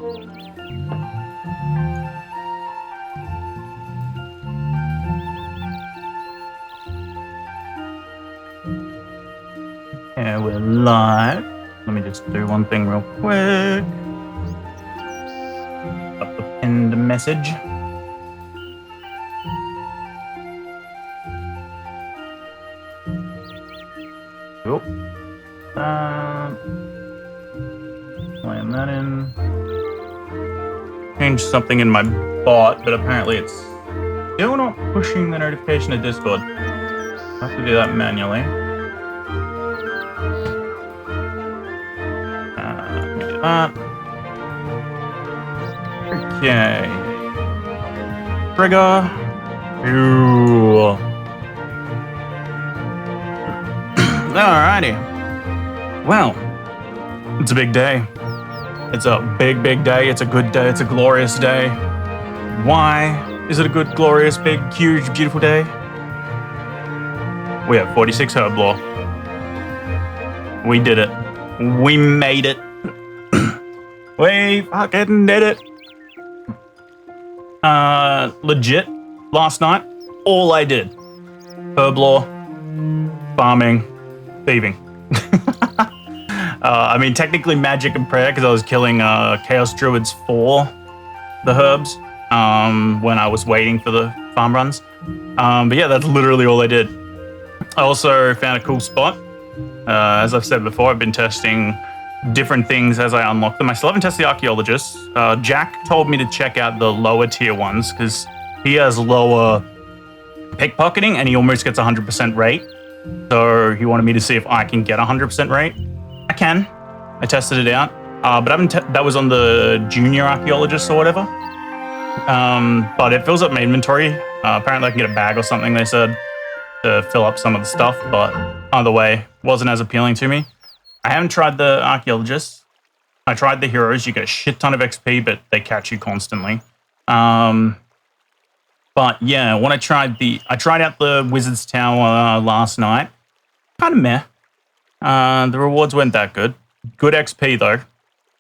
Yeah, we're live. Let me just do one thing real quick. Up the pinned message. Cool. Slam that in. Change something in my bot, but apparently it's still not pushing the notification to Discord. I have to do that manually. Let me do that. Okay. Trigger. Ooh. Alrighty. Well, it's a big day. It's a big, big day. It's a good day. It's a glorious day. Why is it a good, glorious, big, huge, beautiful day? We have 46 herb lore. We did it. We made it. We fucking did it. Legit, last night, all I did. Herb lore, farming, thieving. I mean, technically magic and prayer, because I was killing Chaos Druids for the herbs when I was waiting for the farm runs. But yeah, that's literally all I did. I also found a cool spot. As I've said before, I've been testing different things as I unlock them. I still haven't tested the archaeologists. Jack told me to check out the lower tier ones because he has lower pickpocketing and he almost gets 100% rate. So he wanted me to see if I can get 100% rate. I can. I tested it out. But I haven't that was on the junior archaeologists or whatever. But it fills up my inventory. Apparently I can get a bag or something, they said, to fill up some of the stuff. But either way, wasn't as appealing to me. I haven't tried the archaeologists. I tried the heroes. You get a shit ton of XP, but they catch you constantly. But yeah, when I tried out the Wizard's Tower last night. Kind of meh. The rewards weren't that good. Good XP though.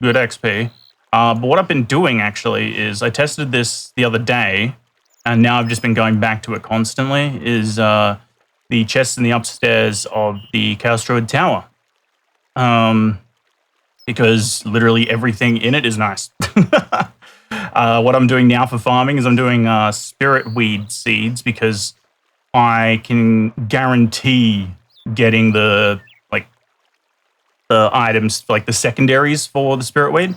Good XP. But what I've been doing actually is I tested this the other day, and now I've just been going back to it constantly, is the chests in the upstairs of the Chaos Druid Tower. Because literally everything in it is nice. What I'm doing now for farming is I'm doing spirit weed seeds because I can guarantee getting the items, like the secondaries for the spirit weed.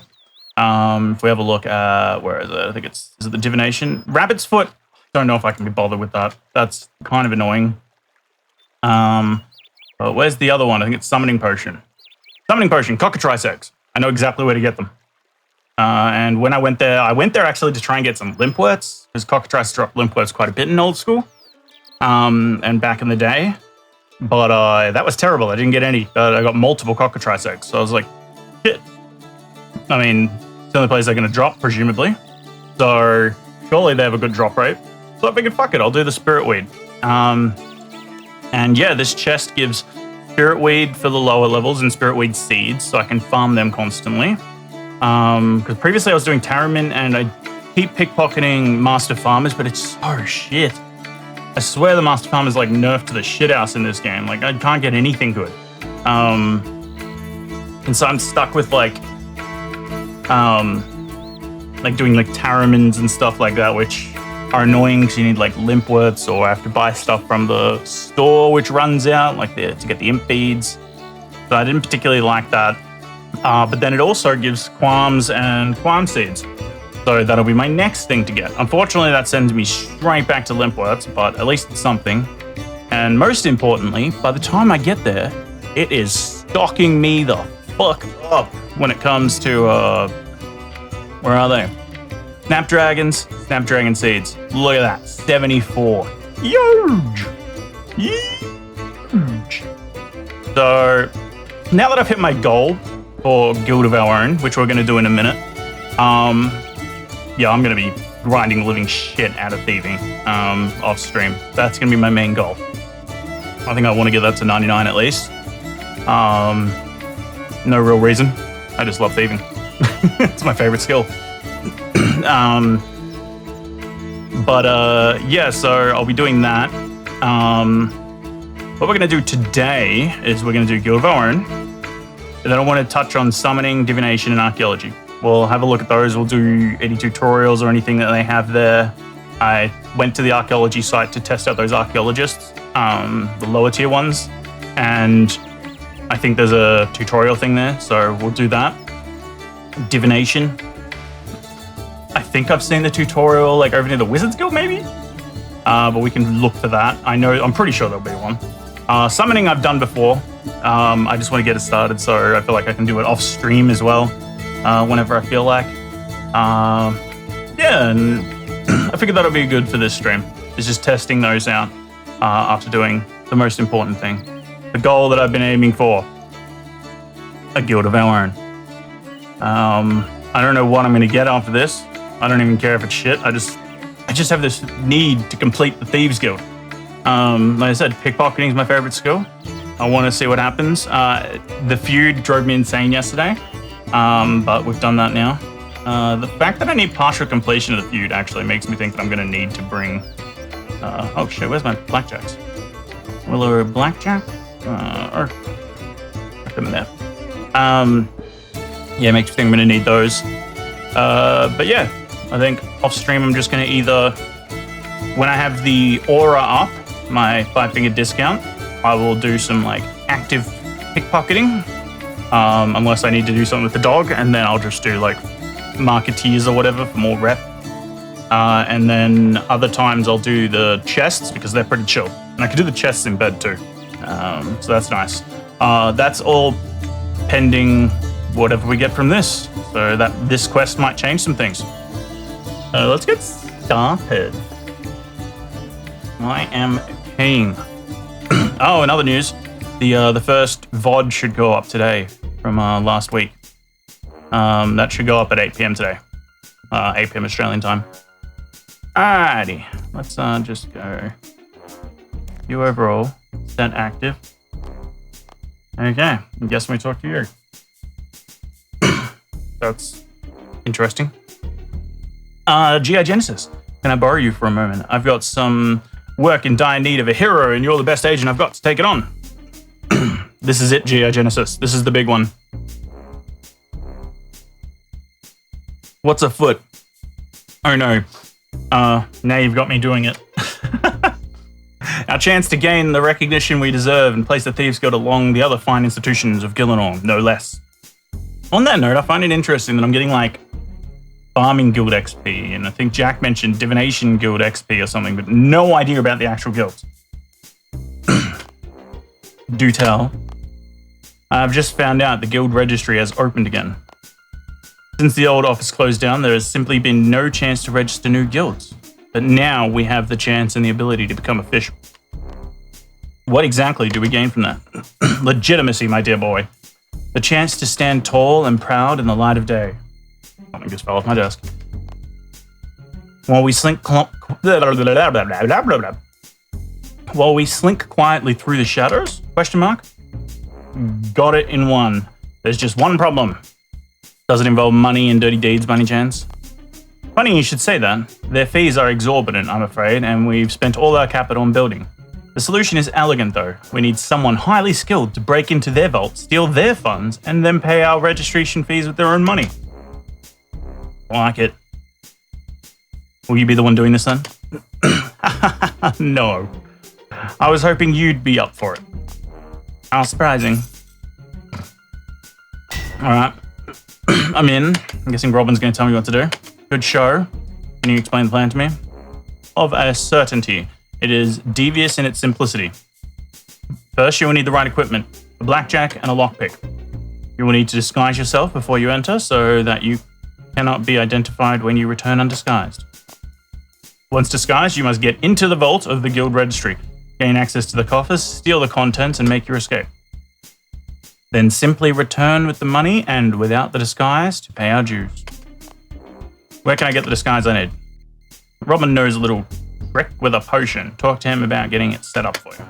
If we have a look at, where is it? I think is it the divination? Rabbit's foot. Don't know if I can be bothered with that. That's kind of annoying. But where's the other one? I think it's summoning potion. Summoning potion, cockatrice eggs. I know exactly where to get them. And when I went there actually to try and get some limpworts, because cockatrice dropped limpworts quite a bit in old school, and back in the day. But that was terrible. I didn't get any. I got multiple cockatrice eggs. So I was like, shit. I mean, it's the only place they're going to drop, presumably. So surely they have a good drop rate. So I figured, fuck it, I'll do the spirit weed. And yeah, this chest gives spirit weed for the lower levels and spirit weed seeds, so I can farm them constantly. Because previously I was doing Tarramin and I keep pickpocketing Master Farmers, but it's so shit. I swear the Master Farmers like nerfed to the shit house in this game. Like I can't get anything good. And so I'm stuck with like doing like Tarramins and stuff like that, which are annoying because you need like limpworts, or I have to buy stuff from the store which runs out, like to get the imp beads. So I didn't particularly like that. But then it also gives qualms and qualm seeds. So that'll be my next thing to get. Unfortunately, that sends me straight back to limpworts, but at least it's something. And most importantly, by the time I get there, it is stocking me the fuck up when it comes to, where are they? Snapdragon seeds. Look at that, 74. Huge! Huge! So, now that I've hit my goal for Guild of Our Own, which we're going to do in a minute, yeah, I'm going to be grinding the living shit out of thieving off stream. That's going to be my main goal. I think I want to get that to 99 at least. No real reason. I just love thieving. It's my favorite skill. Yeah, so I'll be doing that. What we're going to do today is we're going to do Guild of Our Own. And then I want to touch on summoning, divination, and archaeology. We'll have a look at those. We'll do any tutorials or anything that they have there. I went to the archaeology site to test out those archaeologists, the lower tier ones. And I think there's a tutorial thing there, so we'll do that. Divination. I think I've seen the tutorial like over near the Wizards Guild, maybe? But we can look for that. I'm pretty sure there'll be one. Summoning I've done before. I just want to get it started, so I feel like I can do it off stream as well, whenever I feel like. Yeah, and I figured that'll be good for this stream. Is just testing those out after doing the most important thing. The goal that I've been aiming for. A Guild of Our Own. I don't know what I'm going to get after this. I don't even care if it's shit. I just have this need to complete the Thieves Guild. Like I said, pickpocketing is my favorite skill. I want to see what happens. The feud drove me insane yesterday, but we've done that now. The fact that I need partial completion of the feud actually makes me think that I'm going to need to bring... oh shit, where's my blackjacks? Willow blackjack? Or... put them in there. Yeah, makes me think I'm going to need those. But yeah, I think off stream I'm just going to either... When I have the aura up, my 5-finger discount, I will do some like active pickpocketing, unless I need to do something with the dog, and then I'll just do like marketeers or whatever for more rep. And then other times I'll do the chests because they're pretty chill, and I can do the chests in bed too, so that's nice. That's all pending whatever we get from this, so that this quest might change some things. Let's get started. I am king. Oh, and other news. The first VOD should go up today from last week. That should go up at 8 p.m. today. 8 p.m. Australian time. Alrighty. Let's just go. You overall. Set active. Okay. I guess we talk to you. That's interesting. GI Genesis. Can I borrow you for a moment? I've got some work in dire need of a hero, and you're the best agent I've got to take it on. This is it, GI Genesis. This is the big one. What's afoot? Oh no. Now you've got me doing it. Our chance to gain the recognition we deserve and place the Thieves Guild along the other fine institutions of Gillinor, no less. On that note, I find it interesting that I'm getting like Farming Guild XP, and I think Jack mentioned Divination Guild XP or something, but no idea about the actual guilds. Do tell. I've just found out the guild registry has opened again. Since the old office closed down, there has simply been no chance to register new guilds. But now we have the chance and the ability to become official. What exactly do we gain from that? Legitimacy, my dear boy. The chance to stand tall and proud in the light of day. Something just fell off my desk. While we slink quietly through the shadows? Question mark. Got it in one. There's just one problem. Does it involve money and dirty deeds by any chance? Funny you should say that. Their fees are exorbitant, I'm afraid, and we've spent all our capital on building. The solution is elegant, though. We need someone highly skilled to break into their vault, steal their funds, and then pay our registration fees with their own money. Like it. Will you be the one doing this then? No. I was hoping you'd be up for it. How surprising. Alright. I'm in. I'm guessing Robin's going to tell me what to do. Good show. Can you explain the plan to me? Of a certainty. It is devious in its simplicity. First, you will need the right equipment. A blackjack and a lockpick. You will need to disguise yourself before you enter so that you cannot be identified when you return undisguised. Once disguised, you must get into the vault of the guild registry, gain access to the coffers, steal the contents, and make your escape. Then simply return with the money and without the disguise to pay our dues. Where can I get the disguise I need? Robin knows a little trick with a potion. Talk to him about getting it set up for you.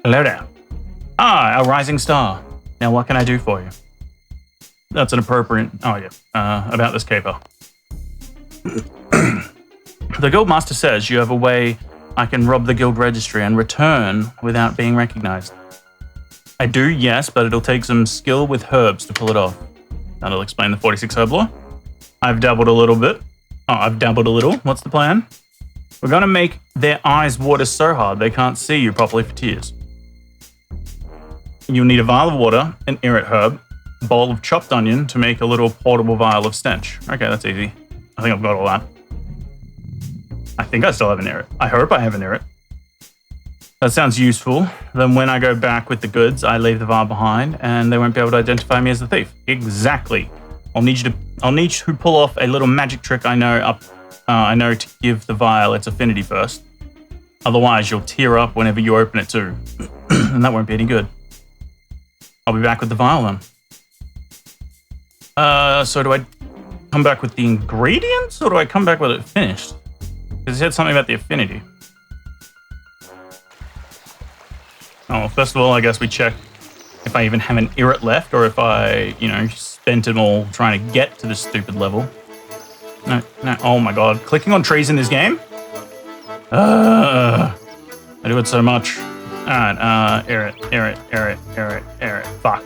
Hello there. Ah, our rising star. Now, what can I do for you? That's an appropriate... Oh, yeah. About this caper. The Guildmaster says you have a way I can rob the guild registry and return without being recognized. I do, yes, but it'll take some skill with herbs to pull it off. That'll explain the 46 herb lore. I've dabbled a little bit. Oh, I've dabbled a little. What's the plan? We're gonna make their eyes water so hard they can't see you properly for tears. You'll need a vial of water, an irrit herb, a bowl of chopped onion to make a little portable vial of stench. Okay, that's easy. I think I've got all that. I think I still have an irrit. I hope I have an irrit. That sounds useful. Then when I go back with the goods, I leave the vial behind and they won't be able to identify me as the thief. Exactly. I'll need to pull off a little magic trick I know to give the vial its affinity first. Otherwise, you'll tear up whenever you open it too. And that won't be any good. I'll be back with the vial then. So do I come back with the ingredients or do I come back with it finished? Because he said something about the affinity. Oh, well, first of all, I guess we check if I even have an irrit left or if I, spent them all trying to get to this stupid level. No, oh my god. Clicking on trees in this game? I do it so much. Alright, irrit. Fuck.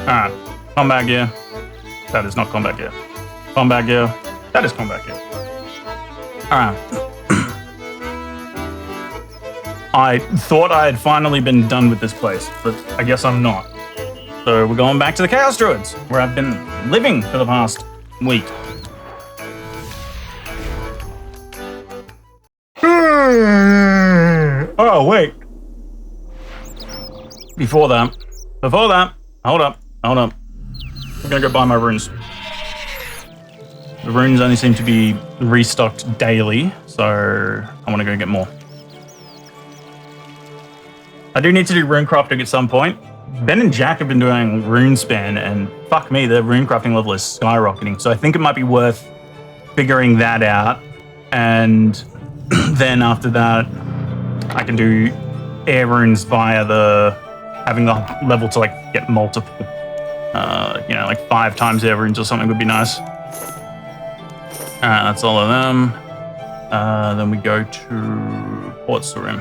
Alright, combat gear. That is not combat gear. Combat gear. That is combat gear. Alright. I thought I had finally been done with this place, but I guess I'm not. So we're going back to the Chaos Druids, where I've been living for the past week. Oh, wait. Before that, hold up. I'm gonna go buy my runes. The runes only seem to be restocked daily, so I want to go get more. I do need to do rune crafting at some point. Ben and Jack have been doing RuneSpan, and fuck me, their rune crafting level is skyrocketing. So I think it might be worth figuring that out. And then after that, I can do air runes via having the level to get multiple. 5 times air runes or something would be nice. That's all of them. Then we go to Port Sarim.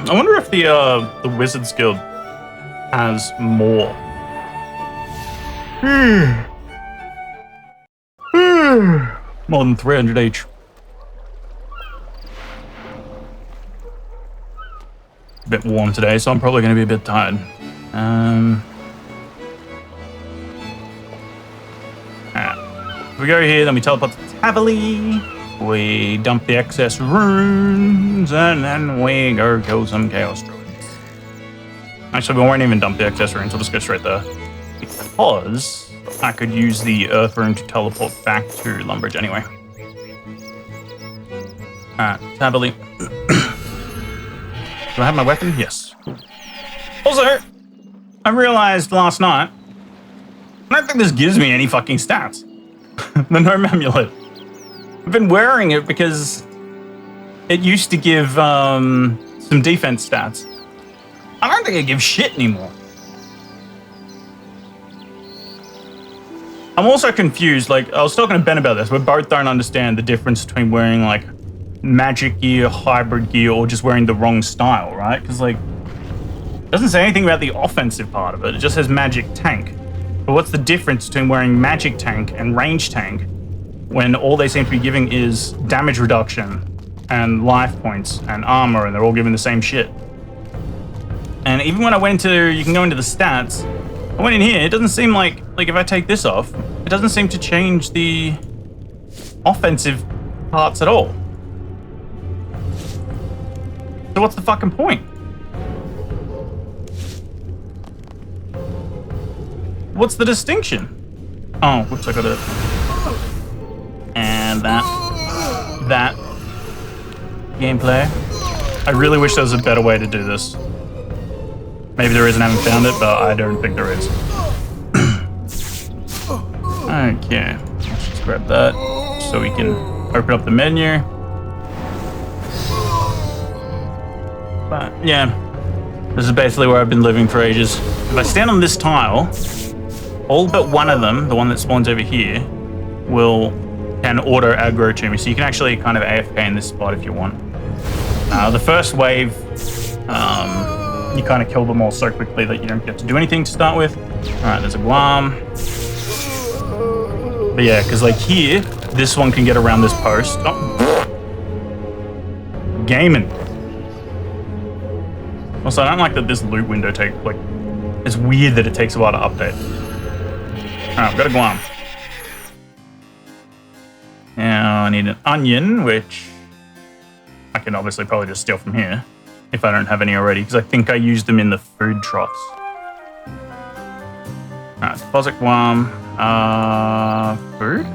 I wonder if the Wizards Guild has more. More than 300 each. A bit warm today, so I'm probably going to be a bit tired. If we go here, then we teleport to Tavily. We dump the excess runes, and then we go kill some Chaos Druids. Actually, we won't even dump the excess runes, we'll just go straight there. Because I could use the Earth Rune to teleport back to Lumbridge anyway. Alright, Tavily. Do I have my weapon? Yes. Also, I realized last night, I don't think this gives me any fucking stats. The Gnome Amulet. I've been wearing it because it used to give some defense stats. I don't think it gives shit anymore. I'm also confused. I was talking to Ben about this. We both don't understand the difference between wearing magic gear, hybrid gear, or just wearing the wrong style, right? Because it doesn't say anything about the offensive part of it. It just says magic tank. But what's the difference between wearing magic tank and range tank when all they seem to be giving is damage reduction and life points and armor, and they're all giving the same shit? And even when I went into, you can go into the stats, I went in here, it doesn't seem like if I take this off, it doesn't seem to change the offensive parts at all. So what's the fucking point? What's the distinction? Oh, whoops, I got it. And that gameplay. I really wish there was a better way to do this. Maybe there is and I haven't found it, but I don't think there is. Okay, let's just grab that. so we can open up the menu. But yeah, this is basically where I've been living for ages. If I stand on this tile, all but one of them, the one that spawns over here, can auto aggro to me. So you can actually kind of AFK in this spot if you want. The first wave, you kind of kill them all so quickly that you don't get to do anything to start with. All right, there's a Guam. But yeah, because like here, this one can get around this post. Oh. Gaming. Also, I don't like that this loot window it's weird that it takes a while to update. All right, I've got a Guam. Now I need an onion, which I can obviously probably just steal from here if I don't have any already, because I think I used them in the food troughs. All right, deposit Guam. Food?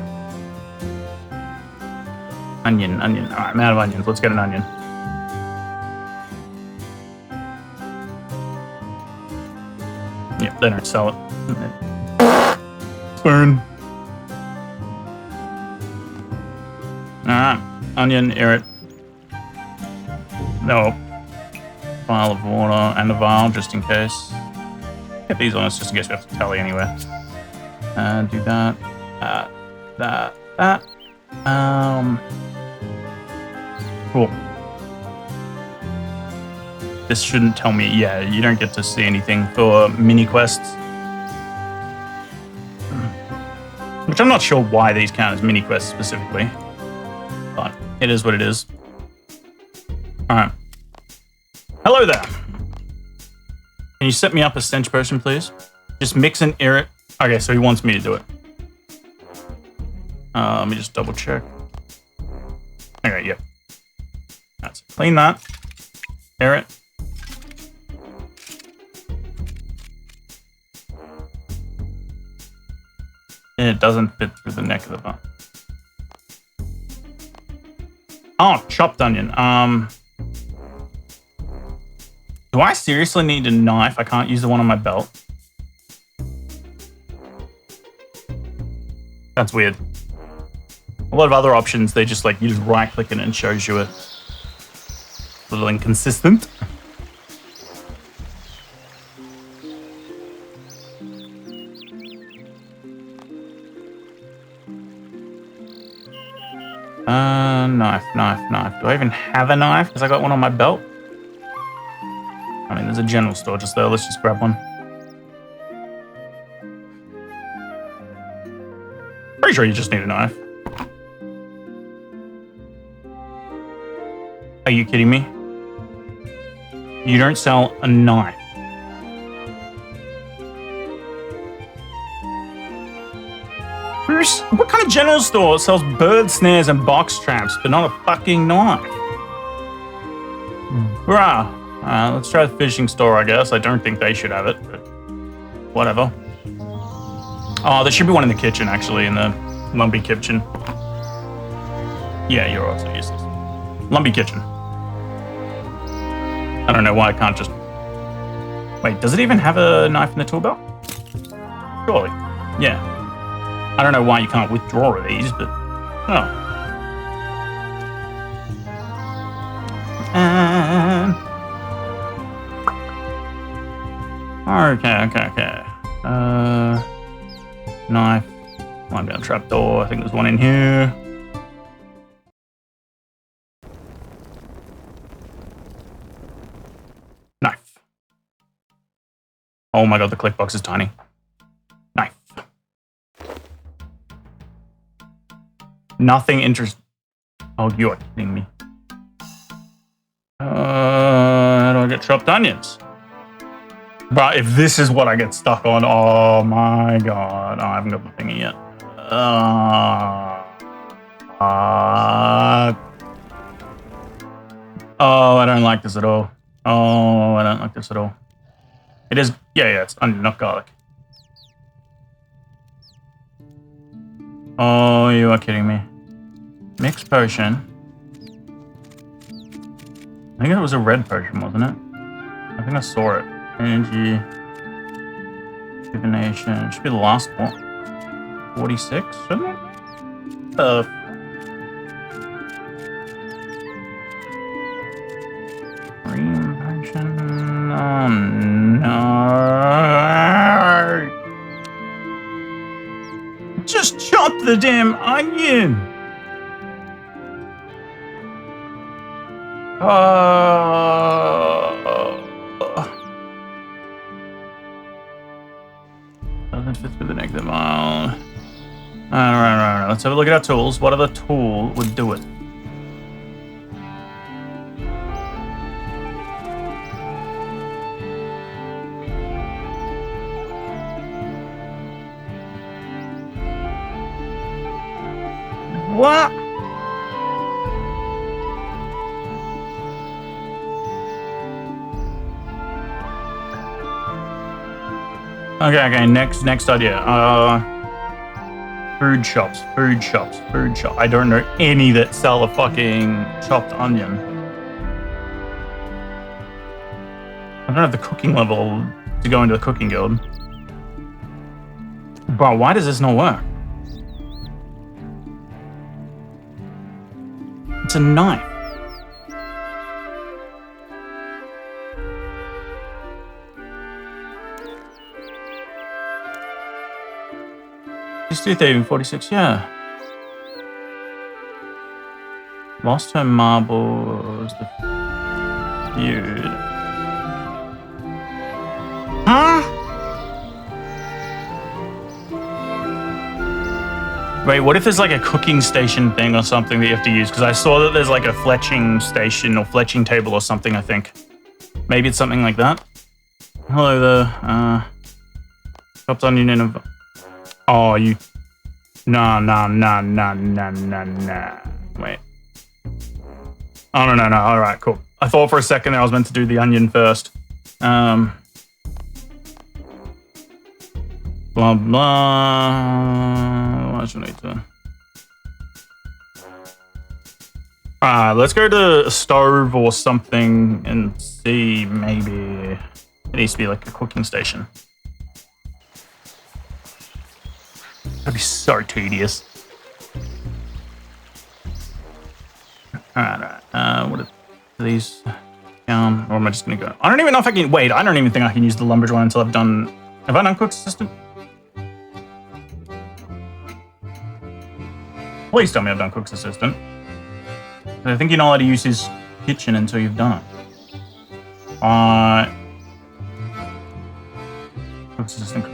Onion. All right, I'm out of onions. Let's get an onion. Yep, they don't sell it. Burn. Alright, onion, erit. No. Vial of water and a vial just in case. Get these on us just in case we have to tally anywhere. Do that. That. Cool. This shouldn't tell me. Yeah, you don't get to see anything for mini quests. Which I'm not sure why these count as mini quests specifically. But it is what it is. Alright. Hello there. Can you set me up a stench potion, please? Just mix an erit. Okay, so he wants me to do it. Let me just double check. Okay, yep. Let's clean that. Erit. And it doesn't fit through the neck of the bone. Oh, chopped onion. Do I seriously need a knife? I can't use the one on my belt. That's weird. A lot of other options, they just you just right click it and it shows you it. A little inconsistent. Knife. Do I even have a knife? Because I got one on my belt. I mean, there's a general store just there. Let's just grab one. Pretty sure you just need a knife. Are you kidding me? You don't sell a knife. What kind of general store sells bird snares and box traps, but not a fucking knife? Bruh. Let's try the fishing store, I guess. I don't think they should have it, but whatever. Oh, there should be one in the kitchen, actually, in the Lumpy kitchen. Yeah, you're also useless. Lumpy kitchen. I don't know why I can't just... Wait, does it even have a knife in the tool belt? Surely. Yeah. I don't know why you can't withdraw these, but... Oh. Okay. Knife. Might be a trapdoor. I think there's one in here. Knife. Oh my god, the click box is tiny. Knife. Nothing interesting. Oh, you are kidding me. How do I get chopped onions? But if this is what I get stuck on, oh my god. Oh, I haven't got the thingy yet. Oh, I don't like this at all. Oh, I don't like this at all. It is, yeah, it's onion, not garlic. Oh, you are kidding me. Mixed potion. I think it was a red potion, wasn't it? I think I saw it. Energy. Divination. It should be the last one. 46, shouldn't it? the damn onion? Doesn't fit through the negative. Alright. Let's have a look at our tools. What other tool would do it? What? Okay, next idea. Food shops. I don't know any that sell a fucking chopped onion. I don't have the cooking level to go into the cooking guild. Bro, why does this not work? It's a knife. She's tooth thieving 46, yeah. Lost her marbles, the feud. Huh? Wait, what if there's like a cooking station thing or something that you have to use? Because I saw that there's like a fletching station or fletching table or something, I think. Maybe it's something like that. Hello there. Chopped onion in a... Oh, you... Nah. Wait. Oh, no. Alright, cool. I thought for a second I was meant to do the onion first. Blah, blah. What should I do? Let's go to a stove or something and see, maybe... It needs to be like a cooking station. That'd be so tedious. Alright, what are these down? Or am I just gonna go? I don't even know if I can. Wait, I don't even think I can use the lumber one until I've done. Have I done Cook's Assistant? Please tell me I've done Cook's Assistant. I think you're not allowed to use his kitchen until you've done it. Cook's Assistant.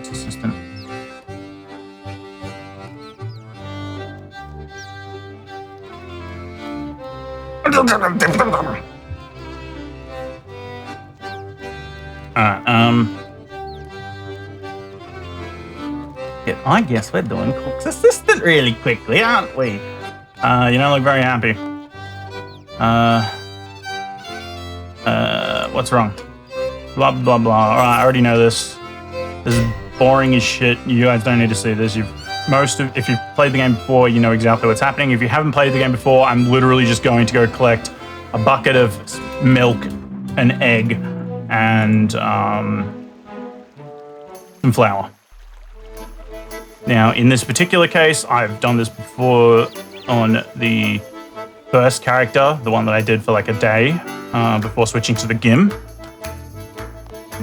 Yeah, I guess we're doing Cook's Assistant really quickly, aren't we? You don't look very happy. What's wrong? Blah, blah, blah. Alright, I already know this. This is boring as shit. You guys don't need to see this. If you've played the game before, you know exactly what's happening. If you haven't played the game before, I'm literally just going to go collect a bucket of milk, an egg, and some flour. Now, in this particular case, I've done this before on the first character, the one that I did for like a day before switching to the GIM.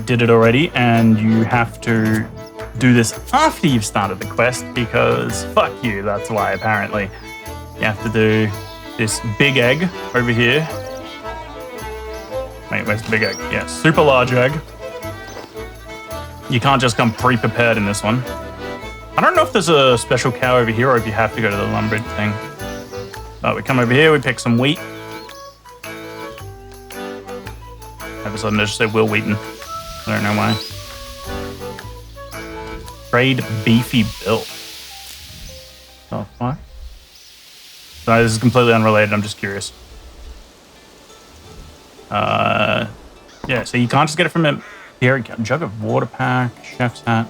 Did it already, and you have to do this after you've started the quest because fuck you, that's why apparently. You have to do this big egg over here. Wait, where's the big egg? Yeah, super large egg. You can't just come pre-prepared in this one. I don't know if there's a special cow over here or if you have to go to the lumber thing. But we come over here, we pick some wheat. All of a sudden, I just say Will Wheaton. I don't know why. Trade beefy bill. Oh, fuck. Sorry, this is completely unrelated. I'm just curious. Yeah, so you can't just get it from him. Here, a jug of water pack, chef's hat.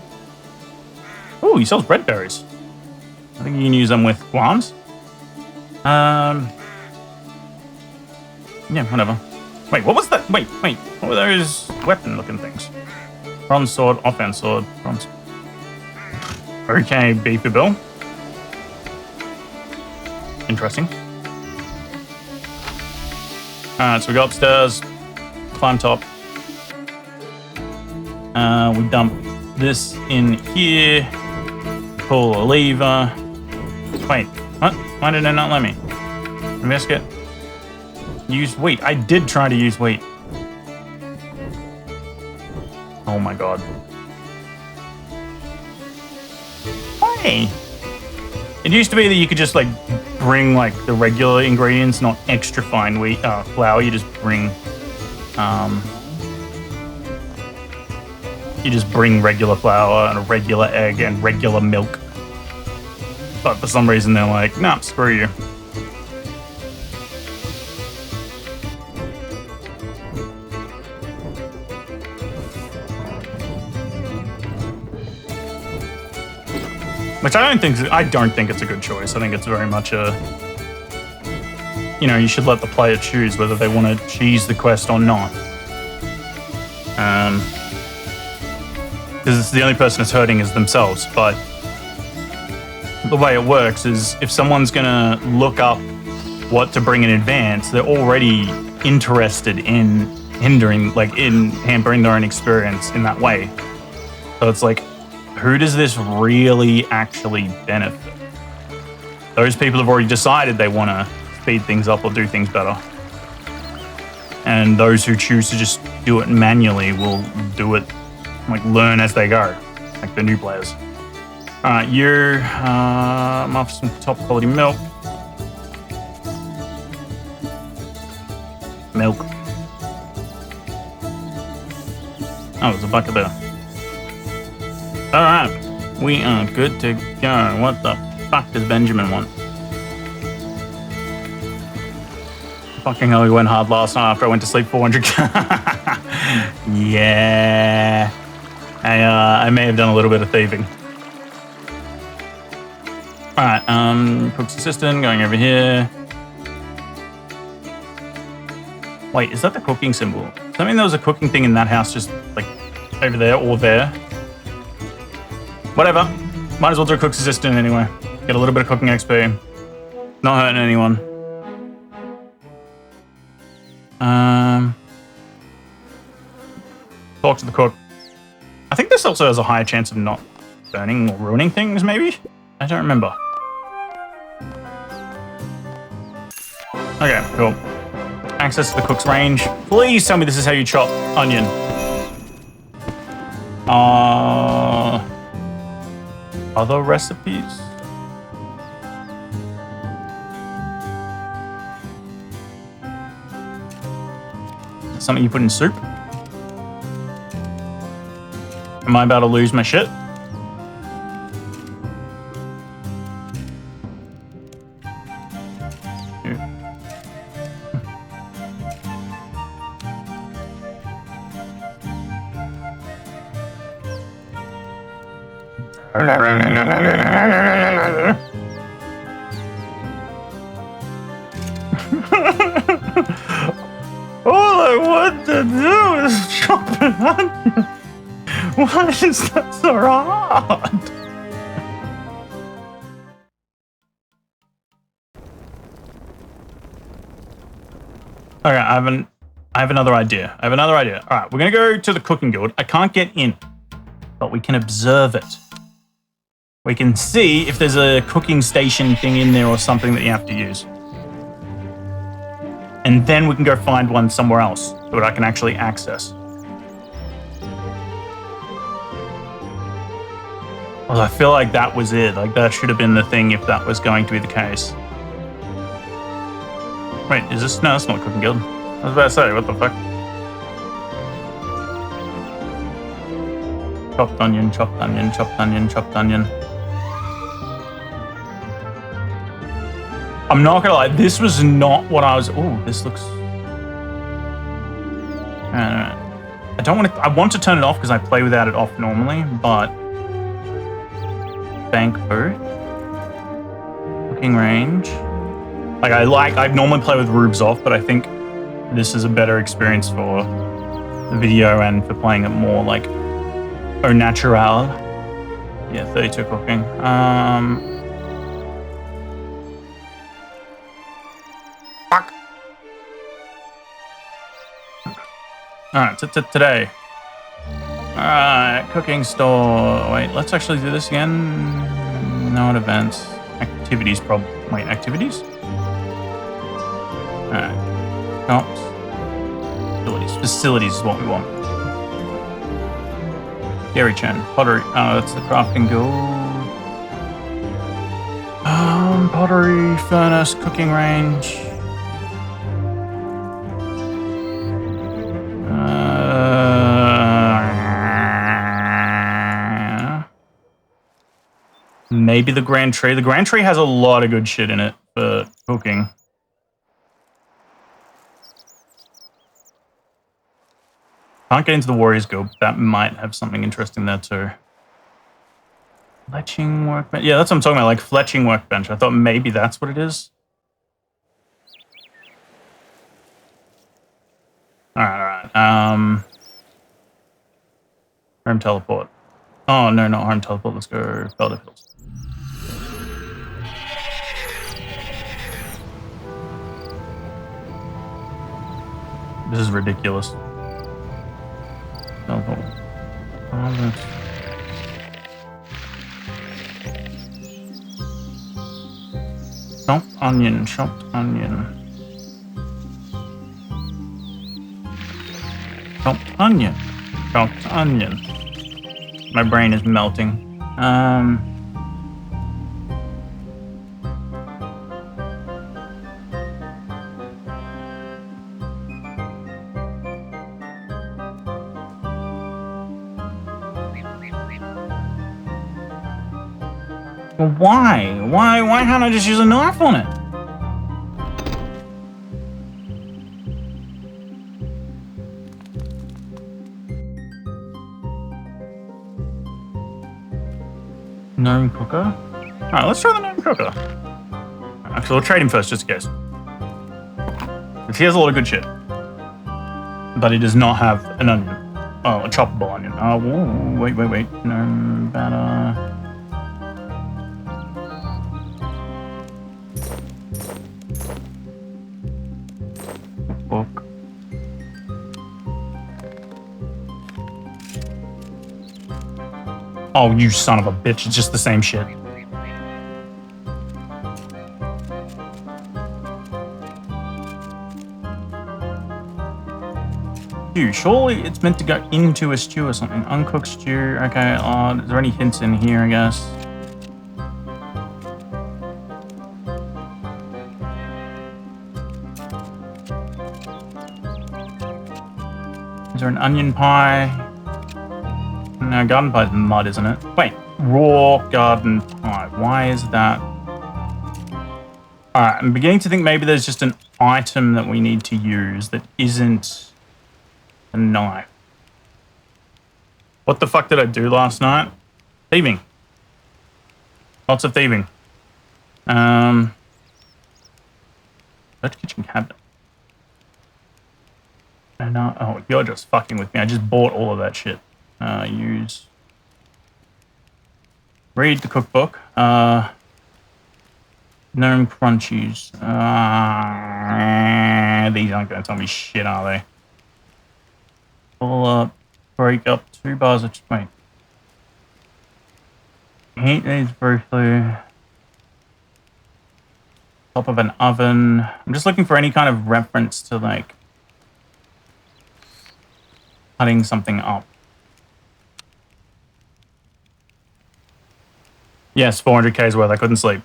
Oh, he sells bread berries. I think you can use them with guans. Yeah, whatever. Wait, what was that? Wait. What were those weapon-looking things? Bronze sword, offense sword, bronze. Okay, beefy bill. Interesting. Alright, so we go upstairs, climb top. We dump this in here, pull a lever, Wait, what? Why did it not let me? Biscuit. Use wheat. I did try to use wheat. Oh my god. Why? It used to be that you could just like bring like the regular ingredients, not extra fine wheat flour. You just bring regular flour and a regular egg and regular milk. But for some reason they're like, nah, screw you. Which I don't think it's a good choice. I think it's very much a, you know, you should let the player choose whether they want to cheese the quest or not. Because the only person that's hurting is themselves. But the way it works is if someone's gonna look up what to bring in advance, they're already interested in hampering their own experience in that way. So it's like, who does this really actually benefit? Those people have already decided they want to speed things up or do things better. And those who choose to just do it manually will do it, like, learn as they go, like the new players. All right, I'm off some top quality milk. Milk. Oh, there's a bucket there. All right, we are good to go. What the fuck does Benjamin want? Fucking hell, we went hard last night after I went to sleep 400. Yeah. I may have done a little bit of thieving. All right, cook's assistant going over here. Wait, is that the cooking symbol? Does that mean there was a cooking thing in that house just like over there or there? Whatever. Might as well do a cook's assistant anyway. Get a little bit of cooking XP. Not hurting anyone. Talk to the cook. I think this also has a higher chance of not burning or ruining things, maybe? I don't remember. Okay, cool. Access to the cook's range. Please tell me this is how you chop onion. Other recipes? Something you put in soup? Am I about to lose my shit? All I want to do is chop an onion. Why is that so hard? Okay, I have another idea. All right, we're gonna go to the cooking guild. I can't get in, but we can observe it. We can see if there's a cooking station thing in there or something that you have to use. And then we can go find one somewhere else that I can actually access. Well, I feel like that was it. Like, that should have been the thing if that was going to be the case. Wait, is this? No, that's not cooking guild. I was about to say, what the fuck? Chopped onion, chopped onion, chopped onion, chopped onion. I'm not gonna lie, this was not what I was. Oh, this looks. I don't want to. I want to turn it off because I play without it off normally, but. Bank earth. Cooking range. I normally play with roofs off, but I think this is a better experience for the video and for playing it more like au natural. Yeah, 32 cooking. Fuck. All right, today. All right, cooking store. Wait, let's actually do this again. No events. activities problem. Wait, activities? Alright. Shops. Facilities. Facilities is what we want. Dairy churn. Pottery. That's the crafting guild. Pottery, furnace, cooking range. Maybe the Grand Tree. The Grand Tree has a lot of good shit in it for cooking. Can't get into the Warriors Guild. That might have something interesting there too. Fletching workbench. Yeah, that's what I'm talking about, like fletching workbench. I thought maybe that's what it is. Alright. Home teleport. Oh, no, not home teleport. Let's go Felder Hills. This is ridiculous. Teleport. Chopped onion, chopped onion. Chopped onion. Chopped onion. My brain is melting. Why? Why can't I just use a knife on it? Gnome cooker? Alright, let's try the gnome cooker. Actually, we'll trade him first, just in case. Because he has a lot of good shit. But he does not have an onion. Oh, a choppable onion. Oh, whoa, wait. Gnome batter. Book. Oh, you son of a bitch. It's just the same shit. Stew. Surely it's meant to go into a stew or something. Uncooked stew. Okay, is there any hints in here, I guess? Is there an onion pie? No, garden pie's mud, isn't it? Wait, raw garden pie. Why is that? Alright, I'm beginning to think maybe there's just an item that we need to use that isn't a knife. What the fuck did I do last night? Thieving. Lots of thieving. Search kitchen cabinet. No, oh, you're just fucking with me. I just bought all of that shit. Use. Read the cookbook. Gnome crunchies. These aren't going to tell me shit, are they? Pull up. Break up 2 bars of... Wait. Heat these briefly. Top of an oven. I'm just looking for any kind of reference to, like, cutting something up. Yes, 400k's worth. I couldn't sleep.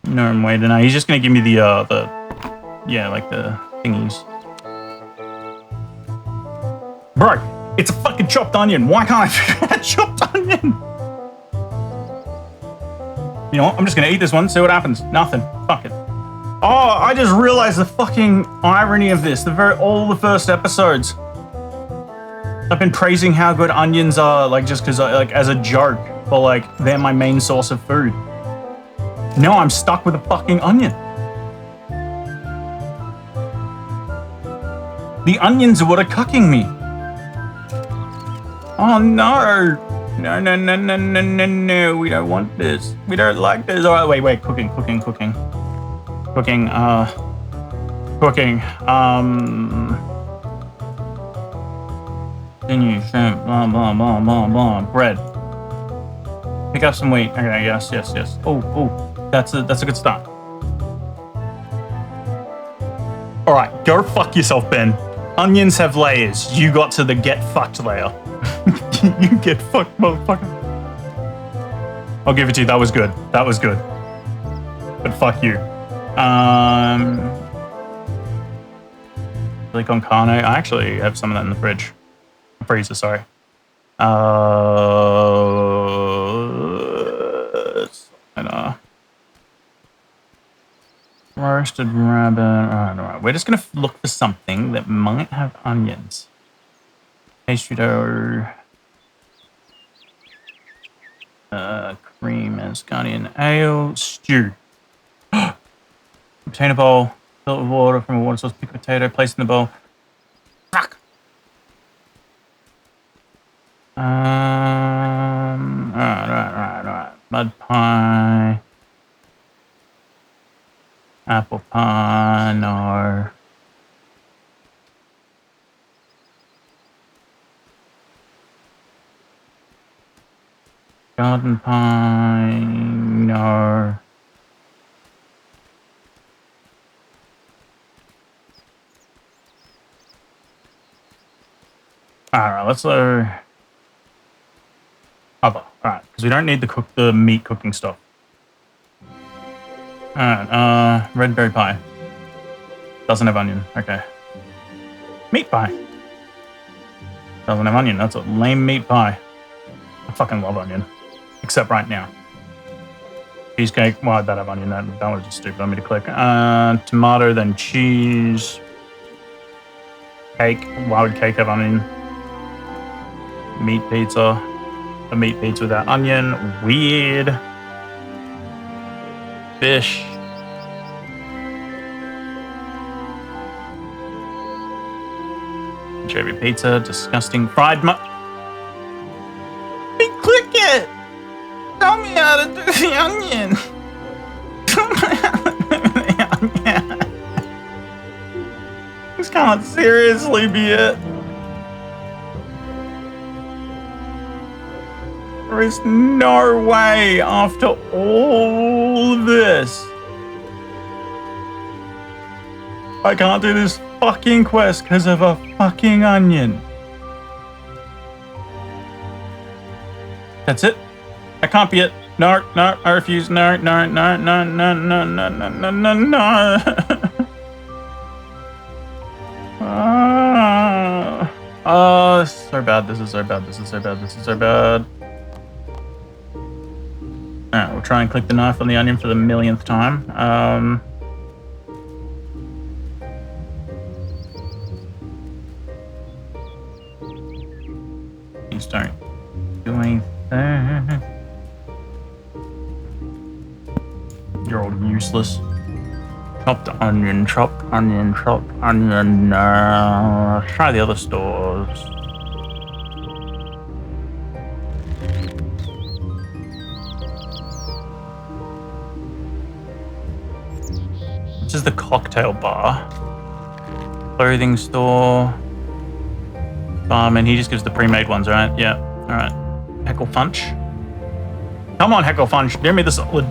No, I'm waiting. No, he's just gonna give me the yeah, like the thingies. Bro, it's a fucking chopped onion. Why can't I figure out chopped onion? You know what? I'm just gonna eat this one, see what happens. Nothing. Fuck it. Oh, I just realized the fucking irony of this. All the first episodes, I've been praising how good onions are, like just because, like, as a joke, but like they're my main source of food. Now I'm stuck with a fucking onion. The onions are what are cucking me. Oh no. No. We don't want this. We don't like this. All right, wait. Cooking. Continue, shrimp, blah, blah, blah, blah, blah. Bread. Pick up some wheat. Okay, yes. Oh, that's a good start. All right, go fuck yourself, Ben. Onions have layers. You got to the get fucked layer. You get fucked, motherfucker. I'll give it to you. That was good. But fuck you. Chili con carne. I actually have some of that in the fridge. Freezer, sorry. Roasted rabbit. Alright. We're just gonna look for something that might have onions. Pastry dough. Cream and scallion ale. Stew. Obtain a bowl. Fill it with water from a water source. Pick a potato. Place in the bowl. Fuck. Right. Mud pie. Apple pie. No. Garden pie. No. Alright, let's other. Alright, because we don't need the meat cooking stuff. Alright, red berry pie. Doesn't have onion. Okay. Meat pie. Doesn't have onion. That's a lame meat pie. I fucking love onion. Except right now. Cheesecake. Why did that have onion? That was just stupid of me to click. Tomato, then cheese. Cake. Why would cake have onion? Meat pizza. A meat pizza without onion. Weird. Fish. Anchovy pizza. Disgusting. Fried click it! Tell me how to do the onion. Tell me how to do the onion. This can't seriously be it. There is no way after all of this I can't do this fucking quest because of a fucking onion. That's it? That can't be it. No, I refuse. No. Oh, this is so bad. Alright, we'll try and click the knife on the onion for the millionth time. Please don't do anything. You're all useless. Chopped onion. Try the other stores. This is the cocktail bar. Clothing store. Barman, he just gives the pre-made ones, right? Yeah, alright. Heckle Funch. Come on, Heckle Funch, give me the solid.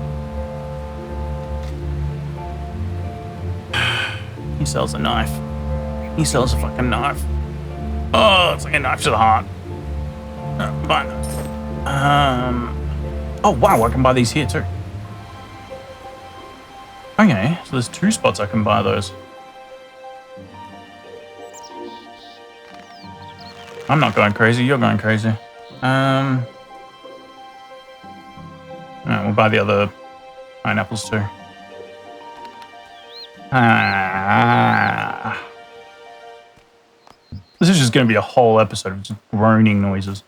He sells a knife. He sells a fucking knife. Oh, it's like a knife to the heart. Fine. Oh wow, I can buy these here too. Okay, so there's 2 spots I can buy those. I'm not going crazy, you're going crazy. Alright, we'll buy the other pineapples too. This is just going to be a whole episode of just groaning noises.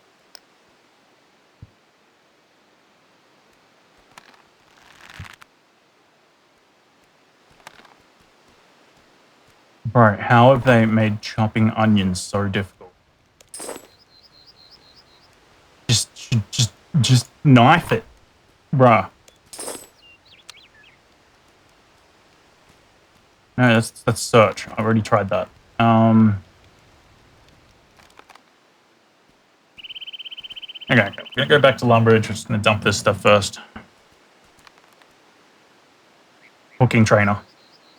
Bro, how have they made chopping onions so difficult? Just knife it, bruh. No, that's search. I've already tried that. Okay, gonna go back to Lumbridge. Just gonna dump this stuff first. Cooking trainer.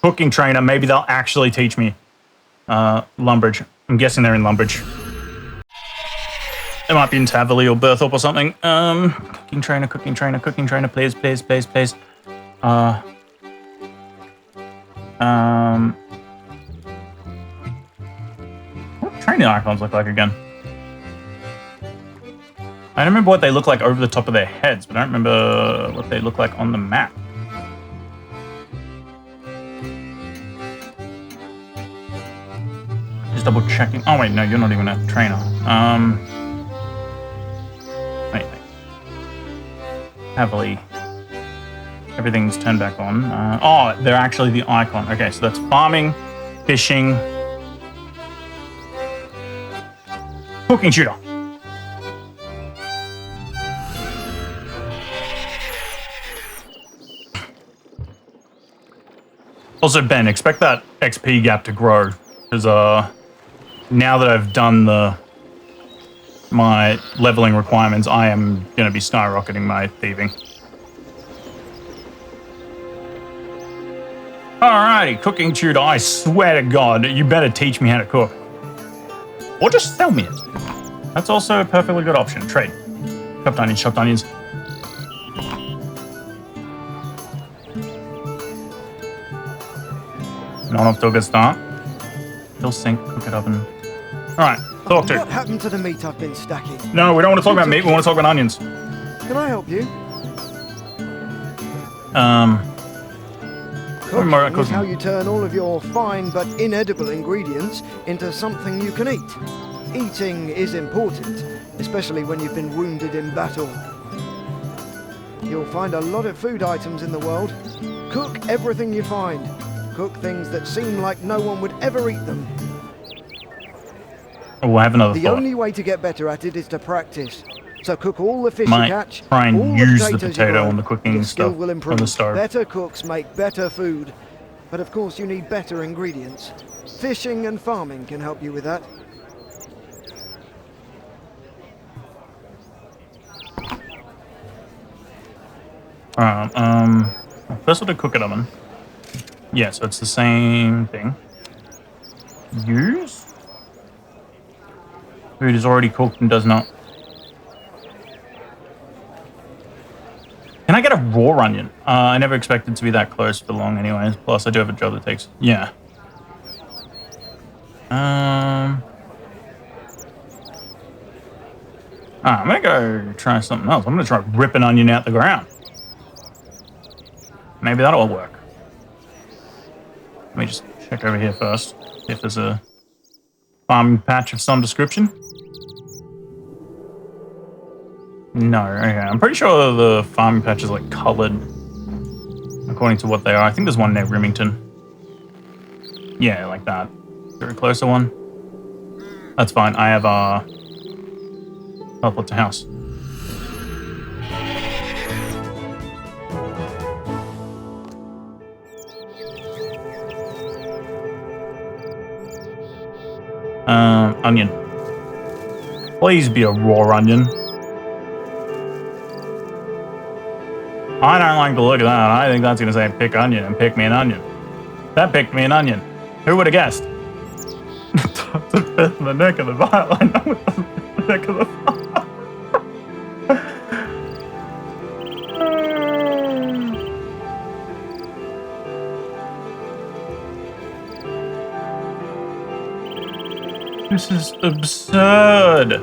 Cooking trainer. Maybe they'll actually teach me. Lumbridge. I'm guessing they're in Lumbridge. It might be in Taverley or Berthorpe or something. Cooking trainer, cooking trainer, cooking trainer. Please, please, please, please. What training icons look like again? I don't remember what they look like over the top of their heads, but I don't remember what they look like on the map. Just double checking. Oh wait, no, you're not even a trainer. Wait. Heavily. Everything's turned back on. Oh, they're actually the icon. Okay, so that's farming, fishing, cooking shooter. Also, Ben, expect that XP gap to grow, because now that I've done my leveling requirements, I am going to be skyrocketing my thieving. Alrighty, cooking tutor. I swear to God, you better teach me how to cook, or just sell me it. That's also a perfectly good option. Trade. Chopped onions. Chopped onions. Not off to a good start. Still sink, cook it oven. Alright, talk to. What happened to the meat I've been stacking? No, we don't want to talk about meat, we want to talk about onions. Can I help you? Cooking is how you turn all of your fine but inedible ingredients into something you can eat. Eating is important, especially when you've been wounded in battle. You'll find a lot of food items in the world. Cook everything you find. Cook things that seem like no one would ever eat them. Oh, I have another The thought. only way to get better at it is to practice. So cook all the fish Might you catch, try and all use the the potatoes potato you grow. on the cooking Your skill stuff will on improve. the stove. Better cooks make better food. But of course you need better ingredients. Fishing and farming can help you with that. First we'll do cook it oven. Yeah, so it's the same thing. Use? Food is already cooked and does not. Can I get a raw onion? I never expected to be that close for long anyways. Plus, I do have a job that takes... Yeah. Alright, I'm gonna go try something else. I'm gonna try rip an onion out the ground. Maybe that'll work. Let me just check over here first. See if there's a farming patch of some description. No, okay. I'm pretty sure the farming patch is like colored according to what they are. I think there's one near Remington. Yeah, like that. Is there a closer one? That's fine. I have teleport to house. Onion. Please be a raw onion. I don't like the look of that. I think that's going to say pick onion and pick me an onion. That picked me an onion. Who would have guessed? The neck of the vial. I know it doesn't the neck of the vial. This is absurd.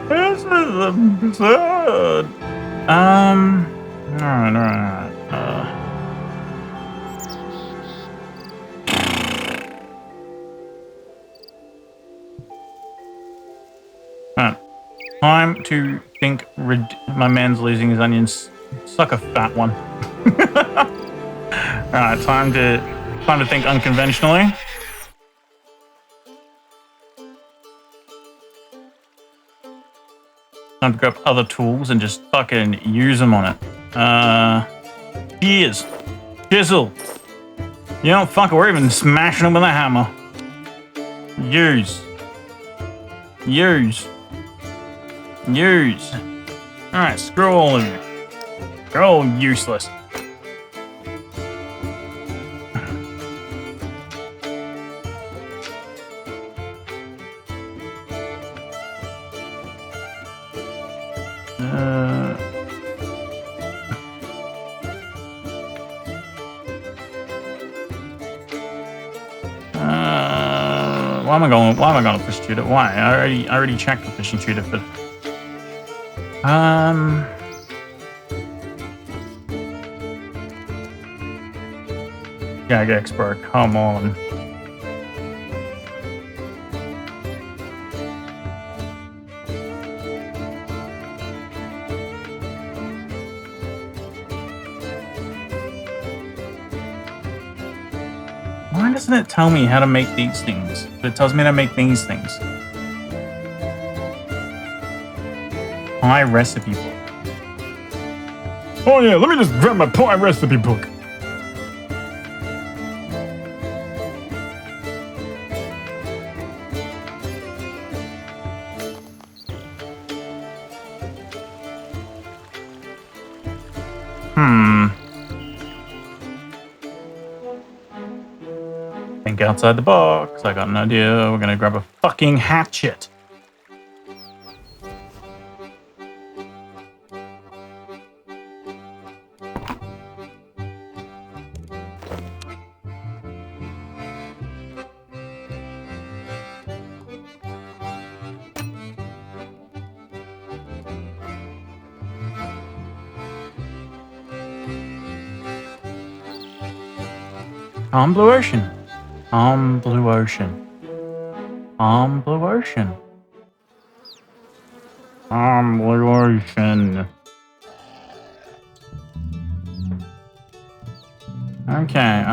This is absurd. Alright. Time to think. My man's losing his onions. Suck a fat one. Alright, time to think unconventionally. Time to grab other tools and just fucking use them on it. Shears, chisel, You know, fuck it, we're even smashing them with a hammer. Use. Alright, screw all of you. You're all useless. Why am I going to fish tutor? Why? I already checked the fishing tutor for. Gag expert, come on. Why doesn't it tell me how to make these things? It tells me to make these things. Pie recipe book. Oh yeah, let me just grab my pie recipe book. Think outside the box. I got an idea. We're gonna grab a fucking hatchet. On blue ocean. On blue ocean. On blue ocean. On blue ocean. Okay.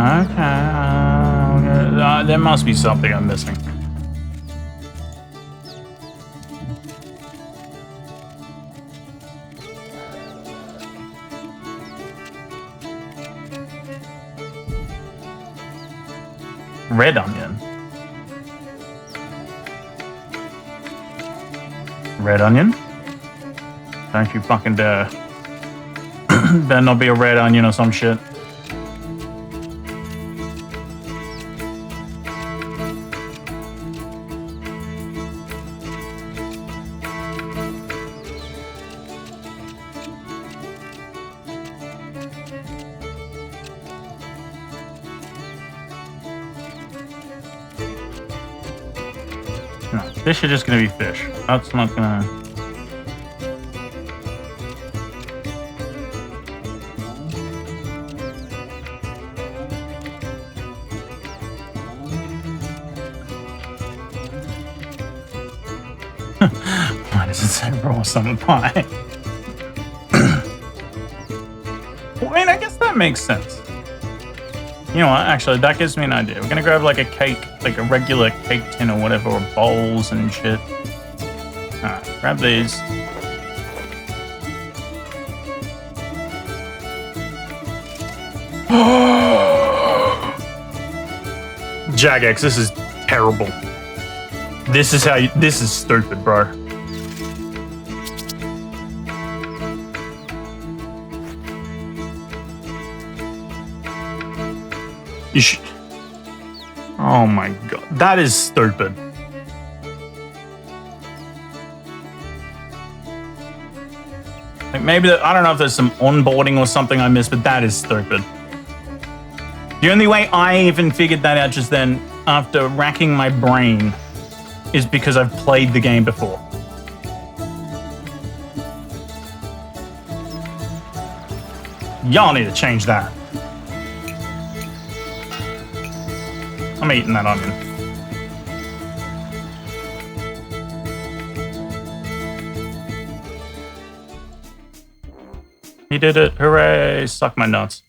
There must be something I'm missing. Red onion. Red onion? Don't you fucking dare. Better not be a red onion or some shit. No, fish are just gonna be fish. That's not gonna... Why does it say raw summer pie? Well, I mean, I guess that makes sense. You know what? Actually, that gives me an idea. We're gonna grab like a cake, like a regular cake tin or whatever, or bowls and shit. Alright, grab these. Jagex, this is terrible. This is how you. This is stupid, bro. You should. Oh my god, that is stupid. Like maybe I don't know if there's some onboarding or something I missed, but that is stupid. The only way I even figured that out just then, after racking my brain, is because I've played the game before. Y'all need to change that. I'm eating that onion. He did it. Hooray. Suck my nuts.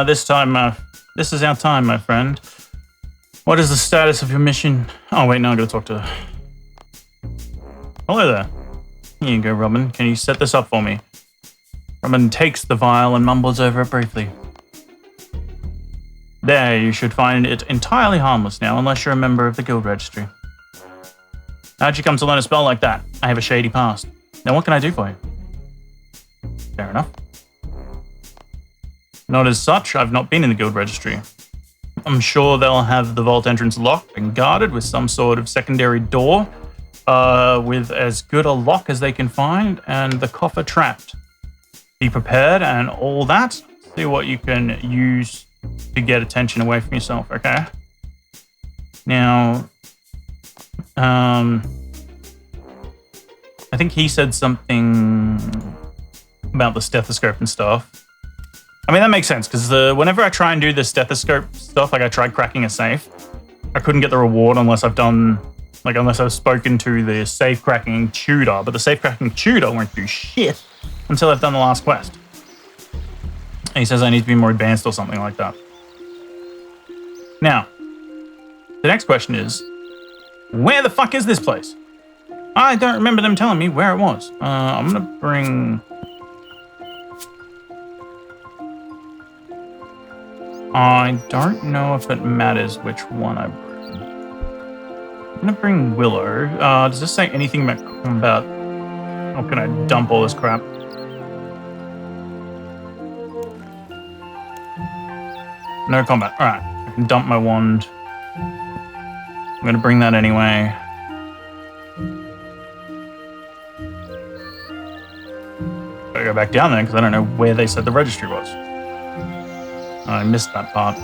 This time, this is our time, my friend. What is the status of your mission? Oh, wait, no, I'm going to talk to her. Hello there. Here you go, Robin. Can you set this up for me? Robin takes the vial and mumbles over it briefly. There, you should find it entirely harmless now, unless you're a member of the guild registry. How'd you come to learn a spell like that? I have a shady past. Now what can I do for you? Fair enough. Not as such, I've not been in the guild registry. I'm sure they'll have the vault entrance locked and guarded with some sort of secondary door, with as good a lock as they can find, and the coffer trapped. Be prepared and all that. See what you can use to get attention away from yourself, okay? Now, I think he said something about the stethoscope and stuff. I mean, that makes sense, because whenever I try and do the stethoscope stuff, like I tried cracking a safe, I couldn't get the reward unless I've spoken to the safe cracking tutor, but the safe cracking tutor won't do shit until I've done the last quest. And he says I need to be more advanced or something like that. Now, the next question is, where the fuck is this place? I don't remember them telling me where it was. I'm gonna bring... I don't know if it matters which one I bring. I'm gonna bring Willow. Does this say anything about... Or can I dump all this crap? No combat. Alright, I can dump my wand. I'm gonna bring that anyway. Gotta go back down there because I don't know where they said the registry was. I missed that part.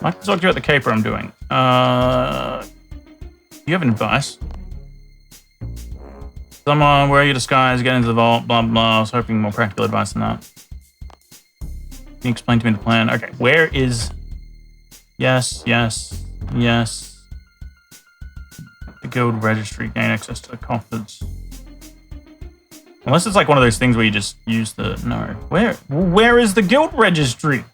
I can talk to you about the caper I'm doing. Do you have any advice? Someone wear your disguise, get into the vault, blah, blah. I was hoping more practical advice than that. Can you explain to me the plan? Okay, where is... Yes. The guild registry, gain access to the coffers. Unless it's like one of those things where you just use the... No. Where is the guild registry?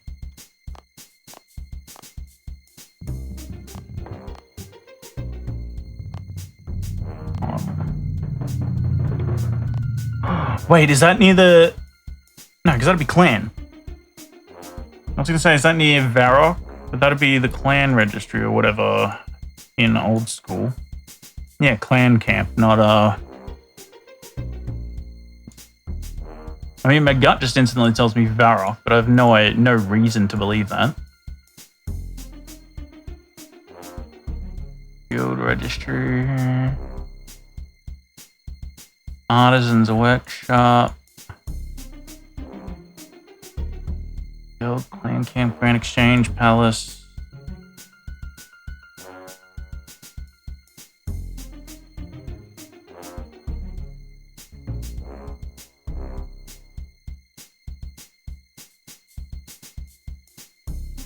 Wait, is that near the... No, because that'd be clan. I was going to say, is that near Varrock? But that'd be the clan registry or whatever in old school. Yeah, clan camp, not I mean, my gut just instantly tells me Varrock, but I have no reason to believe that. Guild registry... Artisans workshop. Guild, clan camp, grand exchange, palace.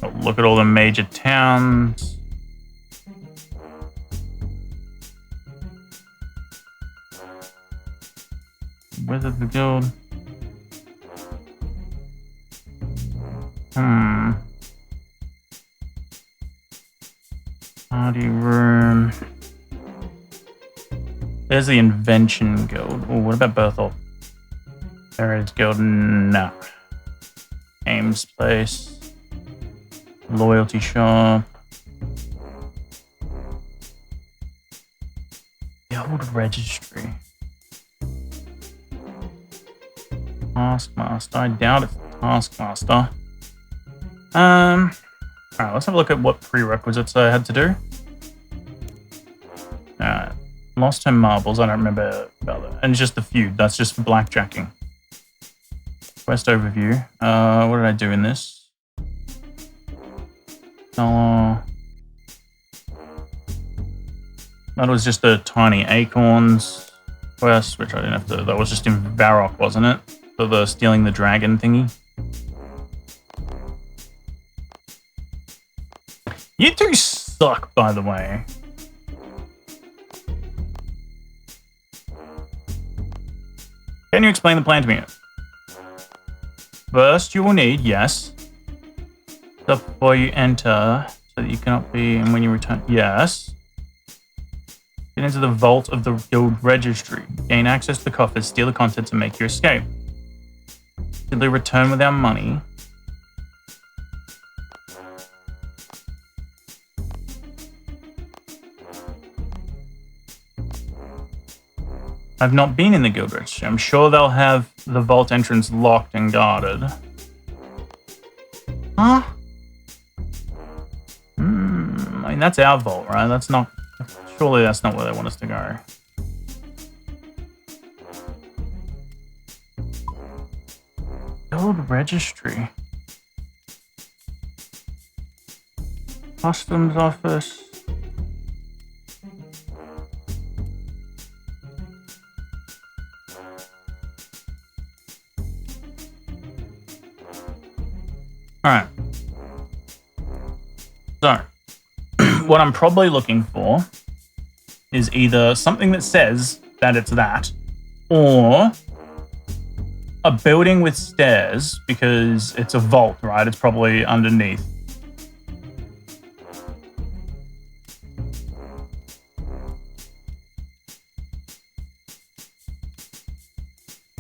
Oh, look at all the major towns. Wizard the guild. Party room. There's the invention guild. Oh, what about Berthel? There is guild. No. Ames place. Loyalty shop. Guild registry. Taskmaster. I doubt it's Taskmaster. Alright, let's have a look at what prerequisites I had to do. Alright. Lost 10 marbles. I don't remember about that. And it's just the feud. That's just for blackjacking. Quest overview. What did I do in this? That was just the tiny acorns quest, which I didn't have to... That was just in Varrock, wasn't it? For the stealing the dragon thingy. You two suck, by the way. Can you explain the plan to me? First, you will need, yes, stuff before you enter, so that you cannot be, and when you return, yes. Get into the vault of the guild registry. Gain access to the coffers, steal the contents, and make your escape. Simply return with our money. I've not been in the guild registry. I'm sure they'll have the vault entrance locked and guarded. Huh? I mean, that's our vault, right? That's not... Surely that's not where they want us to go. Guild registry. Customs office. Alright. So, what I'm probably looking for is either something that says that it's that, or a building with stairs, because it's a vault, right? It's probably underneath.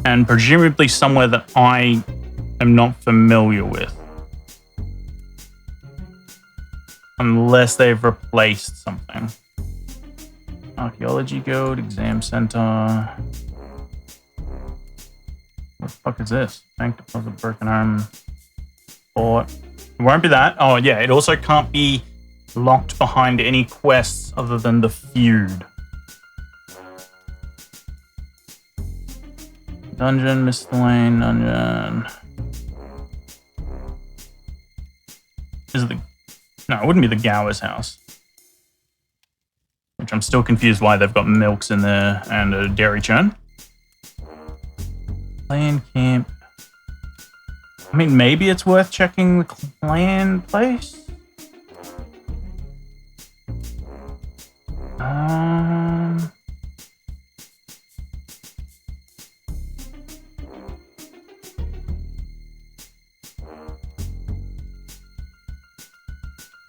And presumably somewhere that I am not familiar with. Unless they've replaced something. Archaeology Guild, Exam Center. What the fuck is this? Bank deposit, broken arm. Fort. It won't be that. Oh yeah, it also can't be locked behind any quests other than the feud. Dungeon, Mr. Lane, dungeon. Is it the... No, it wouldn't be the Gower's house. Which I'm still confused why they've got milks in there and a dairy churn. Clan camp. I mean, maybe it's worth checking the clan place?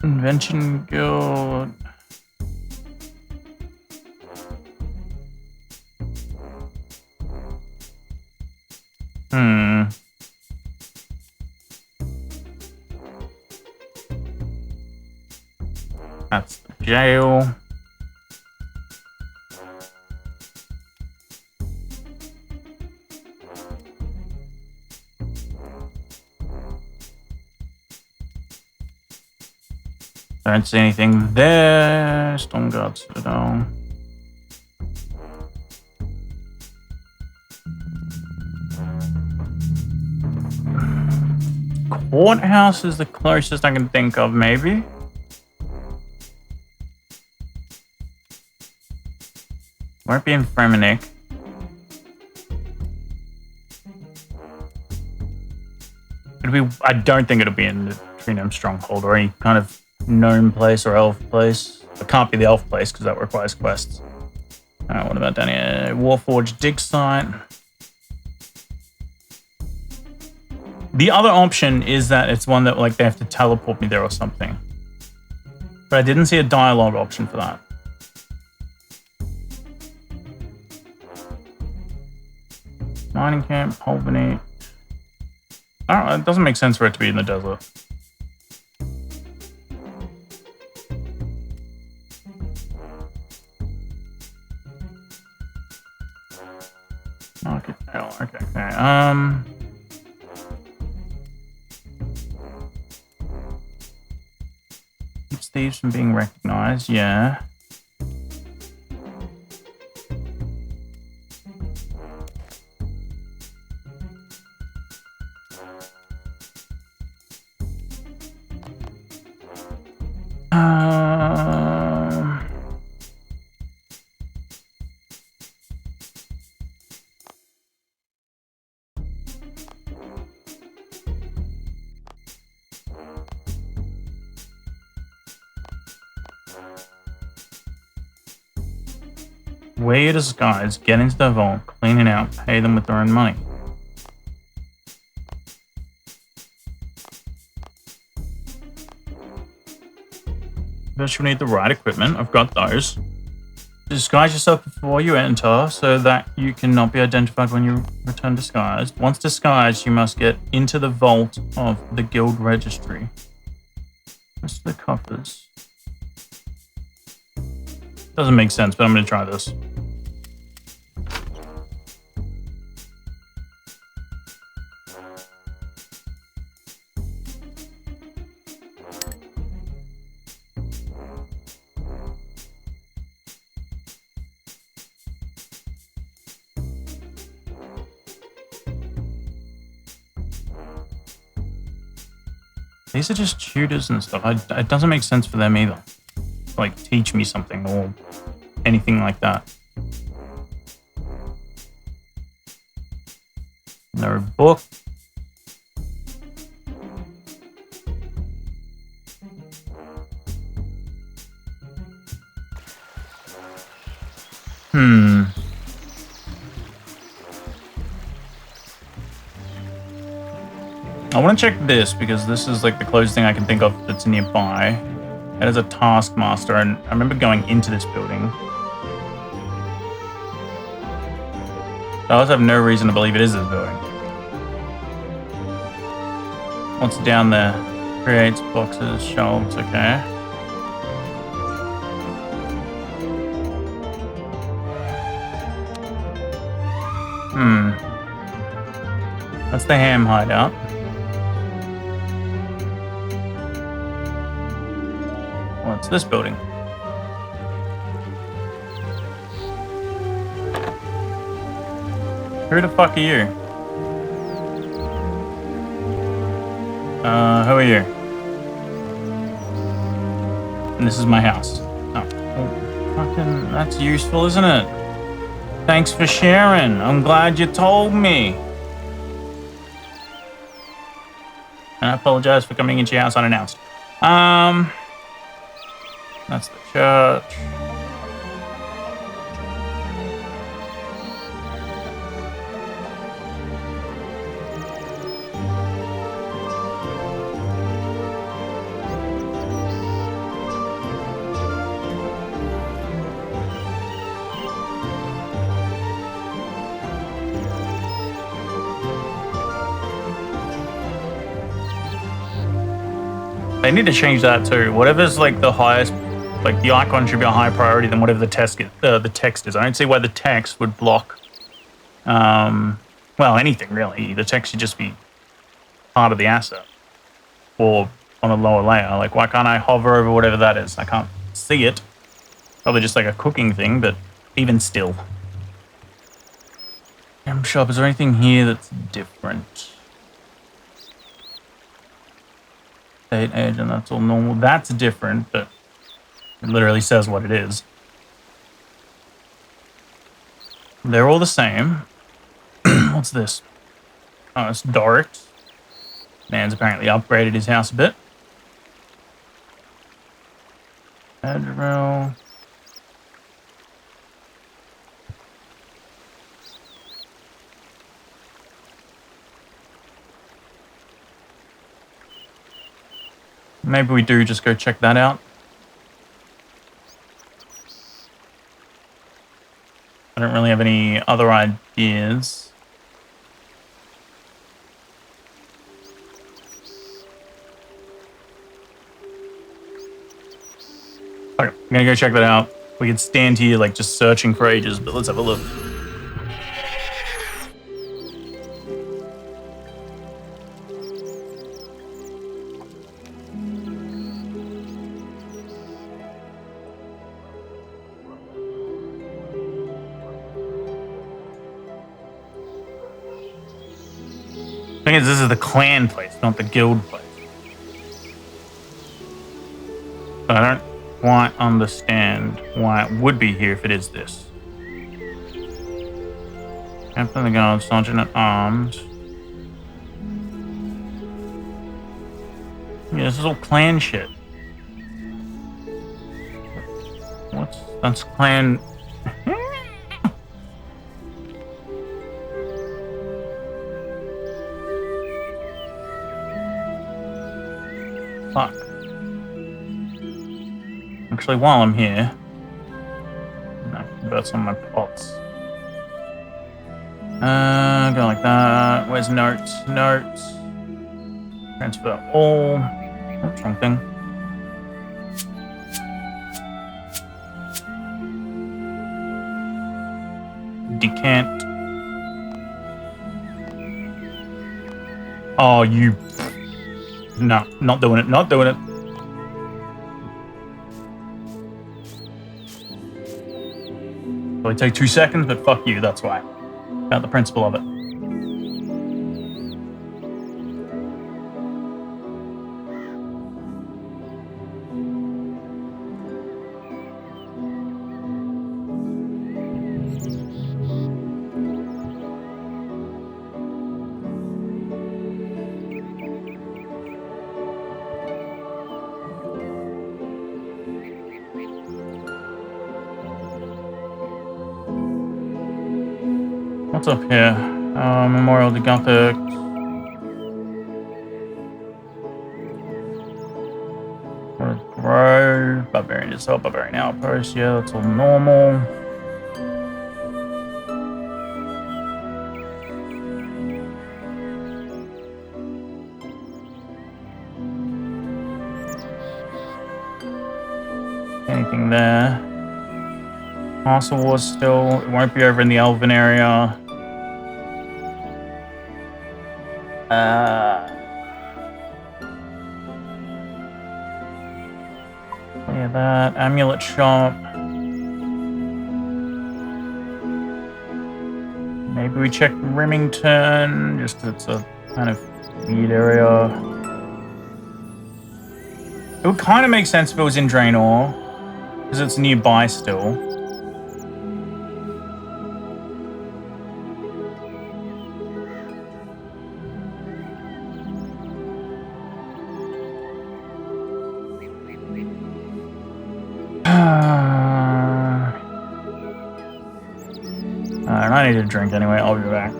Invention Guild. That's the jail. Don't see anything there. Storm Guard Citadel. Courthouse is the closest I can think of, maybe. Won't be in Fremenic. I don't think it'll be in the Tree Gnome Stronghold or any kind of gnome place or elf place. It can't be the elf place because that requires quests. Alright, what about down here? Warforged dig site. The other option is that it's one that like they have to teleport me there or something. But I didn't see a dialogue option for that. Mining camp, Albany. Oh, it doesn't make sense for it to be in the desert. Okay, okay. Keeps thieves from being recognized, yeah. Wear your disguise, get into the vault, clean it out, pay them with their own money. First, you'll need the right equipment. I've got those. Disguise yourself before you enter so that you cannot be identified when you return disguised. Once disguised, you must get into the vault of the guild registry. Where's the coppers? Doesn't make sense, but I'm going to try this. These are just tutors and stuff. It doesn't make sense for them either. Like, teach me something or anything like that. No book. I want to check this because this is like the closest thing I can think of that's nearby. It is a taskmaster, and I remember going into this building. I also have no reason to believe it is this building. What's down there? Creates boxes, shelves, okay. That's the ham hideout. What's this building? Who the fuck are you? Who are you? And this is my house. Oh, fucking, that's useful, isn't it? Thanks for sharing. I'm glad you told me. And I apologize for coming into your house unannounced. That's the church. They need to change that too. Whatever's like the highest, like the icon should be a higher priority than whatever the text is. I don't see why the text would block, well, anything really. The text should just be part of the asset or on a lower layer. Like, why can't I hover over whatever that is? I can't see it. Probably just like a cooking thing, but even still. Shop, is there anything here that's different? State agent, that's all normal. That's different, but it literally says what it is. They're all the same. What's this? Oh, it's Doric. Man's apparently upgraded his house a bit. Adderall. Maybe we do just go check that out. I don't really have any other ideas. Okay, I'm gonna go check that out. We could stand here like just searching for ages, but let's have a look. Thing is, this is the clan place, not the guild place. So I don't quite understand why it would be here if it is this. Captain of the Guard, Sergeant at Arms. Yeah, this is all clan shit. That's clan. Fuck. Actually, while I'm here, I can convert some of my pots. Go like that. Where's notes? Notes. Transfer all. Oops, wrong thing. Decant. Oh, you. No, not doing it. Not doing it. It'll take 2 seconds, but fuck you, that's why. About the principle of it. What's up here? Memorial de Gothic. Grow. Barbarian itself, Barbarian Outpost. Yeah, that's all normal. Anything there? Castle Wars still. It won't be over in the Elven area. Clear that. Amulet shop. Maybe we check Remington, just because it's a kind of weird area. It would kind of make sense if it was in Draenor, because it's nearby still. I need a drink anyway. I'll be back.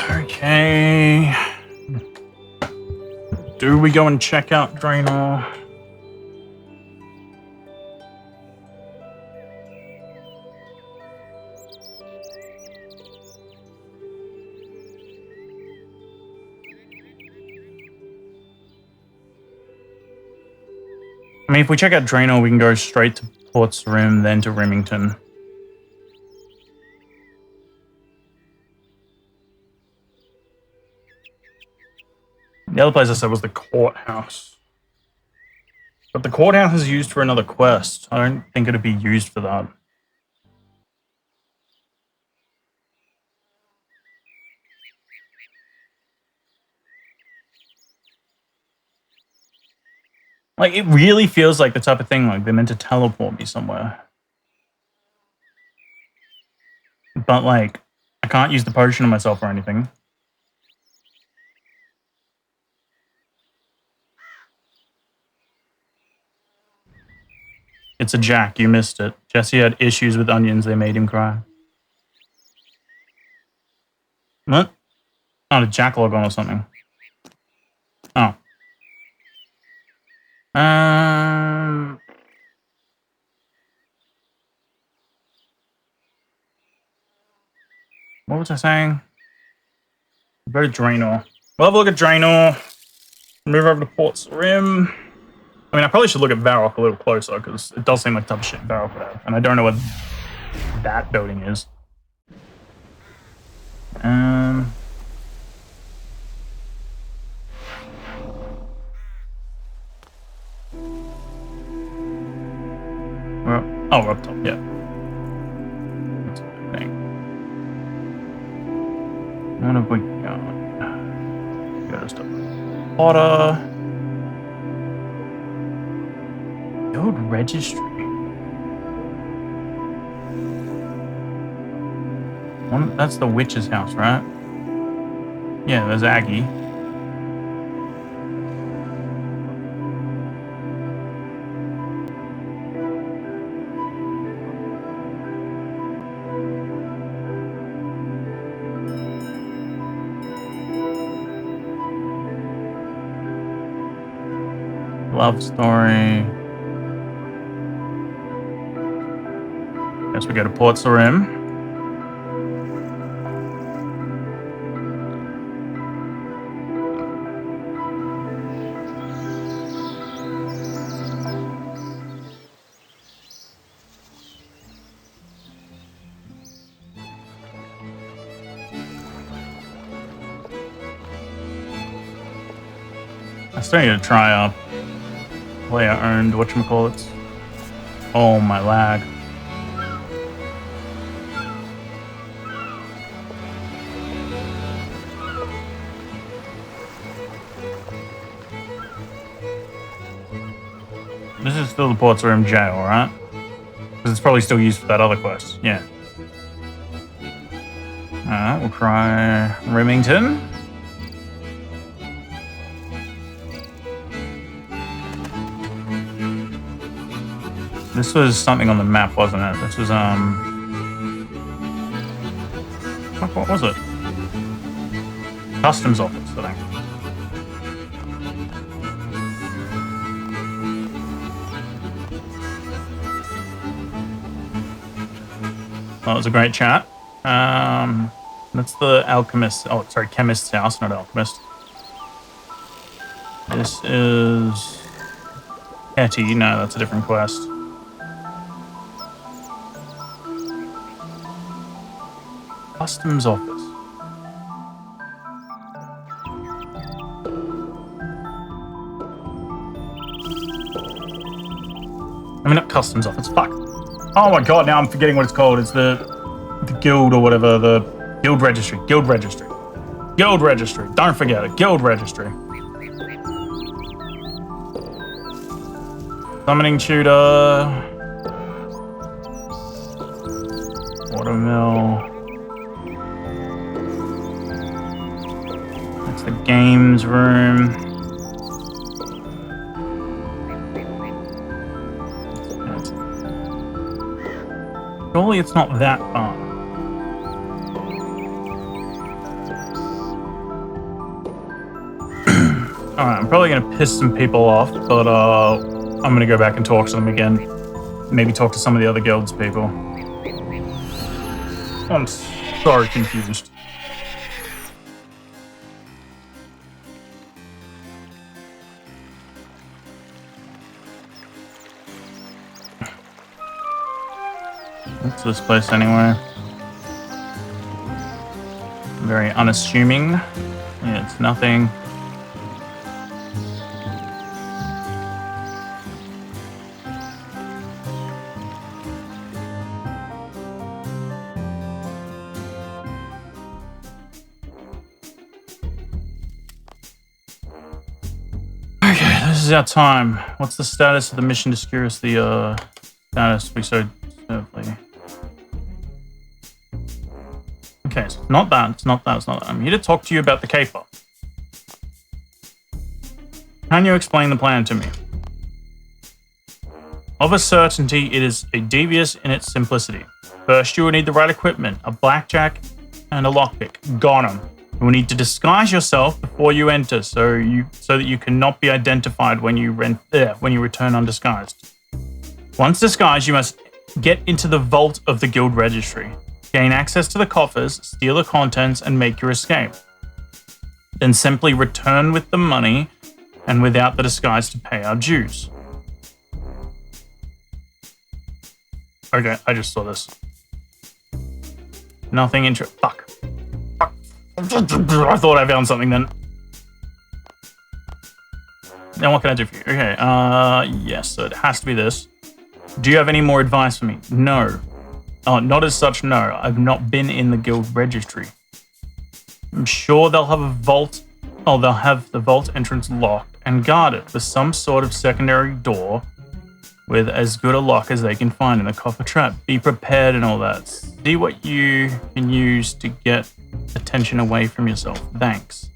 Okay. Do we go and check out Draenor? I mean, if we check out Draenor, we can go straight to Port's Rim, then to Remington. The other place I said was the courthouse. But the courthouse is used for another quest. I don't think it'd be used for that. Like, it really feels like the type of thing, like, they're meant to teleport me somewhere. But, like, I can't use the potion on myself or anything. It's a Jack, you missed it. Jesse had issues with onions, they made him cry. What? Not a Jack log on or something. Oh. What was I saying? Go to Draenor. We'll have a look at Draenor. Move over to Port's Rim. I mean, I probably should look at Varrock a little closer, because it does seem like the type of shit Varrock would have. And I don't know what that building is. We're up top, yeah. That's a good thing. What have we got? Got stuff. Potter. Guild Registry. That's the witch's house, right? Yeah, there's Aggie. Love story. Guess we go to Port's Rim. I still need to try player earned whatchamacallits. Oh, my lag. This is still the Port's Rim jail, right? Because it's probably still used for that other quest. Yeah. Alright, we'll try Remington. This was something on the map, wasn't it? This was, what was it? Customs office, I think. Well, it was a great chat. That's the alchemist. Oh, sorry, chemist's house, not alchemist. This is Hetty. No, that's a different quest. Customs office. I mean, not customs office. Fuck. Oh my god! Now I'm forgetting what it's called. It's the guild or whatever. The guild registry. Guild registry. Guild registry. Don't forget it. Guild registry. Summoning tutor. Watermill. That's the games room. Surely it's not that far. Alright, I'm probably going to piss some people off, but I'm going to go back and talk to them again. Maybe talk to some of the other guild's people. I'm so confused. What's this place anyway? Very unassuming. Yeah, it's nothing. Okay, this is our time. What's the status of the mission to secure us the status we so swiftly? Okay, so it's not that, it's not that, it's not that. I'm here to talk to you about the caper. Can you explain the plan to me? Of a certainty, it is a devious in its simplicity. First, you will need the right equipment, a blackjack and a lockpick. Got 'em. You will need to disguise yourself before you enter, so that you cannot be identified when you return undisguised. Once disguised, you must get into the vault of the guild registry. Gain access to the coffers, steal the contents, and make your escape. then simply return with the money and without the disguise to pay our dues. Okay, I just saw this. Nothing Fuck. I thought I found something then. Now what can I do for you? Okay, yes, so it has to be this. Do you have any more advice for me? No. Oh, not as such, no. I've not been in the guild registry. I'm sure they'll have a vault. Oh, they'll have the vault entrance locked and guarded with some sort of secondary door with as good a lock as they can find in the copper trap. Be prepared and all that. See what you can use to get attention away from yourself. Thanks.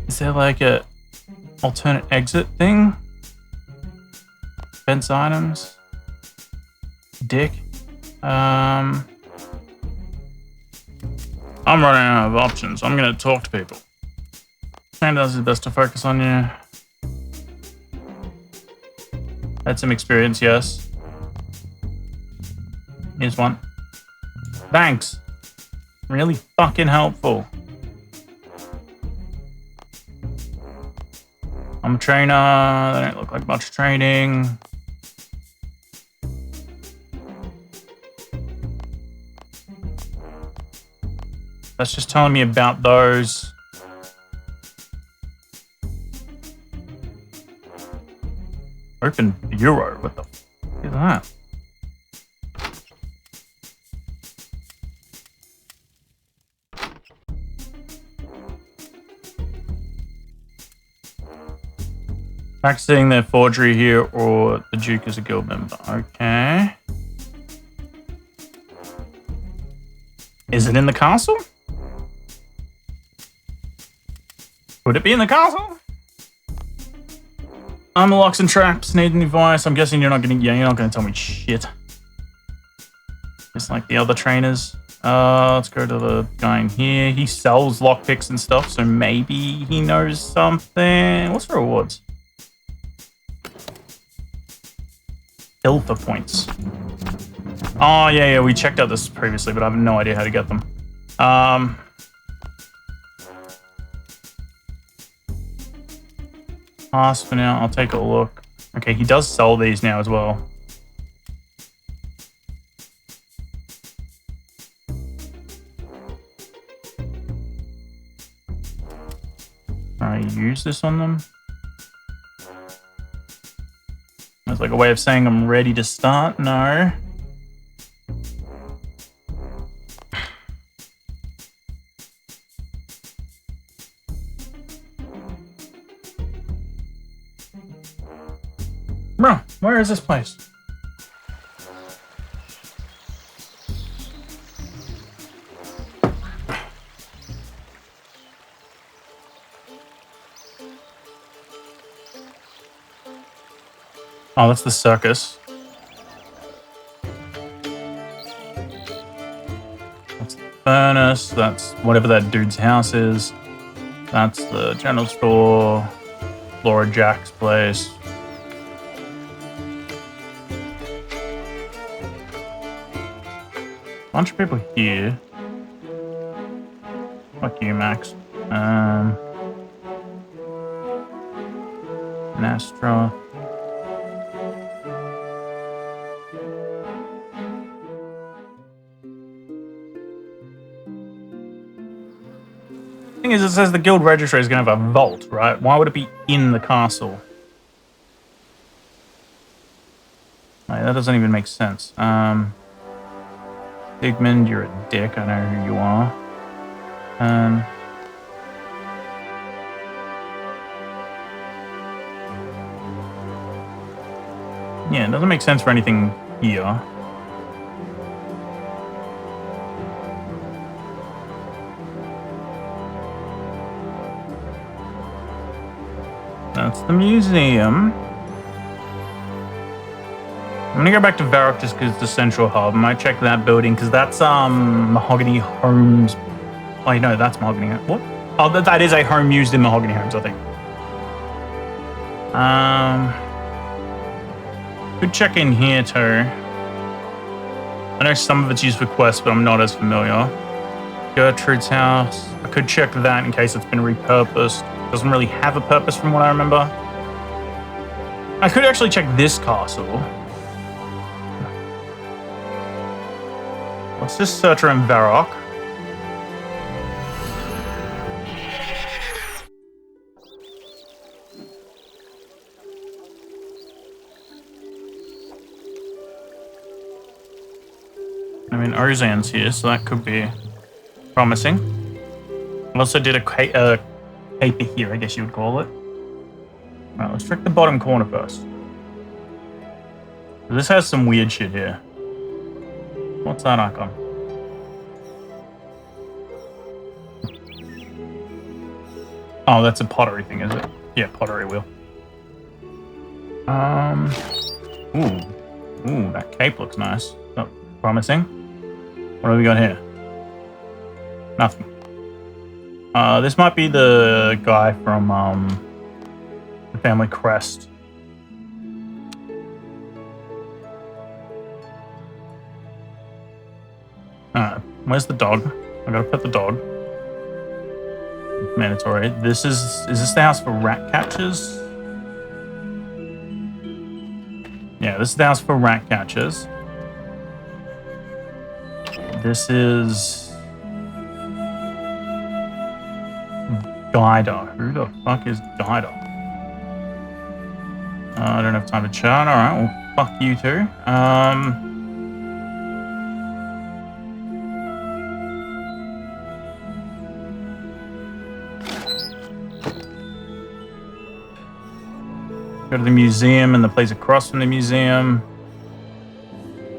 Is there like a alternate exit thing? Fence items? Dick? I'm running out of options. I'm gonna talk to people. Shane does his best to focus on you. Had some experience, yes. Here's one. Thanks. Really fucking helpful. I'm a trainer. They don't look like much training. That's just telling me about those. Open bureau. What the f is that? Practicing their forgery here, or the Duke is a guild member. Okay. Is it in the castle? Would it be in the castle? I'm locks and traps. Need any advice? I'm guessing you're not gonna. Yeah, you're not gonna tell me shit. Just like the other trainers. Let's go to the guy in here. He sells lockpicks and stuff, so maybe he knows something. What's the rewards? Ilfa points. Oh yeah, we checked out this previously, but I have no idea how to get them. Pass for now. I'll take a look. Okay, he does sell these now as well. I use this on them. It's like a way of saying I'm ready to start. No. Bro, where is this place? Oh, that's the circus. That's the furnace. That's whatever that dude's house is. That's the general store. Laura Jack's place. Bunch of people here. Fuck you, Max. Nastra. Thing is, it says the guild registry is going to have a vault, right? Why would it be in the castle? Like, that doesn't even make sense. Digmund, you're a dick. I know who you are. Yeah, it doesn't make sense for anything here. That's the museum. I'm gonna go back to Varrock just because it's the central hub. I might check that building because that's Mahogany Homes. Wait, no, that's Mahogany. What? Oh, that is a home used in Mahogany Homes, I think. Could check in here too. I know some of it's used for quests, but I'm not as familiar. Gertrude's house. I could check that in case it's been repurposed. Doesn't really have a purpose from what I remember. I could actually check this castle. Let's just search around Varrock. I mean, Ozan's here, so that could be promising. I also did a paper here, I guess you would call it. Alright, let's check the bottom corner first. This has some weird shit here. What's that icon? Oh, that's a pottery thing, is it? Yeah, pottery wheel. Ooh, that cape looks nice. Oh, promising. What have we got here? Nothing. This might be the guy from the family crest. Where's the dog? I gotta pet the dog. Mandatory. Is this the house for rat catchers? Yeah, this is the house for rat catchers. This is Guider. Who the fuck is Guider? I don't have time to chat. Alright, well, fuck you too. Go to the museum and the place across from the museum.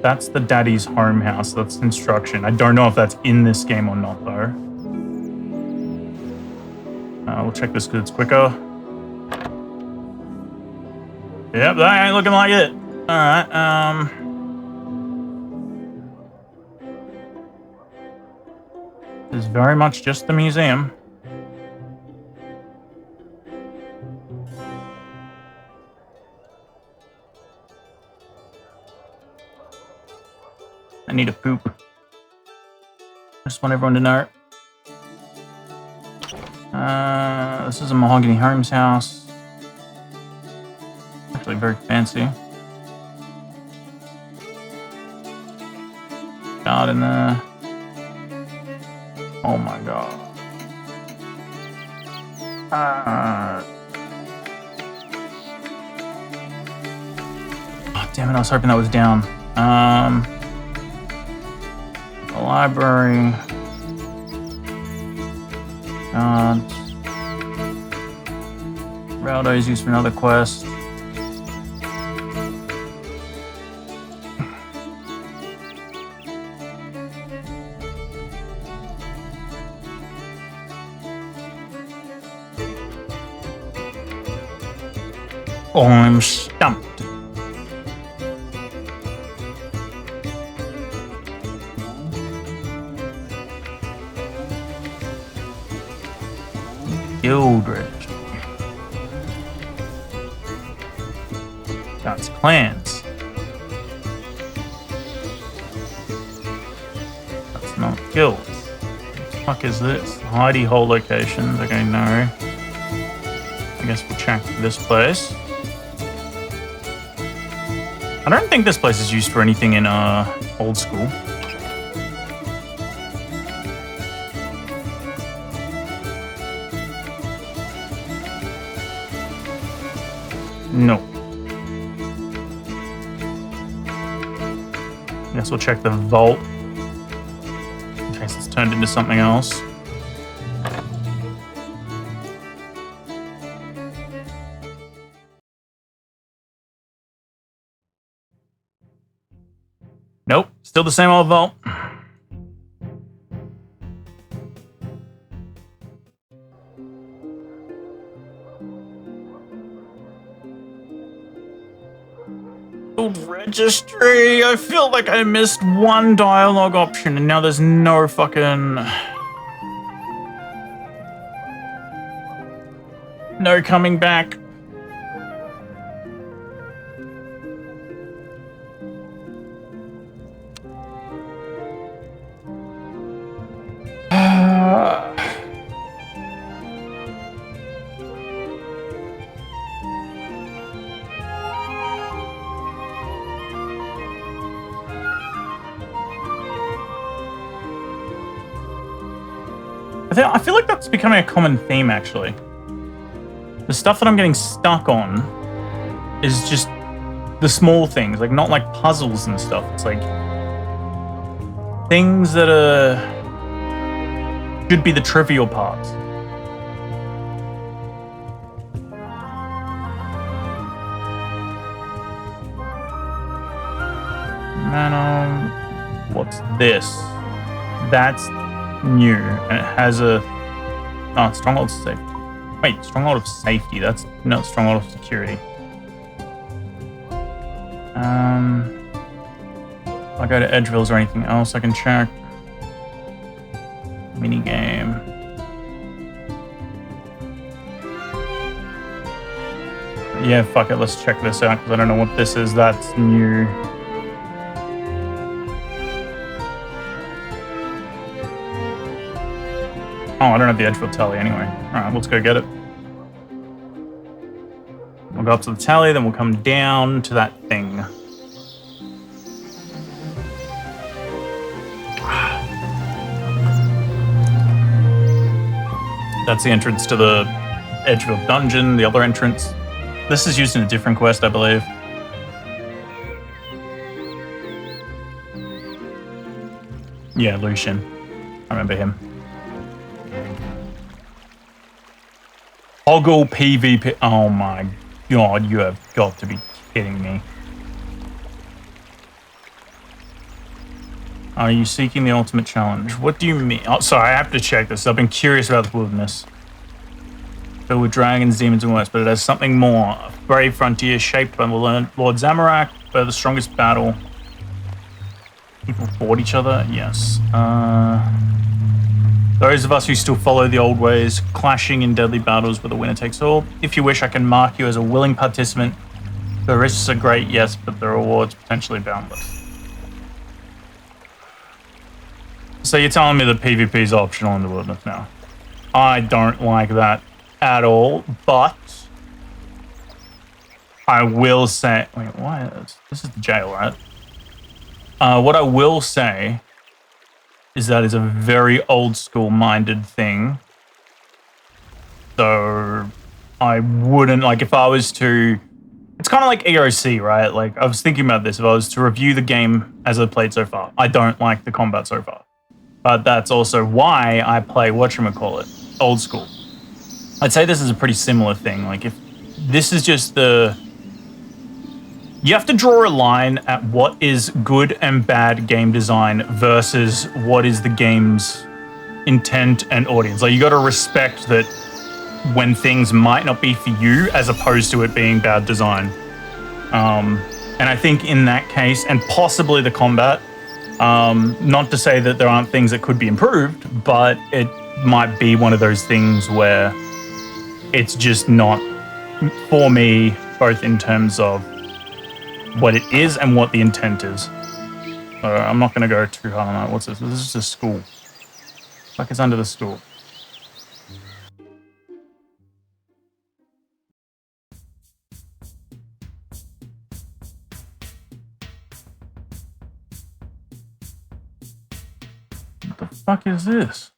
That's the daddy's home house. That's instruction. I don't know if that's in this game or not, though. We'll check this because it's quicker. Yep, that ain't looking like it. Alright, This is very much just the museum. I need a poop. I just want everyone to know. This is a Mahogany Homes house. Actually very fancy. Garden there. Oh my god. Oh, damn it, I was hoping that was down. The library. Raldo is used for another quest. I'm stumped. Gildred. That's clans. That's not guilds. What the fuck is this? Hidey hole locations. Okay, no. I guess we'll check this place. I don't think this place is used for anything in old school. No. Guess we'll check the vault in case it's turned into something else. Nope, still the same old vault. Registry. I feel like I missed one dialogue option and now there's no fucking... no coming back. I feel like that's becoming a common theme, actually. The stuff that I'm getting stuck on is just the small things, like not like puzzles and stuff. It's like things that should be the trivial parts. Man, what's this? That's new, and it has a stronghold of safety. Wait, stronghold of safety. That's not stronghold of security. If I go to Edgeville, is there anything else I can check? Mini game. Yeah, fuck it. Let's check this out because I don't know what this is. That's new. Oh, I don't have the Edgeville tally anyway. Alright, let's go get it. We'll go up to the tally, then we'll come down to that thing. That's the entrance to the Edgeville dungeon, the other entrance. This is used in a different quest, I believe. Yeah, Lucian. I remember him. Toggle PvP. Oh my god, you have got to be kidding me. Are you seeking the ultimate challenge? What do you mean? Oh, sorry, I have to check this. I've been curious about the wilderness. Filled with dragons, demons, and worse, but it has something more. A brave frontier shaped by Lord Zamorak, where the strongest battle. People fought each other? Yes. Those of us who still follow the old ways, clashing in deadly battles where the winner takes all. If you wish, I can mark you as a willing participant. The risks are great, yes, but the rewards potentially boundless. So you're telling me that PvP is optional in the wilderness now? I don't like that at all, but I will say... Wait, why? This is the jail, right? What I will say is that it's a very old school minded thing. So I wouldn't, like, if I was to... It's kind of like EOC, right? Like, I was thinking about this. If I was to review the game as I've played so far, I don't like the combat so far. But that's also why I play whatchamacallit, old school. I'd say this is a pretty similar thing. Like, if this is just the... You have to draw a line at what is good and bad game design versus what is the game's intent and audience. Like, you got to respect that when things might not be for you as opposed to it being bad design. And I think in that case, and possibly the combat, not to say that there aren't things that could be improved, but it might be one of those things where it's just not for me, both in terms of what it is and what the intent is. So I'm not going to go too hard on that. What's this? This is a school. Like, it's under the school. What the fuck is this?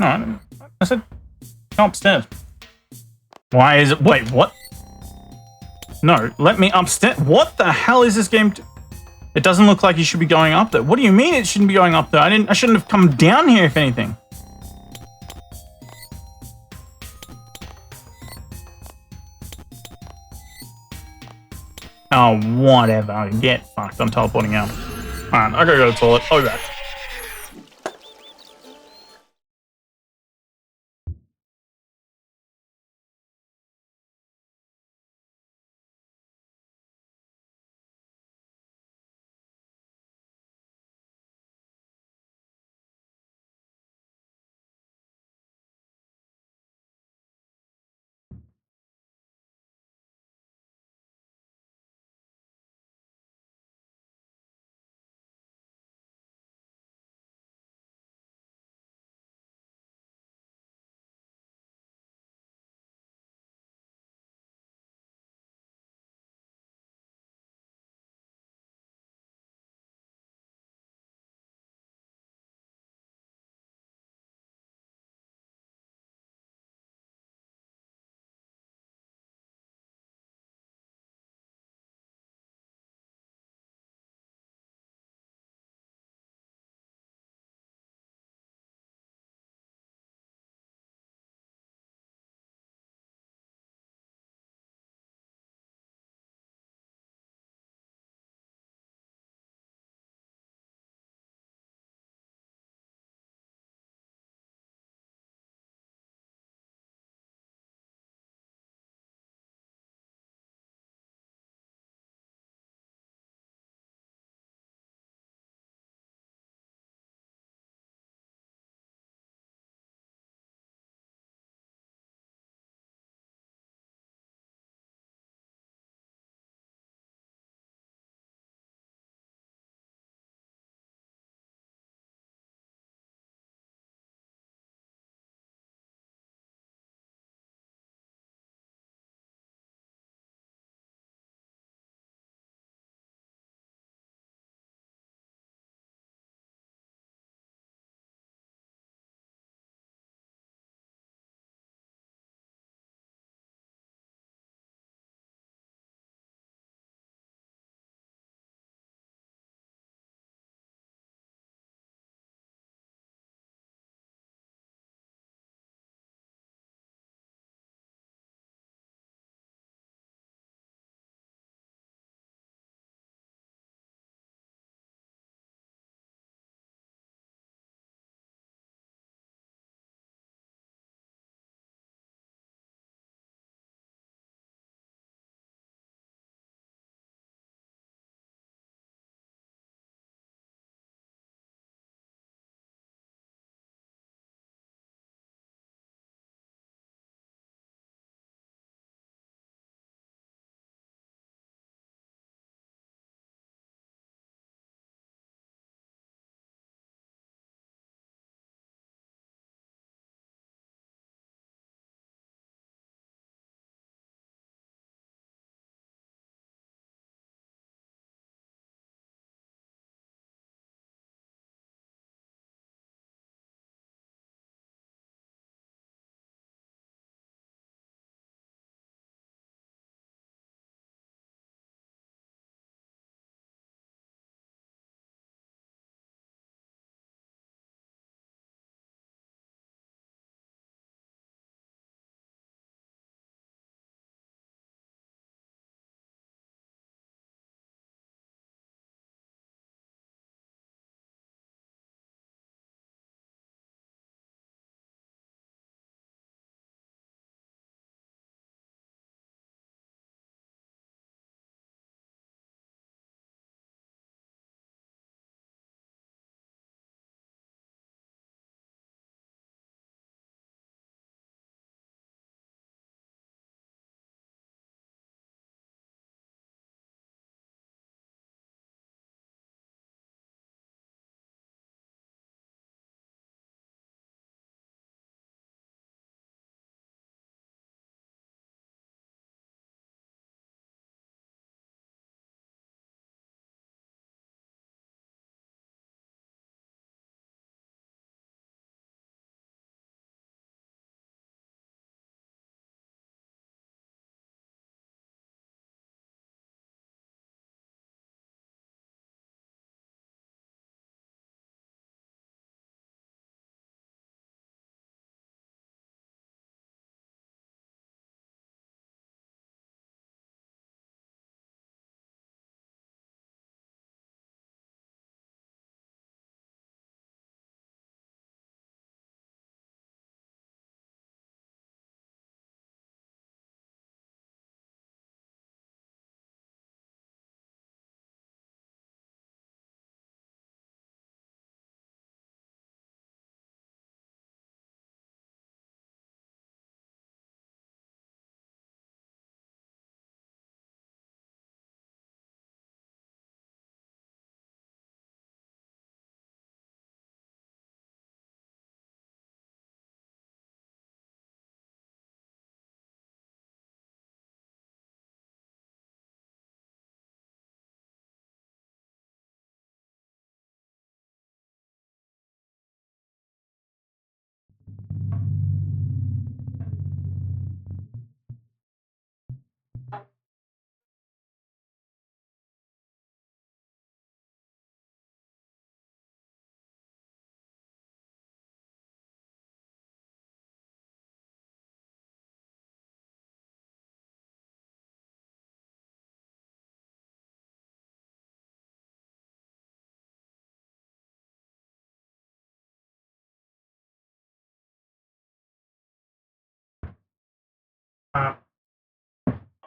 No, I said go upstairs. Why is it? Wait, what? No, let me upstairs. What the hell is this game? It doesn't look like you should be going up there. What do you mean it shouldn't be going up there? I shouldn't have come down here, if anything. Oh, whatever. Get fucked. I'm teleporting out. Alright, I gotta go to the toilet. I'll be back.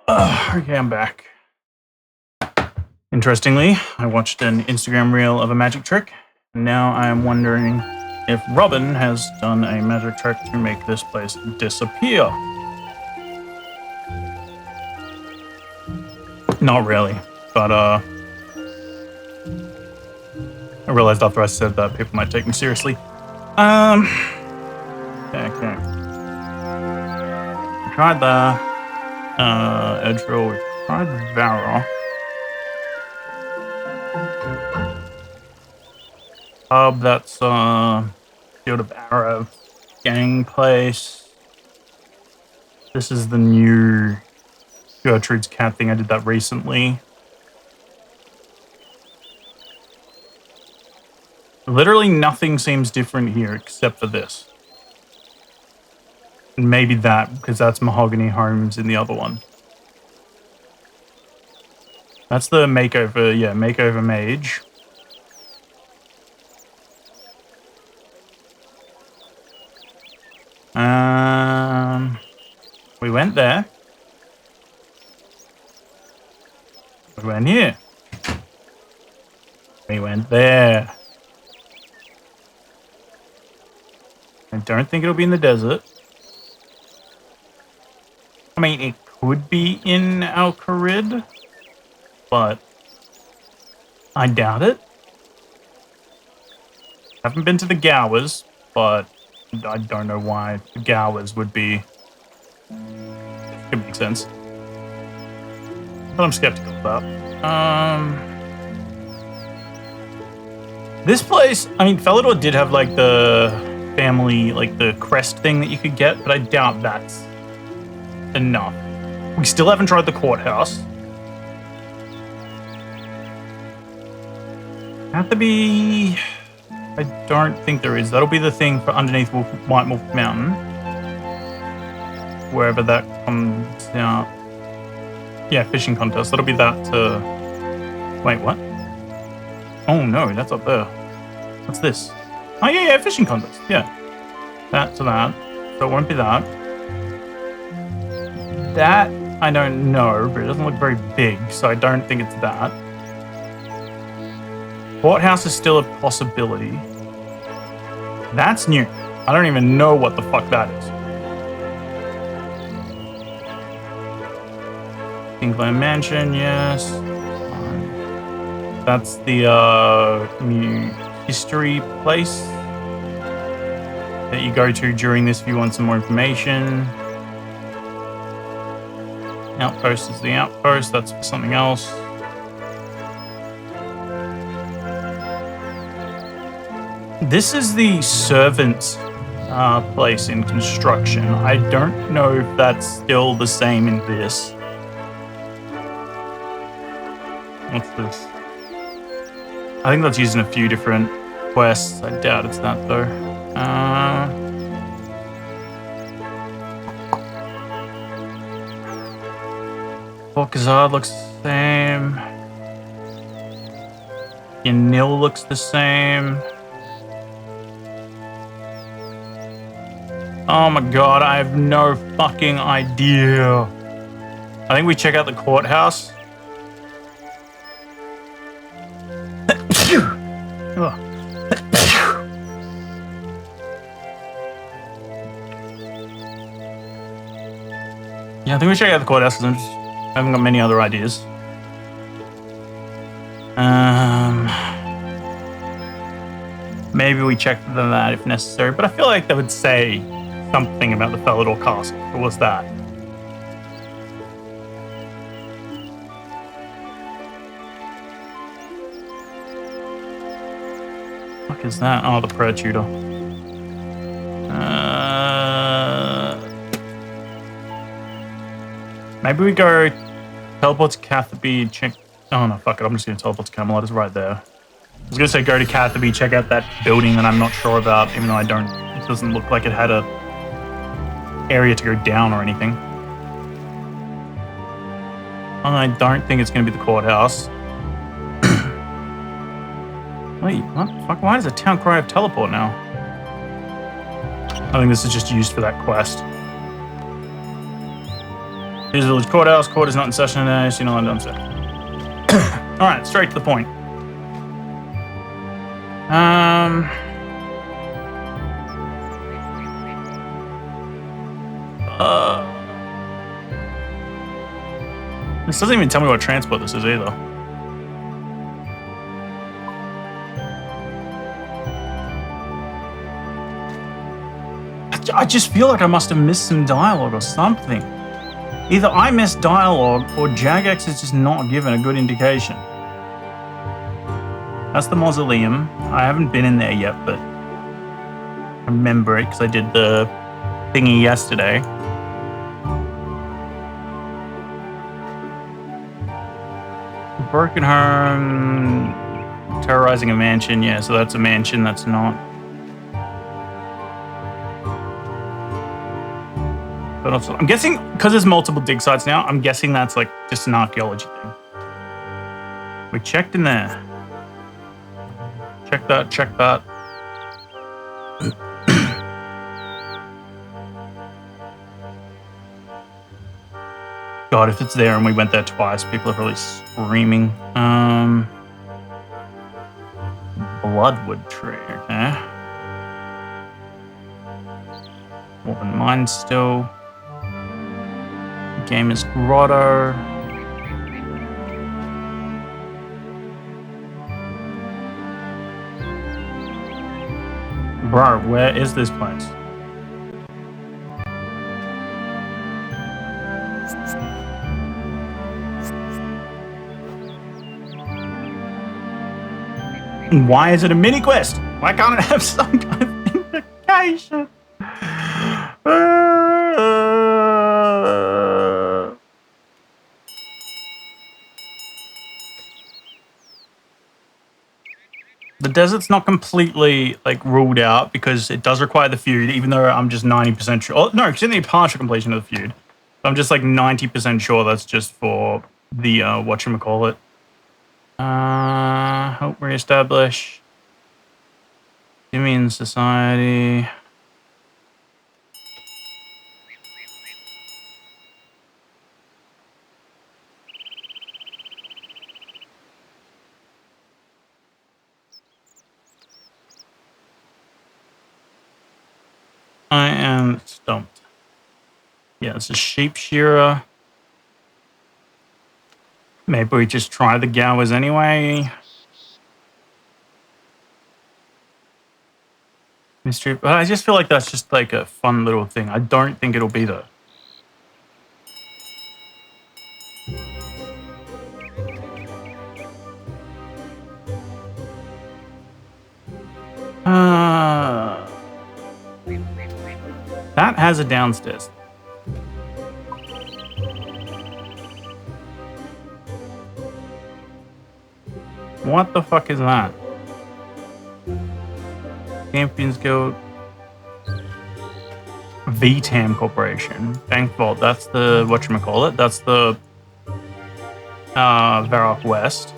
Okay, I'm back. Interestingly, I watched an Instagram reel of a magic trick. And now I am wondering if Robin has done a magic trick to make this place disappear. Not really, but I realized after I said that people might take me seriously. Okay. We tried the edge roll. We tried Vara. That's Field of Arrow gang place. This is the new Gertrude's cat thing. I did that recently. Literally nothing seems different here except for this. And maybe that, because that's Mahogany Homes in the other one. That's the makeover, yeah, makeover mage. We went there. We went here. We went there. I don't think it'll be in the desert. I mean, it could be in Al-Kharid, but I doubt it. Haven't been to the Gowers, but I don't know why the Gowers would be. Could make sense. But I'm skeptical about. This place, I mean, Felidor did have like the family, like the crest thing that you could get, but I doubt that's enough. We still haven't tried the courthouse. Have to be. I don't think there is. That'll be the thing for underneath White Wolf Mountain. Wherever that comes out. Yeah, fishing contest. That'll be that to... Wait, what? Oh no, that's up there. What's this? Oh yeah, fishing contest. Yeah. That to that. So it won't be that. That, I don't know, but it doesn't look very big, so I don't think it's that. Courthouse is still a possibility. That's new. I don't even know what the fuck that is. Kingsland Mansion, yes. That's the new history place that you go to during this if you want some more information. Outpost is the outpost. That's for something else. This is the servants' place in construction. I don't know if that's still the same in this. What's this? I think that's used in a few different quests. I doubt it's that though. Kazard looks the same. Yanil looks the same. Oh my god, I have no fucking idea. I think we check out the courthouse. Yeah, I think we check out the courthouse because I haven't got many other ideas. Maybe we check for that if necessary, but I feel like they would say something about the Felidor Castle. What was that? What the fuck is that? Oh, the prayer tutor. Maybe we go teleport to Catherby, check... Oh no, fuck it, I'm just going to teleport to Camelot, it's right there. I was going to say go to Catherby, check out that building that I'm not sure about, even though I don't... It doesn't look like it had a area to go down or anything. I don't think it's going to be the courthouse. Wait, what the fuck? Why does a town cry have teleport now? I think this is just used for that quest. Here's the village courthouse. Court is not in session today, so you're not allowed to All right, straight to the point. This doesn't even tell me what transport this is either. I just feel like I must have missed some dialogue or something. Either I missed dialogue or Jagex is just not given a good indication. That's the mausoleum. I haven't been in there yet, but I remember it because I did the thingy yesterday. Broken home, terrorizing a mansion. Yeah, so that's a mansion. That's not. But also, I'm guessing because there's multiple dig sites now. I'm guessing that's like just an archaeology thing. We checked in there. Check that. Check that. God, if it's there and we went there twice, people are probably screaming. Bloodwood tree, okay. Open mine still. Game is grotto. Bro, where is this place? Why is it a mini quest? Why can't it have some kind of indication? The desert's not completely like ruled out because it does require the feud, even though I'm just 90% sure. Oh, no, it's only a partial completion of the feud. I'm just like 90% sure that's just for the whatchamacallit. Help reestablish Simian society. I am stumped. Yeah, it's a sheep shearer. Maybe we just try the Gowers anyway. Mystery, but I just feel like that's just like a fun little thing. I don't think it'll be though. That has a downstairs. What the fuck is that? Champions Guild. VTAM Corporation. Bank Vault. That's the whatchamacallit. That's the Varrock West.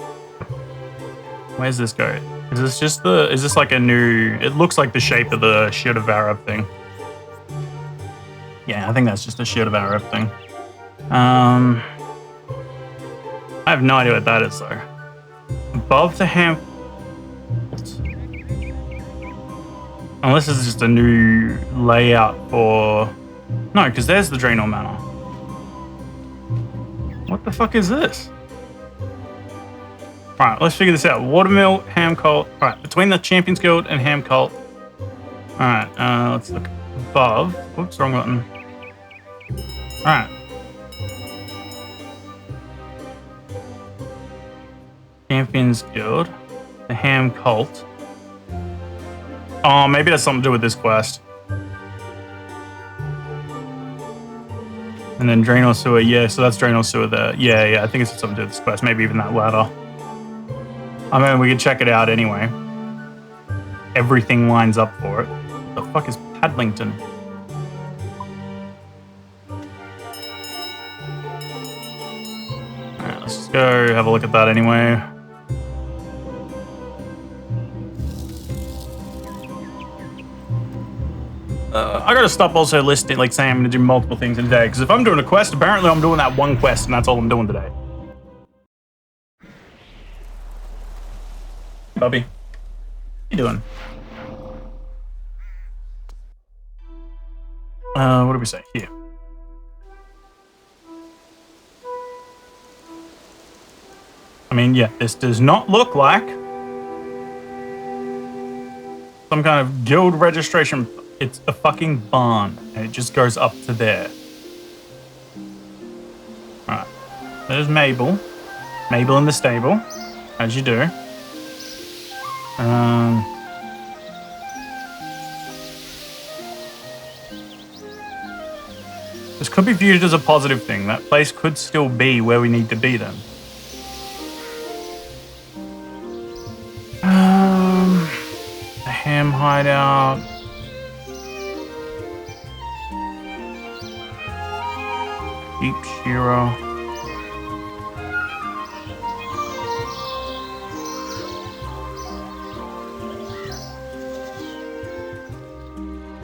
Where's this go? Is this just the... Is this like a new... It looks like the shape of the Shield of Varrock thing. Yeah, I think that's just a Shield of Varrock thing. I have no idea what that is though. Above the ham... Unless this is just a new layout for... No, because there's the Draenor Manor. What the fuck is this? Alright, let's figure this out. Watermill, Ham Cult. Alright, between the Champions Guild and Ham Cult. Alright, let's look above. Oops, wrong button. Alright. Champions Guild. The Ham Cult. Oh, maybe that's something to do with this quest. And then Draenor Sewer, yeah, so that's Draenor Sewer there. Yeah, I think it's something to do with this quest. Maybe even that ladder. I mean, we can check it out anyway. Everything lines up for it. What the fuck is Padlington? Alright, let's just go have a look at that anyway. gotta stop also listing, like saying I'm gonna do multiple things in a day. Because if I'm doing a quest, apparently I'm doing that one quest, and that's all I'm doing today. Bubby, what you doing? What do we say here? I mean, yeah, this does not look like some kind of guild registration. It's a fucking barn, and it just goes up to there. Alright. There's Mabel. Mabel in the stable, as you do. This could be viewed as a positive thing. That place could still be where we need to be then. The ham hideout. Deep Shiro.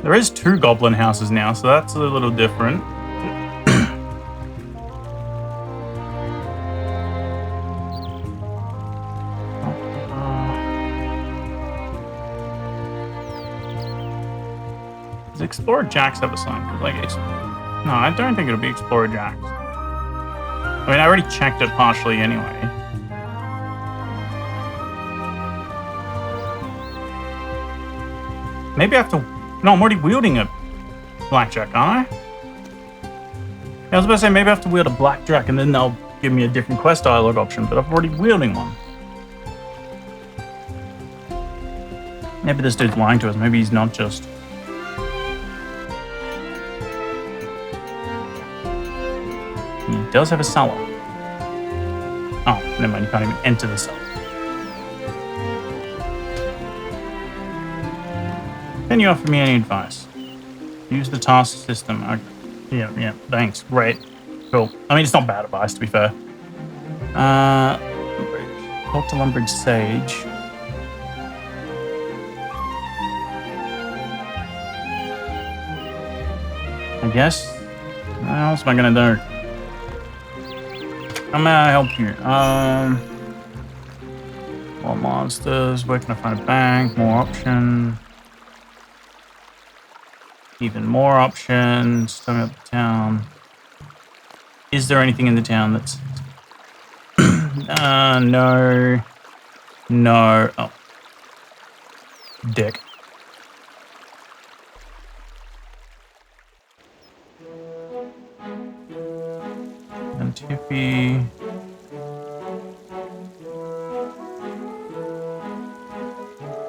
There is 2 goblin houses now, so that's a little different. Does Explorer Jax have a sign? Like, no, I don't think it'll be Explorer Jax. I mean, I already checked it partially anyway. Maybe I have to... No, I'm already wielding a blackjack, aren't I? Yeah, I was about to say, maybe I have to wield a blackjack and then they'll give me a different quest dialogue option, but I'm already wielding one. Maybe this dude's lying to us. Maybe he's not just... He does have a cellar. Oh, never mind. You can't even enter the cellar. Can you offer me any advice? Use the task system. Okay. Yeah, thanks. Great. Cool. I mean, it's not bad advice, to be fair. Talk to Lumbridge Sage. I guess. What else am I gonna do? How may I help you? More monsters. Where can I find a bank? More options. Even more options. Tell me about the town. Is there anything in the town that's... no. No. Oh. Dick. And Tiffy.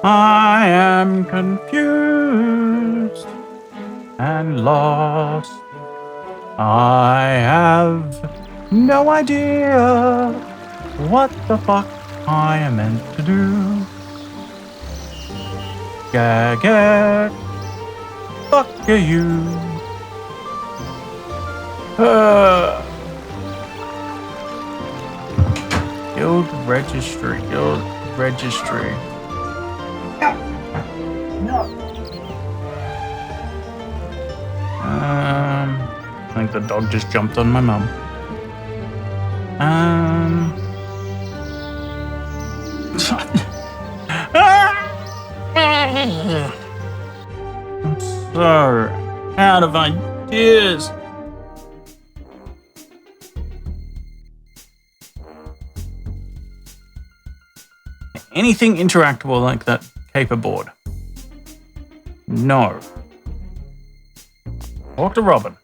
I am confused and lost. I have no idea what the fuck I am meant to do. Gag. Fuck you. Guild registry. No. I think the dog just jumped on my mum. I'm so out of ideas. Anything interactable like that caper board? No. Talk to Robin.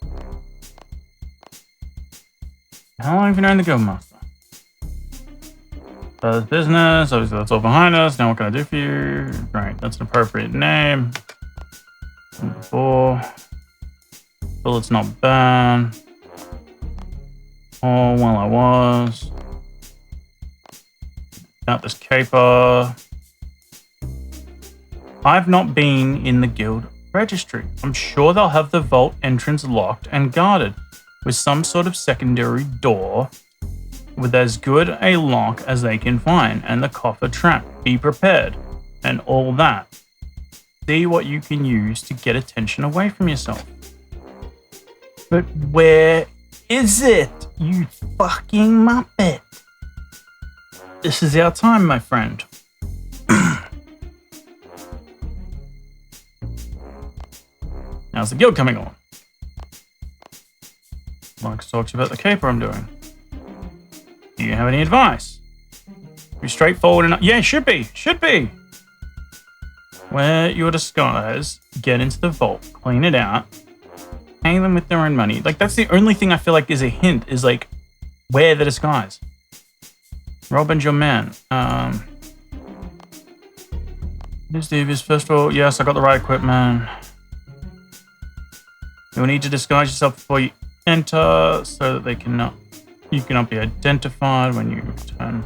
How long have you known the Guildmaster? Does business. Obviously, that's all behind us. Now, what can I do for you? Great, that's an appropriate name. Number 4. Bullet's not bad. Oh, well, I was. Got this caper. I've not been in the guild registry. I'm sure they'll have the vault entrance locked and guarded with some sort of secondary door with as good a lock as they can find, and the coffer trap. Be prepared, and all that. See what you can use to get attention away from yourself. But where is it, you fucking muppet? This is our time, my friend. How's the guild coming on? Marcus talks about the caper I'm doing. Do you have any advice? Be straightforward enough. Yeah, should be. Wear your disguise, get into the vault, clean it out, pay them with their own money. Like, that's the only thing I feel like is a hint, is like, wear the disguise. Robin's your man. Here's Davies. First of all, yes, I got the right equipment. You will need to disguise yourself before you enter so that you cannot be identified when you return.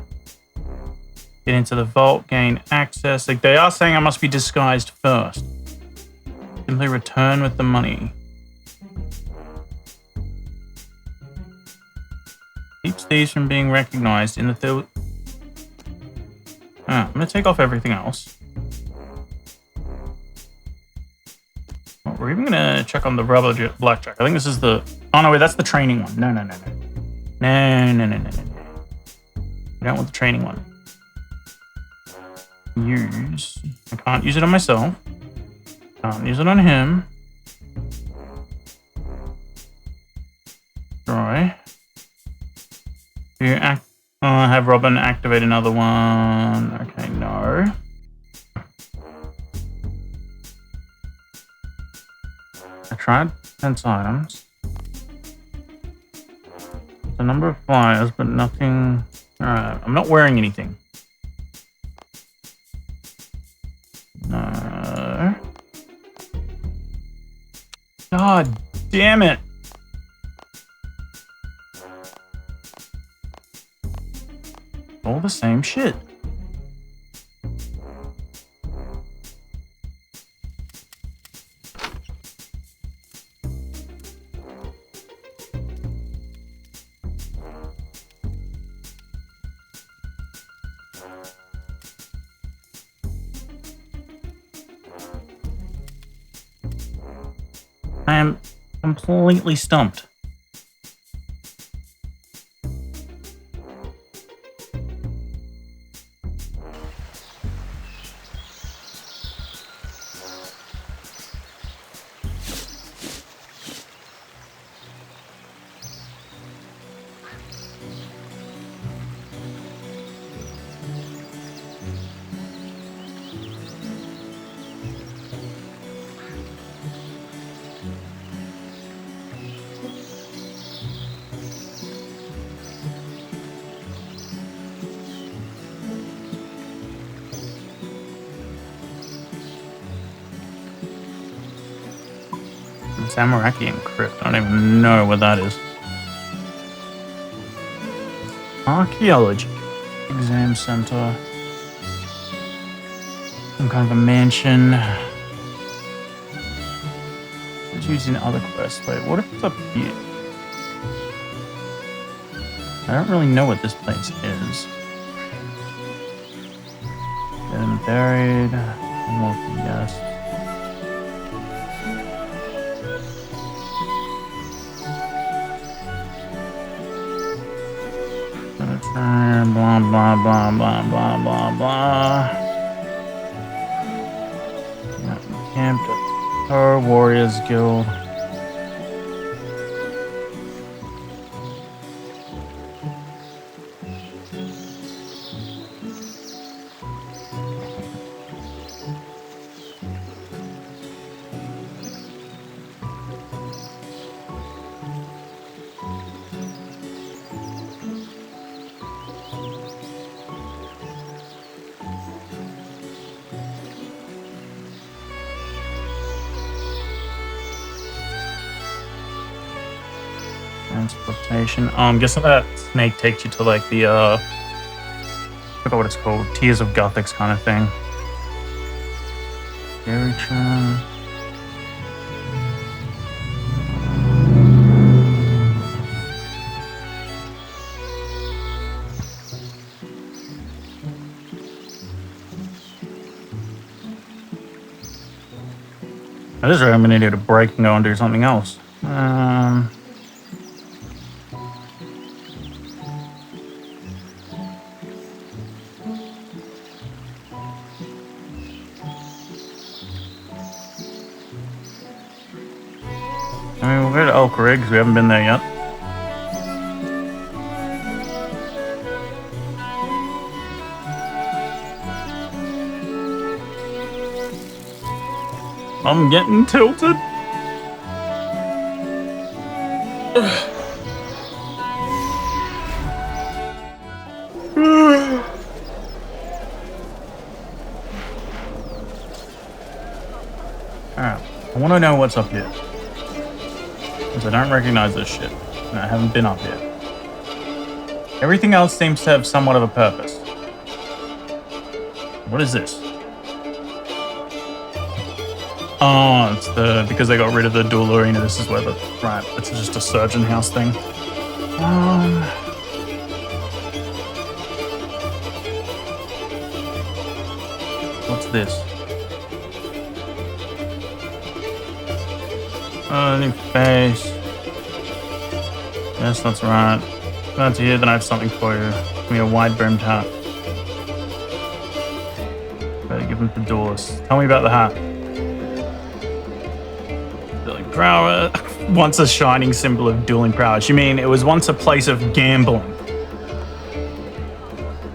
Get into the vault, gain access. Like, they are saying I must be disguised first. Simply return with the money. Keeps these from being recognized in the third. I'm gonna take off everything else. Oh, we're even gonna check on the rubber blackjack. I think this is the. Oh no, wait, that's the training one. No. We don't want the training one. Use. I can't use it on myself. Can't use it on him. Try. Do you have Robin activate another one? Okay, no. I tried 10 items. A number of flyers, but nothing. Alright, I'm not wearing anything. No. God damn it. All the same shit. I am completely stumped. Samarakian crypt. I don't even know what that is. Archaeology. Exam center. Some kind of a mansion. It's used in other quests. Wait, what if it's up here? I don't really know what this place is. Dead and buried. More yes. Blah, blah, blah, blah, blah, blah, blah. Camped at Star Warriors Guild. Transportation. I'm guessing that snake takes you to like the I forgot what it's called. Tears of Gothics kind of thing. Very true. I just reckon we need to break and go and do something else. I mean, we'll go to Elk Ridge. We haven't been there yet. I'm getting tilted. Alright, I want to know what's up here. Because I don't recognize this shit. And I haven't been up here. Everything else seems to have somewhat of a purpose. What is this? Oh, it's because they got rid of the dual arena. This is where right. It's just a surgeon house thing. What's this? New face. Yes, that's right. Glad to hear that I have something for you. Give me a wide-brimmed hat. Better give him the doors. Tell me about the hat. Dueling prowess. Once a shining symbol of dueling prowess. You mean it was once a place of gambling?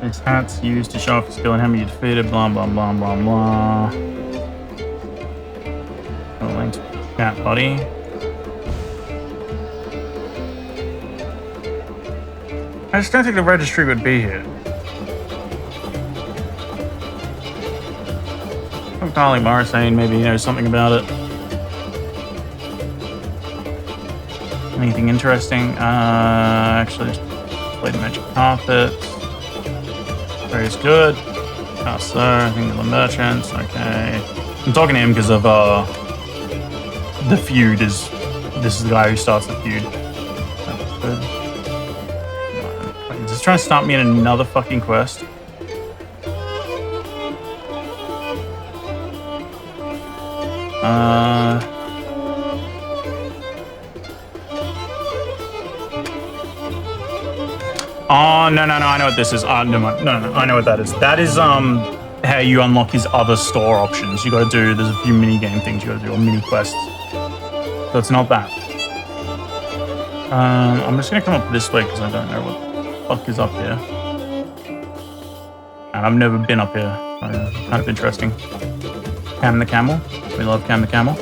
This hat's used to show off skill and how many you defeated. Blah blah blah blah blah. Oh, thanks, cat buddy. I just don't think the registry would be here. I'm calling Morris saying maybe he knows something about it. Anything interesting? Actually, just played magic carpets. Very good. So I think of the merchants. Okay. I'm talking to him because of the feud is. This is the guy who starts the feud. That's good. Wait, is this trying to stop me in another fucking quest? Oh, no, I know what this is. No, I know what that is. That is, how you unlock his other store options. You gotta do, there's a few mini game things you gotta do, or mini quests. So it's not that. I'm just gonna come up this way because I don't know what the fuck is up here. And I've never been up here. So kind of interesting. Cam the Camel. We love Cam the Camel.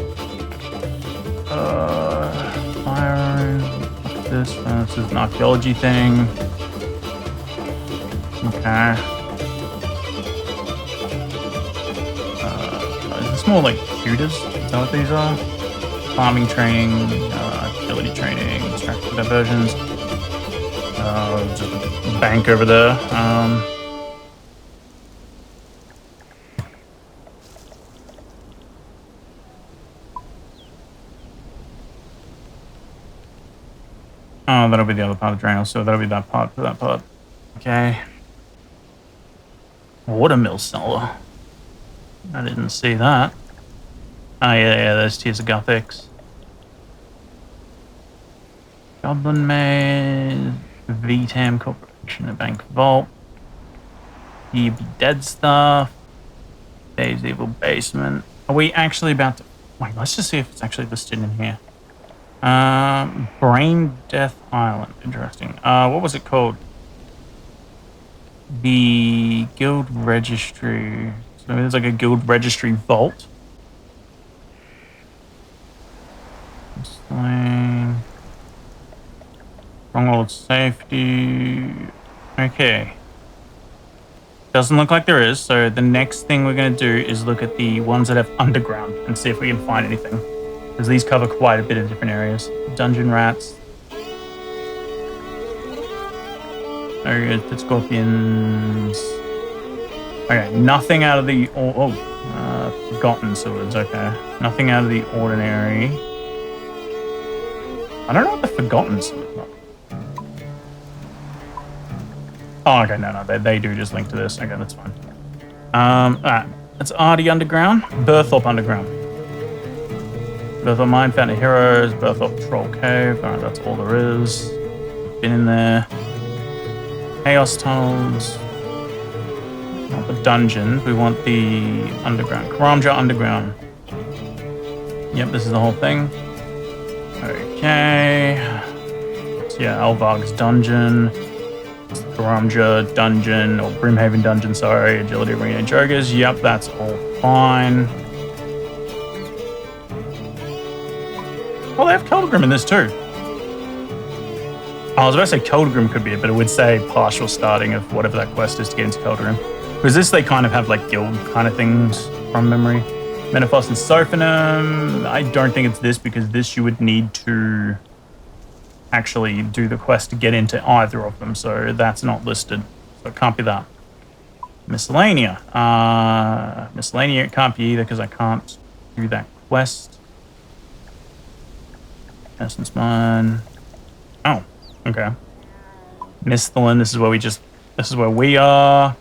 Fire. What's this? This is an archaeology thing. Okay. Is this more like tutors? Is that what these are? Farming training, ability training, strategy diversions. Just a bank over there. Oh, that'll be the other part of Draenor, so that'll be that part for that part. Okay. Watermill cellar. I didn't see that. Oh, yeah, there's Tears of Gothics. Goblin Maze, VTAM Corporation, a bank vault. Here be dead stuff. Dave's Evil Basement. Are we actually about to... Wait, let's just see if it's actually listed in here. Brain Death Island. Interesting. What was it called? The Guild Registry. So there's like a Guild Registry vault. Stronghold safety. Okay. Doesn't look like there is. So the next thing we're going to do is look at the ones that have underground and see if we can find anything. Because these cover quite a bit of different areas. Dungeon rats. Very good. Scorpions. Okay, nothing out of the... Forgotten sewers. Okay. Nothing out of the ordinary. I don't know what the Forgotten sewers are. Oh, okay. No. They do just link to this. Okay, that's fine. Alright. It's Ardy Underground. Berthorpe Underground. Berthel Mine, found a heroes, Berthel Troll Cave. Alright, that's all there is. Been in there. Chaos tunnels. Not the dungeons. We want the underground. Karamja Underground. Yep, this is the whole thing. Okay. So yeah, Alvarg's dungeon. Karamja dungeon, or Brimhaven dungeon, sorry. Agility Arena Jogers. Yep, that's all fine. Oh, they have Keldgrim in this too. I was about to say Keldgrim could be it, but it would say partial starting of whatever that quest is to get into Keldgrim. Because this, they kind of have like guild kind of things from memory. Metaphos and Sophanum. I don't think it's this, because this you would need to actually do the quest to get into either of them. So that's not listed. So it can't be that. Miscellanea. Miscellanea it can't be either, because I can't do that quest. Essence Mine. Oh, okay. Misthalin, this is where we are.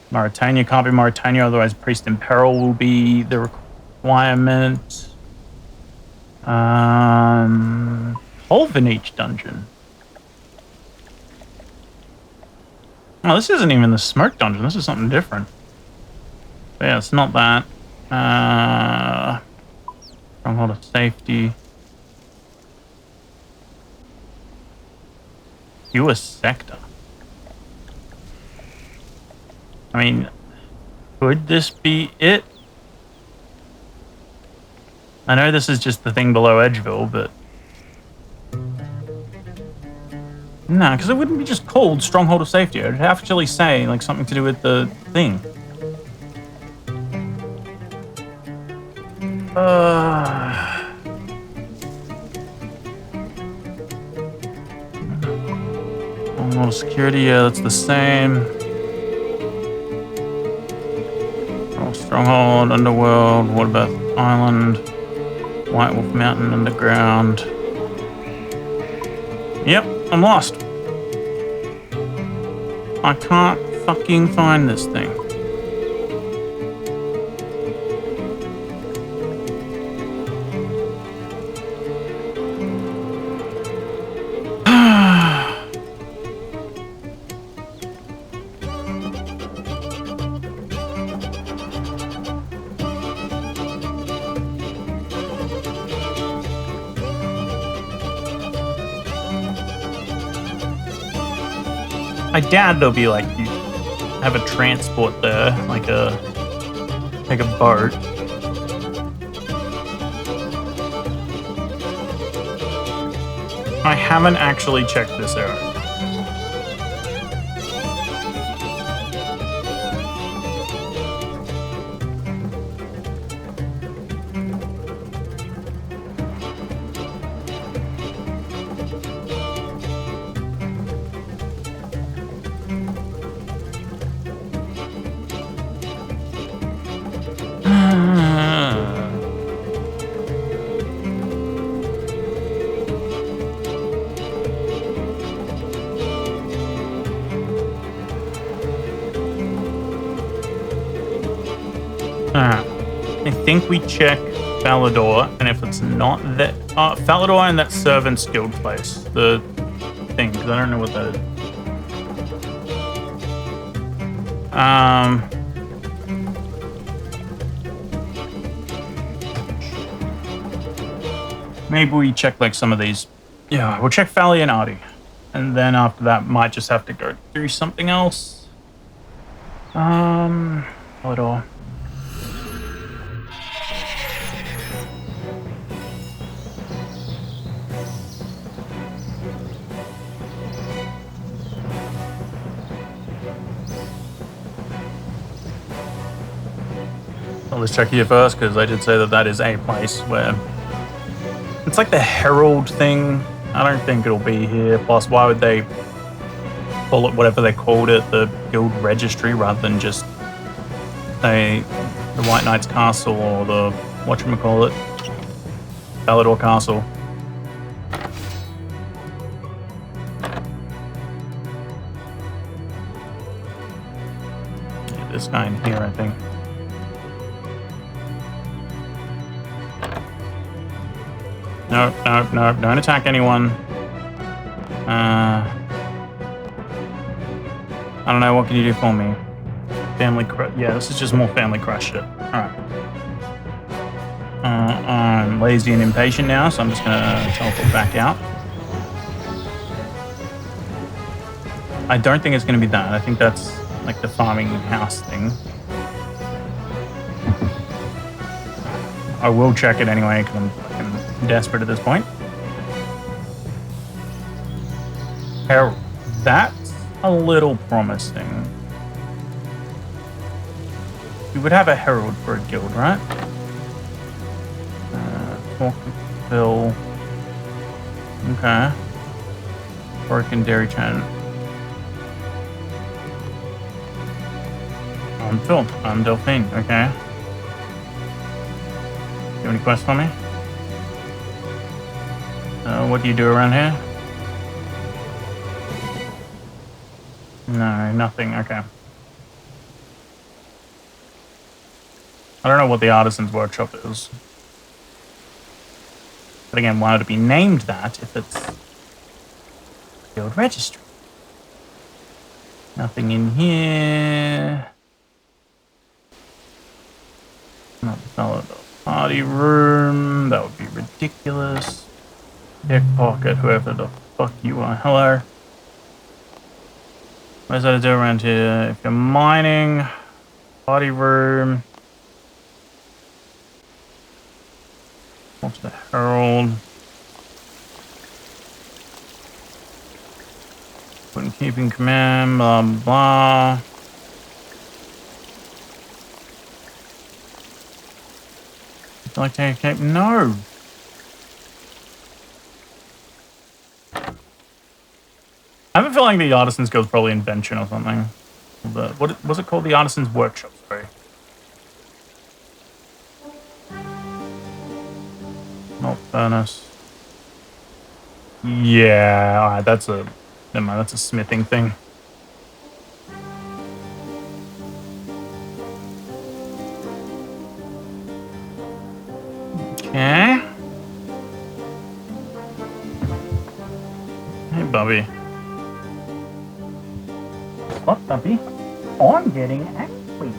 Mauritania can't be Mauritania, otherwise Priest in Peril will be the requirement. Holvenich dungeon. Oh, this isn't even the smoke dungeon. This is something different. But yeah, it's not that. Stronghold of Safety. US sector. I mean, could this be it? I know this is just the thing below Edgeville, but... Nah, because it wouldn't be just called Stronghold of Safety. It would actually say, like, something to do with the thing. Stronghold Security, yeah, that's the same. Stronghold, Underworld, Waterbath Island, White Wolf Mountain Underground. Yep, I'm lost. I can't fucking find this thing. I doubt it'll be like you have a transport there, like a boat. I haven't actually checked this out. I think we check Falador, and if it's not that... Falador and that Servant's Guild place. The thing, because I don't know what that is. Maybe we check like some of these. Yeah, we'll check Fally and Artie. And then after that, might just have to go do something else. Falador. Let's check here first, because I did say that that is a place where it's like the Herald thing. I don't think it'll be here. Plus, why would they call it whatever they called it, the Guild Registry, rather than just say the White Knight's Castle or the whatchamacallit, Falador Castle. Yeah, this guy in here, I think. Nope, nope, nope. Don't attack anyone. I don't know. What can you do for me? Family crush. Yeah, this is just more family crush shit. Alright. I'm lazy and impatient now, so I'm just gonna teleport back out. I don't think it's gonna be that. I think that's like the farming house thing. I will check it anyway because I'm fucking desperate at this point. Herald. That's a little promising. You would have a herald for a guild, right? Talk to Phil. Okay. Broken Dairy Chain. I'm Phil. I'm Delphine. Okay. You have any questions for me? What do you do around here? No, nothing. Okay. I don't know what the Artisan's Workshop is. But again, why would it be named that if it's Guild Registry? Nothing in here. Not the party room. That would be ridiculous. Pickpocket, whoever the fuck you are. Hello. Where's that to do around here? If you're mining, party room. What's the Herald? Couldn't keep in command, blah, blah. Would you like to escape? No. I have a feeling the Artisan's Guild is probably invention or something. What was it called? The Artisan's Workshop, sorry. Not furnace. Yeah, alright, that's a... Never mind, that's a smithing thing. Okay. Hey, Bubby. What, Bubby? I'm getting angry.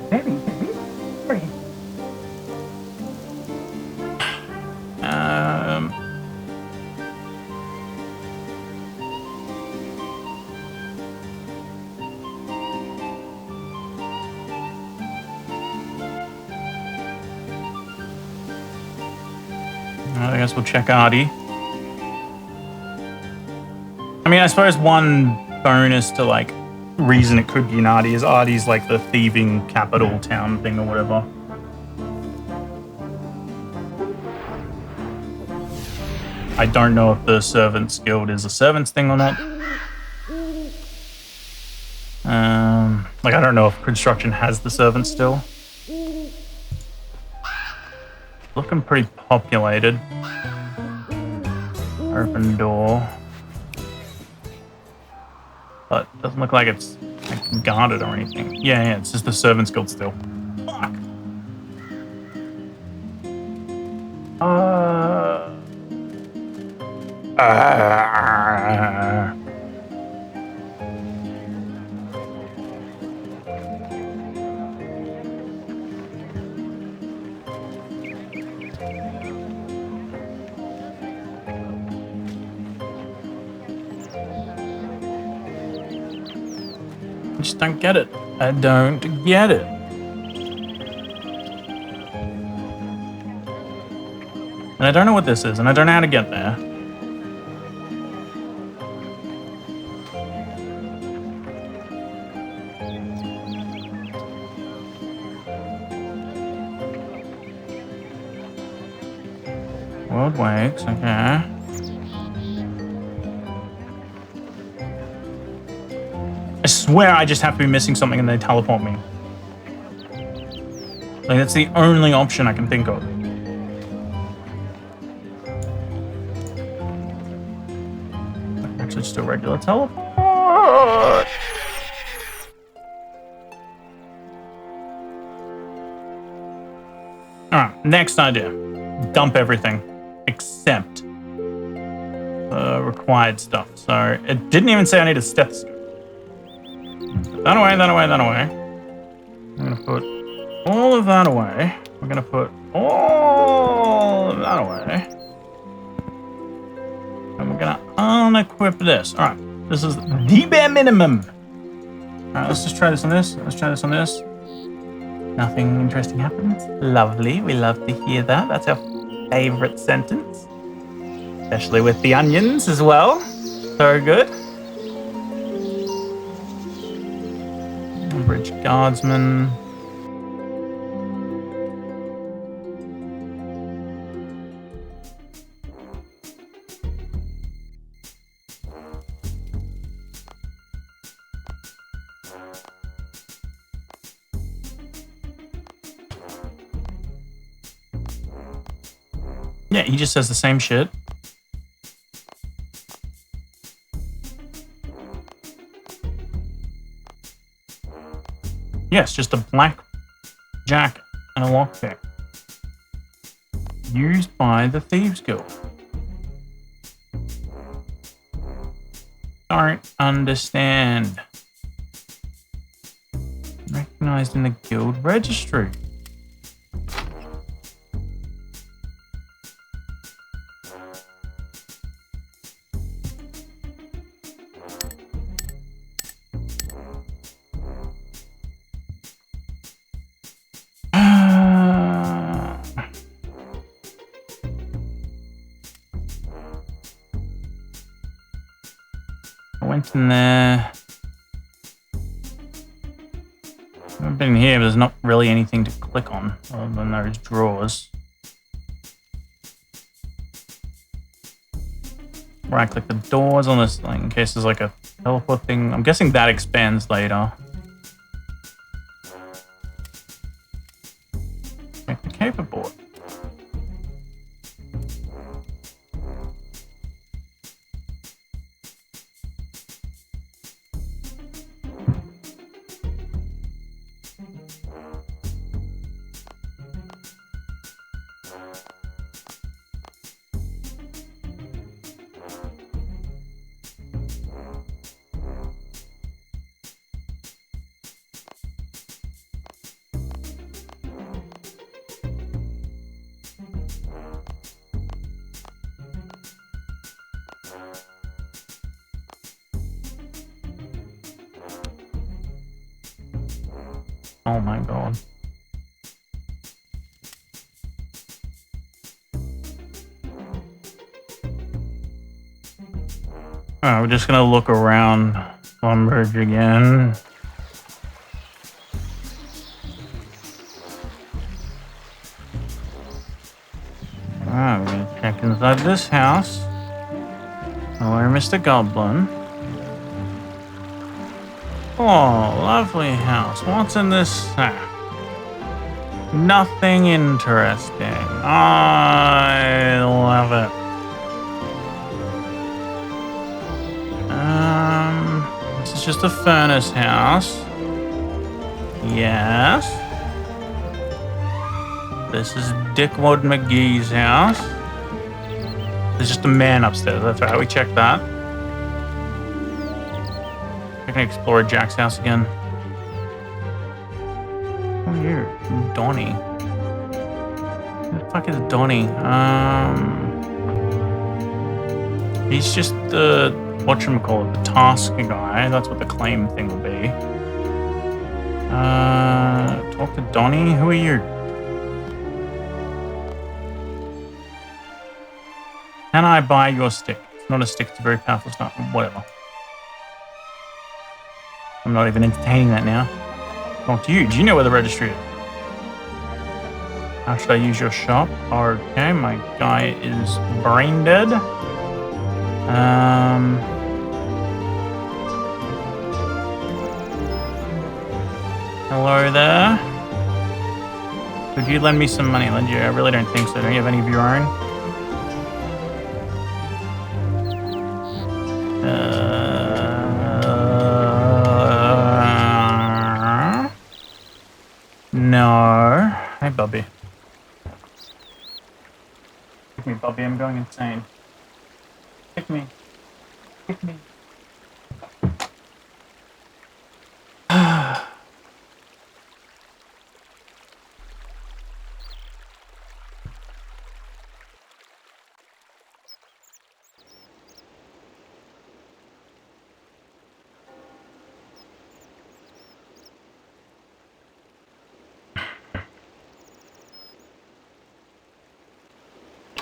Very. I guess we'll check Artie. I mean, I suppose one bonus to, like, reason it could be an Artie is Artie's, like, the thieving capital town thing or whatever. I don't know if the Servants Guild is a servants thing or not. Like, I don't know if construction has the servants still. Looking pretty populated. Open door. But doesn't look like it's like guarded or anything. Yeah, it's just the Servants Guild still. Fuck! I just don't get it. I don't get it. And I don't know what this is, and I don't know how to get there. World Wakes, okay. I swear I just have to be missing something and they teleport me. Like, that's the only option I can think of. Actually, just a regular teleport. Alright, next idea. Dump everything. accept required stuff. So it didn't even say I need a stethoscope. That away, that away, that away. I'm gonna put all of that away. We're gonna put all of that away. And we're gonna unequip this. All right, this is the bare minimum. All right, let's just try this on this. Let's try this on this. Nothing interesting happens. Lovely. We love to hear that. That's our favorite sentence. Especially with the onions as well. So good. Bridge guardsman. Yeah, he just says the same shit. Yes, just a black jacket and a lockpick. Used by the Thieves Guild. Don't understand. Recognized in the guild registry. I went in there. I've been here, but there's not really anything to click on other than those drawers. Right click the doors on this thing in case there's like a teleport thing. I'm guessing that expands later. Check the paperboard. Oh my god. Alright, we're just gonna look around Lumbridge again. Alright, we're gonna check inside this house. Hello, Mr. Goblin. Oh, lovely house. What's in this sack? Nothing interesting. I love it. This is just a furnace house. Yes. This is Dickwood McGee's house. There's just a man upstairs. That's right. We checked that. I can explore Jack's house again. Oh, here, Donnie. Who the fuck is Donnie? He's just the whatchamacallit, the task guy. That's what the claim thing will be. Talk to Donnie. Who are you? Can I buy your stick? It's not a stick. It's a very powerful stuff. Whatever. I'm not even entertaining that now. Talk to you. Do you know where the registry is? How should I use your shop? Okay, my guy is brain dead. Hello there. Could you lend me some money, Lindsay? I really don't think so. Don't you have any of your own? No. Hey, Bubby. Took me Bobby. I'm going insane. Kick me. Kick me.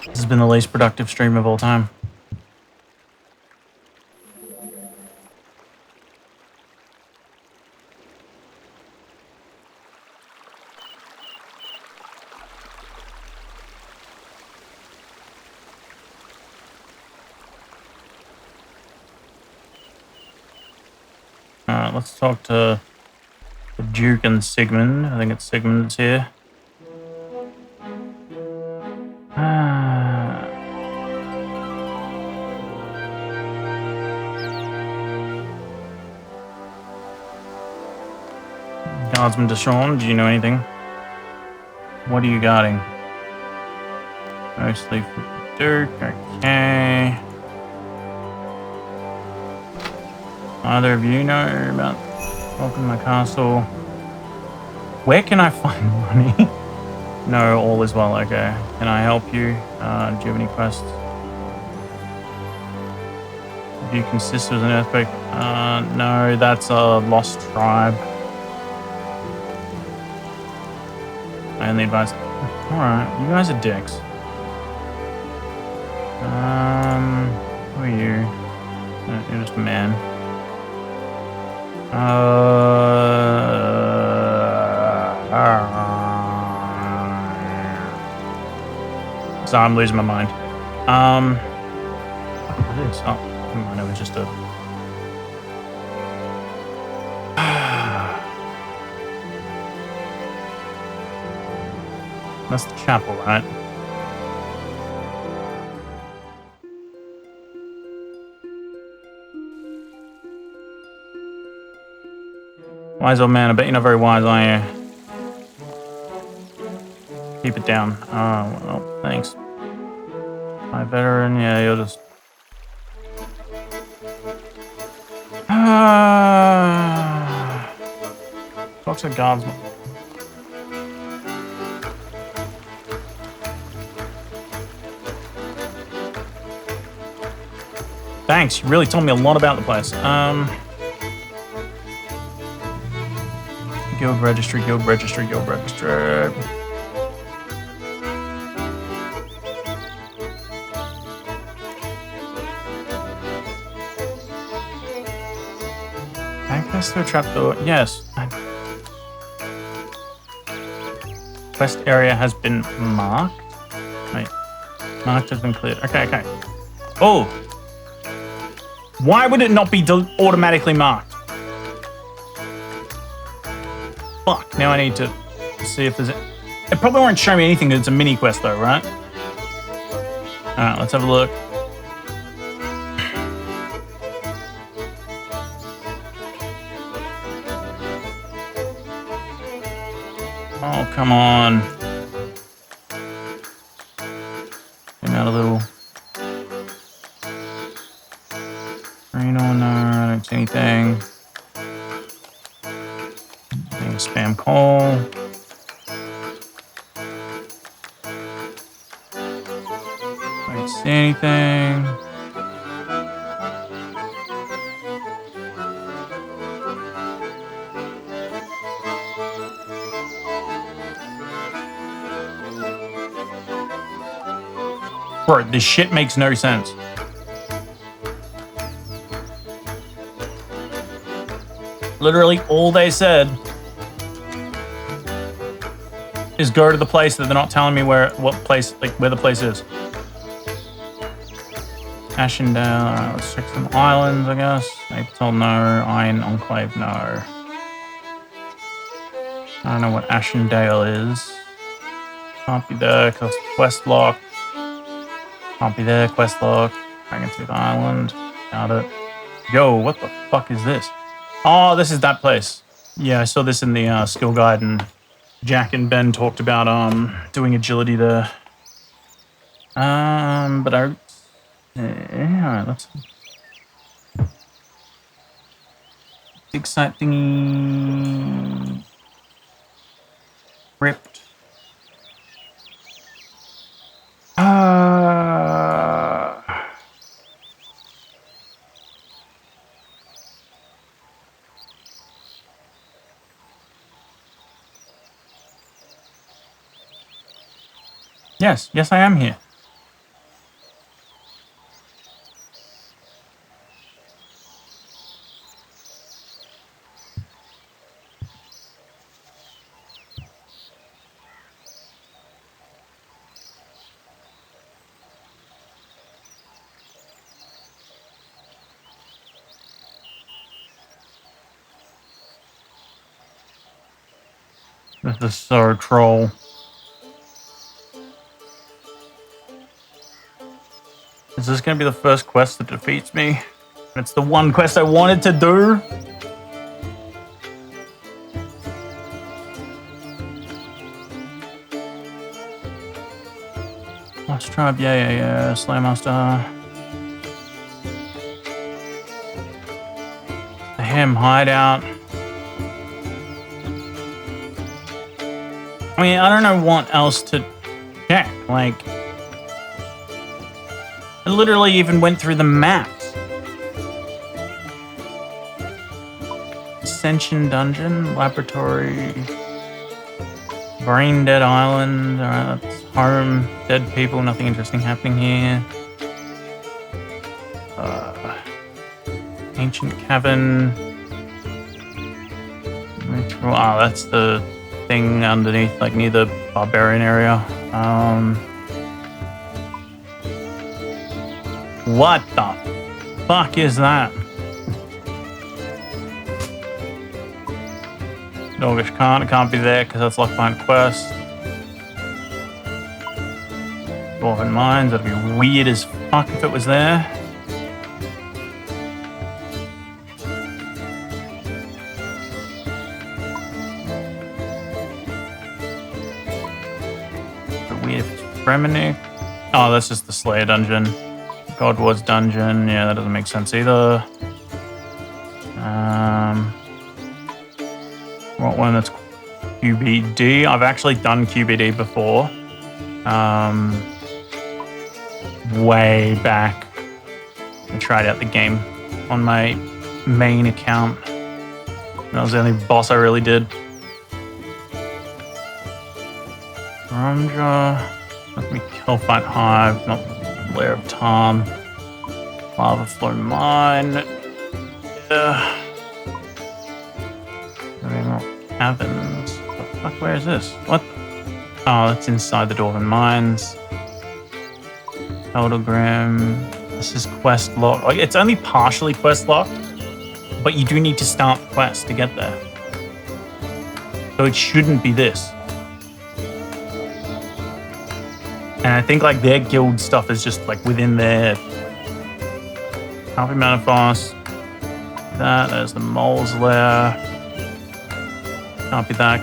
This has been the least productive stream of all time. Alright, let's talk to the Duke and Sigmund. I think it's Sigmund's here. Guardsman Deshawn, do you know anything? What are you guarding? Mostly for the Duke, okay. Either of you know about talking to my castle? Where can I find money? No, all is well, okay. Can I help you? Do you have any quests? Do you consist of an earthquake? No, that's a lost tribe. I only advise. Alright, you guys are dicks. Who are you? No, you're just a man. So I'm losing my mind. What is this? Oh, never mind, it was just a. That's the chapel, right? Wise old man, I bet you're not very wise, are you? Keep it down. Oh, well, thanks. My veteran, yeah, you'll just... Talk to the guardsman. Thanks, you really told me a lot about the place. Guild registry, guild registry, guild registry. Access to a trapdoor, yes. Quest area has been marked. Wait, marked has been cleared. Okay, okay. Oh! Why would it not be automatically marked? Fuck, now I need to see if there's... It probably won't show me anything because it's a mini quest though, right? Alright, let's have a look. Oh, come on. Came out a little... Green or no, I don't see anything. Spam call. I don't see anything. Bro, this shit makes no sense. Literally all they said is go to the place that they're not telling me where the place is. Ashendale, alright, let's check some islands, I guess. Atoll, no. Iron Enclave, no. I don't know what Ashendale is. Can't be there, because quest lock. Can't be there, quest lock. Dragonsmith Island. Got it. Yo, what the fuck is this? Oh, this is that place. Yeah, I saw this in the skill guide, and Jack and Ben talked about doing agility there. But I... Alright, let's... Big site thingy... Ripped. Yes, I am here. This is so troll. Is this going to be the first quest that defeats me? It's the one quest I wanted to do. Lost Tribe, yeah. Slaymaster. The Hem Hideout. I mean, I don't know what else to check. Like, I literally even went through the maps. Ascension Dungeon, Laboratory, Brain Dead Island. Alright, that's home. Dead people, nothing interesting happening here. Ancient Cavern. Oh, that's the thing underneath, like near the Barbarian area. What the fuck is that? Doggish it can't be there because that's locked behind quest. Dwarven Mines, that'd be weird as fuck if it was there. Weird if it's Fremenic. Oh, that's just the Slayer dungeon. God Wars dungeon. Yeah, that doesn't make sense either. What one? That's QBD. I've actually done QBD before. Way back. I tried out the game on my main account. That was the only boss I really did. Ramja. Let me kill Fight Hive, not Lair of Tom. Lava Flow Mine. Yeah. Caverns. What the fuck? Where is this? What? Oh, that's inside the Dwarven Mines. Eldergram. This is quest locked. Like, it's only partially quest locked, but you do need to start the quest to get there. So it shouldn't be this. And I think like their guild stuff is just like within their Happy Manifest. There's the mole's lair. Can't be that.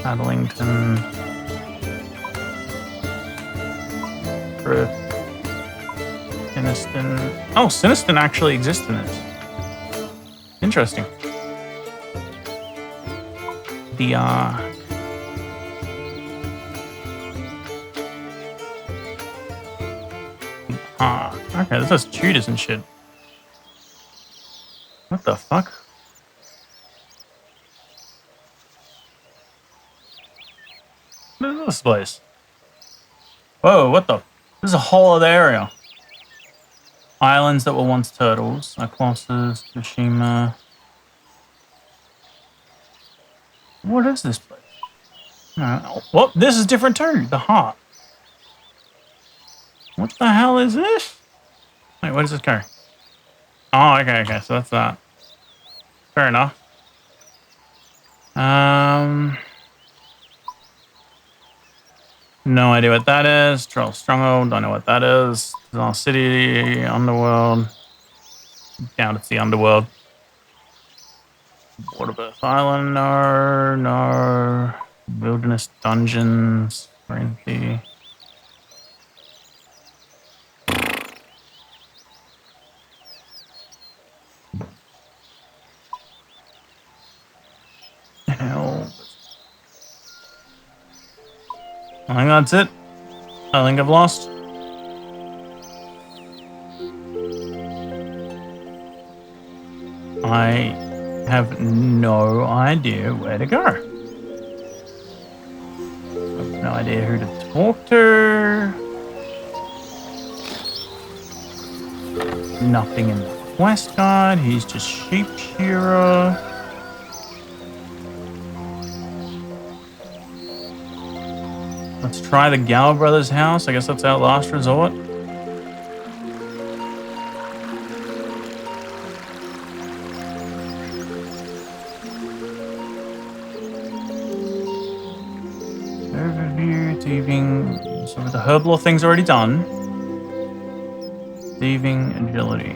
Adlington. Frith. Siniston. Oh, Siniston actually exists in this. Interesting. The okay, this has tutors and shit. What the fuck? What is this place? Whoa, what the? This is a whole other area. Islands that were once turtles. Colossus, Tsushima. What is this place? Well, this is different too. The heart. What the hell is this? Wait, where does this go? Oh, okay, so that's that. Fair enough. No idea what that is. Troll Stronghold, don't know what that is. Zon City, Underworld. Down to the Underworld. Waterbirth Island, no, no. Wilderness Dungeons, Corinthy. Hell. I think that's it. I think I've lost. I have no idea where to go. I have no idea who to talk to. Nothing in the quest guide. He's just sheep shearer. Let's try the Gower Brothers' house. I guess that's our last resort. Overview, thieving. So the herb law thing's already done. Thieving, agility.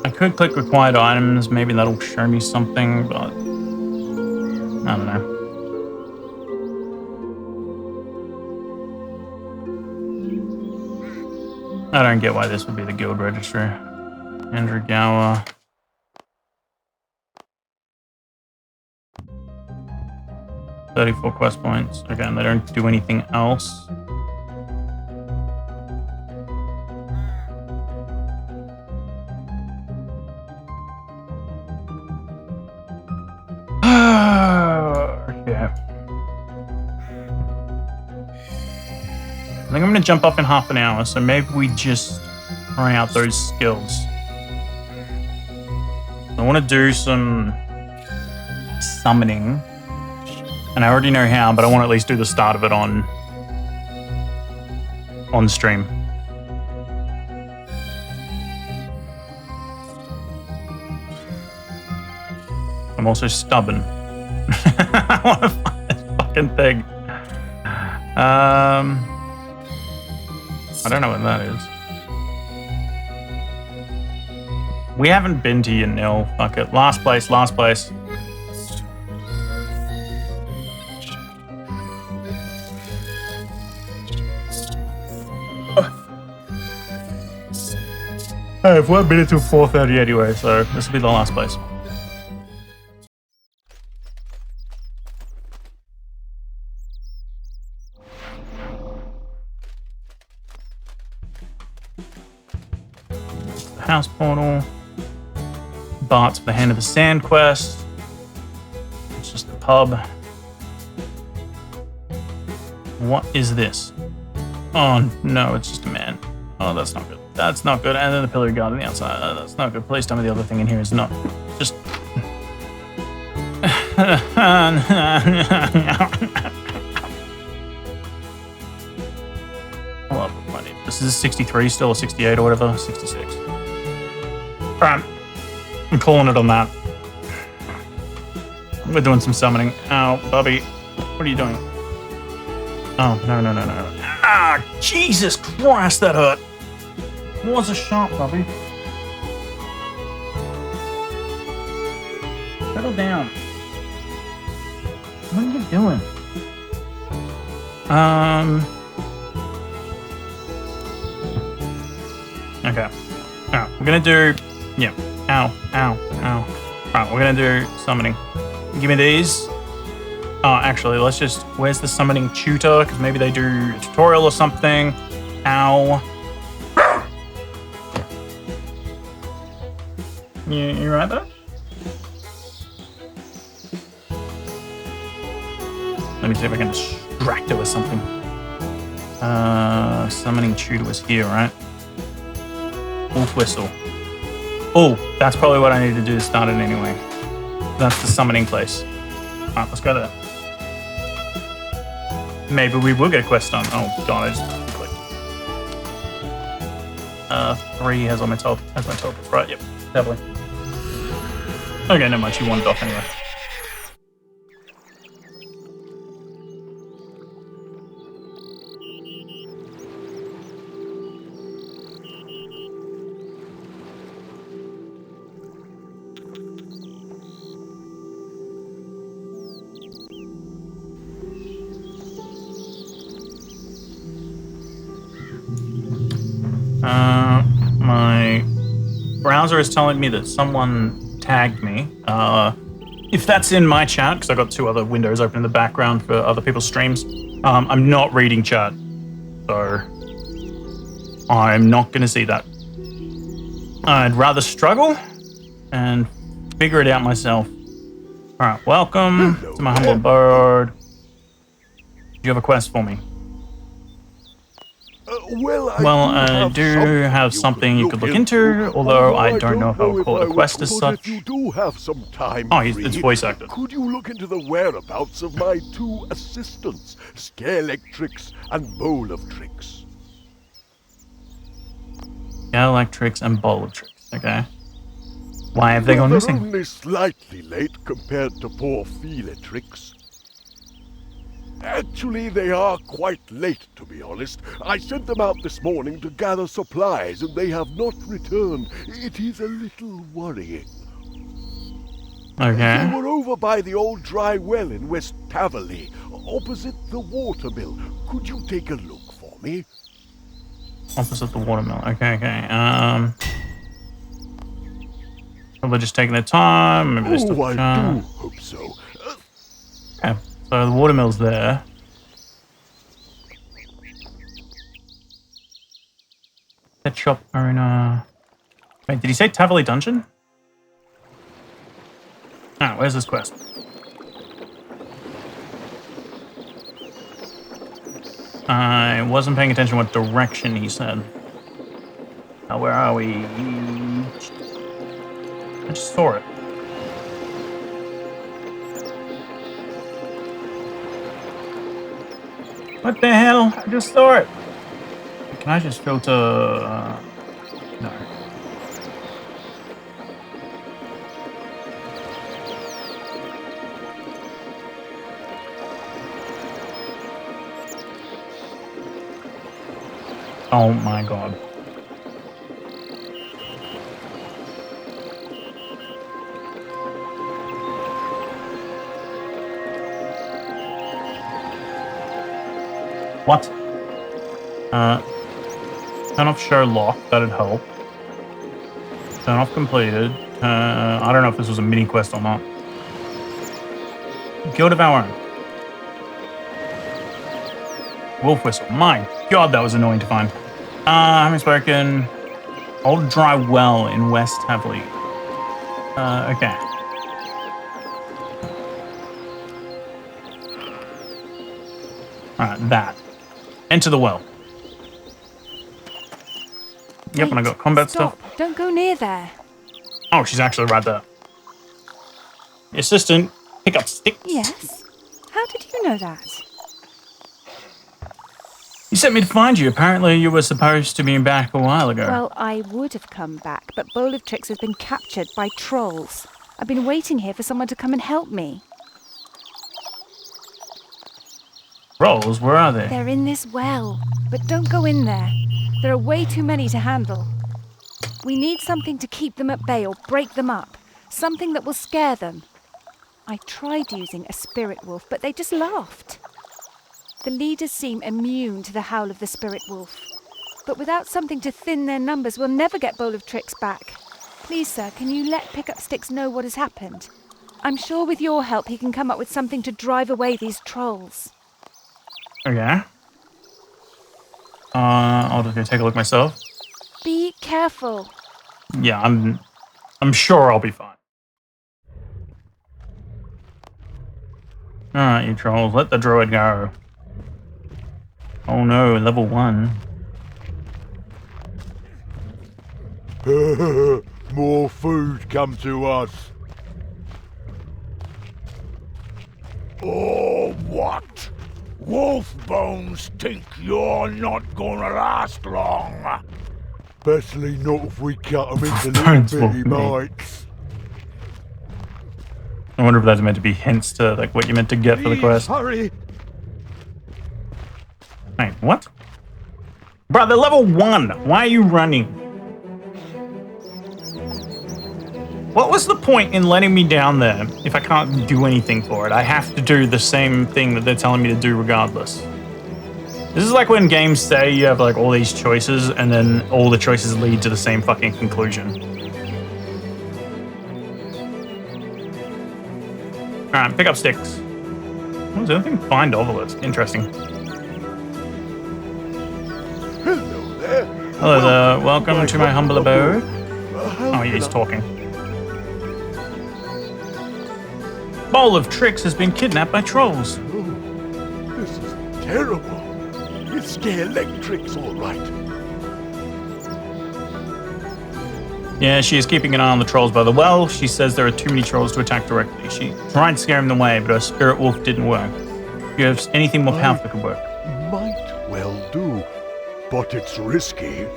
I could click required items. Maybe that'll show me something, but I don't know. I don't get why this would be the guild registry. Andrew Gower. $34 quest points. Again, they don't do anything else. Okay. I think I'm going to jump off in half an hour, so maybe we just try out those skills. I want to do some summoning, and I already know how, but I want to at least do the start of it on stream. I'm also stubborn. I want to find this fucking thing. I don't know what that is. We haven't been to your nil. Fuck it. Last place, last place. I have 1 minute till 4:30 anyway, so this will be the last place. House portal. Bart's for the Hand of the Sand quest. It's just the pub. What is this? Oh no, it's just a man. Oh, that's not good. That's not good. And then the pillar guard on the outside. That's not good. Please tell me the other thing in here is not just. Well, this is 63 still, or 68 or whatever. 66. Alright. I'm calling it on that. We're doing some summoning. Ow, Bubby. What are you doing? Oh, no, no, no, no. Ah, Jesus Christ, that hurt. What was a sharp, Bubby? Settle down. What are you doing? Okay. Alright, we're gonna do... Yeah. Ow, ow, ow. Alright, we're gonna do summoning. Give me these. Oh, actually, let's just... Where's the summoning tutor? Because maybe they do a tutorial or something. Ow. You right there? Let me see if I can distract it with something. Summoning tutor was here, right? Wolf whistle. Oh, that's probably what I need to do to start it anyway. That's the summoning place. Alright, let's go there. Maybe we will get a quest done. Oh god, I just clicked. 3 has on my top. Has my top. Right, yep, definitely. Okay, never mind. She wandered off anyway. browser is telling me that someone tagged me. If that's in my chat, because I've got 2 other windows open in the background for other people's streams, I'm not reading chat. So I'm not going to see that. I'd rather struggle and figure it out myself. All right, welcome to my humble abode. Do you have a quest for me? Well, I do have something you could look into, although I don't know if I would call it a quest as such. If you do have some time It's voice acted. Could you look into the whereabouts of my 2 assistants, Scalextrix and Bowl of Tricks? Electrics and Bowl of Tricks, okay. Why have they gone They're missing? only slightly late compared to poor Feletrix. Actually, they are quite late, to be honest. I sent them out this morning to gather supplies, and they have not returned. It is a little worrying. Okay. They were over by the old dry well in West Taverley, opposite the watermill. Could you take a look for me? Opposite the watermill. Okay. Probably just taking their time. Maybe they still I do hope so. Okay. So the watermill's there. Pet shop owner. Wait, did he say Taverley Dungeon? Ah, where's this quest? I wasn't paying attention what direction he said. Now, where are we? I just saw it. What the hell? I just saw it. Can I just filter? No. Oh my god. What? Turn off show lock, that'd help. Turn off completed. I don't know if this was a mini quest or not. Guild of our own. Wolf whistle. My god, that was annoying to find. Having spoken. Old dry well in West Taverley. Okay. Alright, that. Enter the well. Yep, and I got combat Stop. stuff. Don't go near there. Oh, she's actually right there. Assistant, pick up sticks. Yes? How did you know that? You sent me to find you. Apparently you were supposed to be back a while ago. Well, I would have come back, but Bowl of Tricks has been captured by trolls. I've been waiting here for someone to come and help me. Trolls, where are they? They're in this well, but don't go in there. There are way too many to handle. We need something to keep them at bay or break them up. Something that will scare them. I tried using a spirit wolf, but they just laughed. The leaders seem immune to the howl of the spirit wolf. But without something to thin their numbers, we'll never get Bowl of Tricks back. Please, sir, can you let Pick Up Sticks know what has happened? I'm sure with your help he can come up with something to drive away these trolls. Okay. I'll just go take a look myself. Be careful. Yeah, I'm sure I'll be fine. Alright, you trolls, let the druid go. Oh no, level 1. More food come to us. Oh, what? Wolf bones think you're not gonna last long. Especially not if we cut them into Bones little wolf bitty me. bites. I wonder if that's meant to be hints to like what you meant to get for the quest. Hurry! Wait, what? Bro, they're level 1. Why are you running? What was the point in letting me down there if I can't do anything for it? I have to do the same thing that they're telling me to do regardless. This is like when games say you have like all these choices and then all the choices lead to the same fucking conclusion. Alright, pick up sticks. What's the other thing? Find obelisk. Interesting. Hello there. Hello there. Welcome to my humble abode. Oh, yeah, he's talking. Bowl of Tricks has been kidnapped by trolls. Oh, this is terrible. It's the electrics, all right. Yeah, she is keeping an eye on the trolls by the well. She says there are too many trolls to attack directly. She tried to scare them away, but her spirit wolf didn't work. Do you have anything more powerful that could work? Might well do, but it's risky.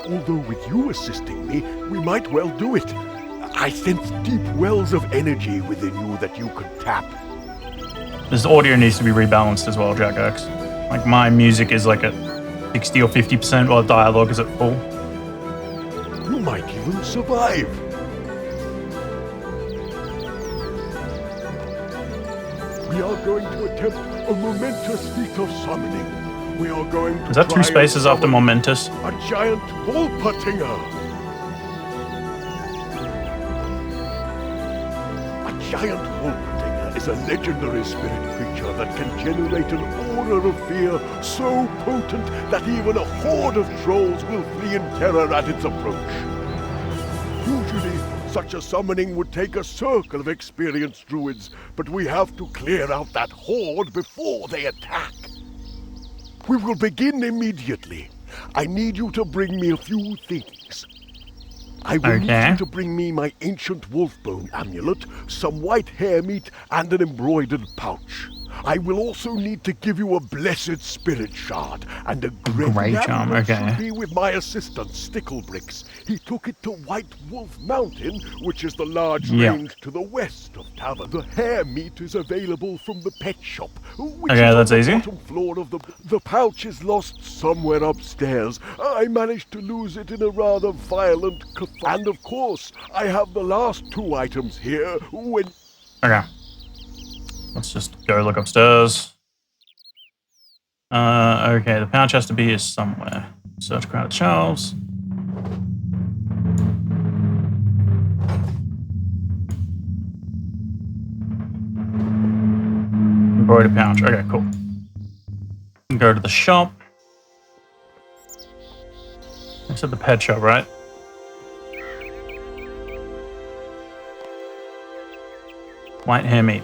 Although with you assisting me, we might well do it. I sense deep wells of energy within you that you could tap. This audio needs to be rebalanced as well, Jack X. Like, my music is like at 60 or 50% while dialogue is at full. You might even survive. We are going to attempt a momentous feat of summoning. We are going to Is that two try spaces and after summon momentous? a giant Wolpertinger. A giant Wolpertinger is a legendary spirit creature that can generate an aura of fear so potent that even a horde of trolls will flee in terror at its approach. Usually, such a summoning would take a circle of experienced druids, but we have to clear out that horde before they attack. We will begin immediately. I need you to bring me a few things. I will need you to bring me my ancient wolfbone amulet, some white hair meat, and an embroidered pouch. I will also need to give you a blessed spirit shard, and a great charm should be with my assistant, Sticklebricks. He took it to White Wolf Mountain, which is the large range to the west of Tavern. The hair meat is available from the pet shop, which is on the bottom floor of the pouch is lost somewhere upstairs. I managed to lose it in a rather violent and of course, I have the last two items here when... Okay. Let's just go look upstairs. Okay, the pouch has to be here somewhere. Search crowded shelves. Embroidered pouch. Okay, cool. Go to the shop. I said the pet shop, right? White hair meat.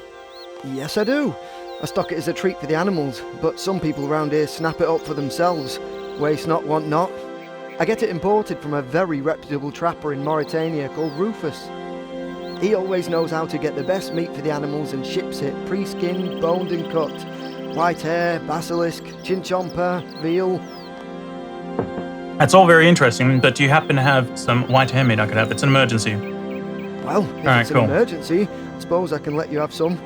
Yes, I do. I stock it as a treat for the animals, but some people around here snap it up for themselves. Waste not, want not. I get it imported from a very reputable trapper in Mauritania called Rufus. He always knows how to get the best meat for the animals and ships it pre-skinned, boned and cut. White hare, basilisk, chinchomper, veal. That's all very interesting, but do you happen to have some white hair meat I could have? It's an emergency. Well, if it's an emergency, I suppose I can let you have some.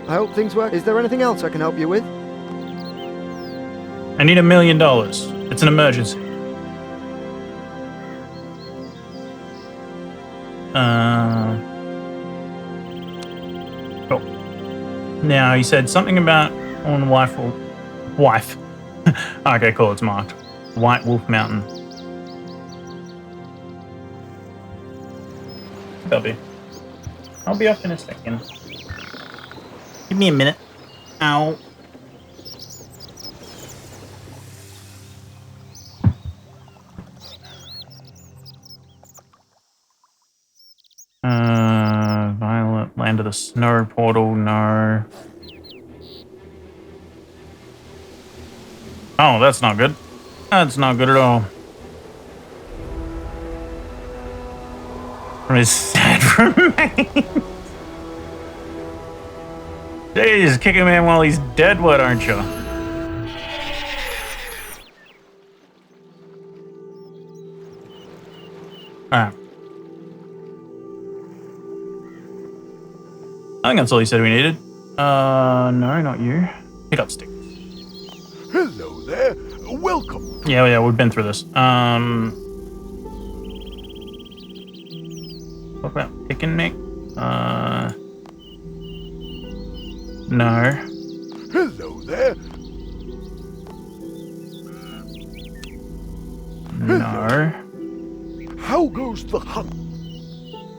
I hope things work. Is there anything else I can help you with? I need $1 million. It's an emergency. Cool. Now, you said something about on wife or... Wife. Okay, cool, it's marked. White Wolf Mountain. I'll be off in a second. Give me a minute. Ow. Violet, Land of the Snow portal, no. Oh, that's not good. That's not good at all. From his sad remains. Jeez, kick a man while he's dead, what aren't you? Alright. I think that's all you said we needed. No, not you. Pick up sticks. Hello there. Welcome. Yeah, we've been through this. Talk about picking Nick. No. Hello there. No. How goes the hunt?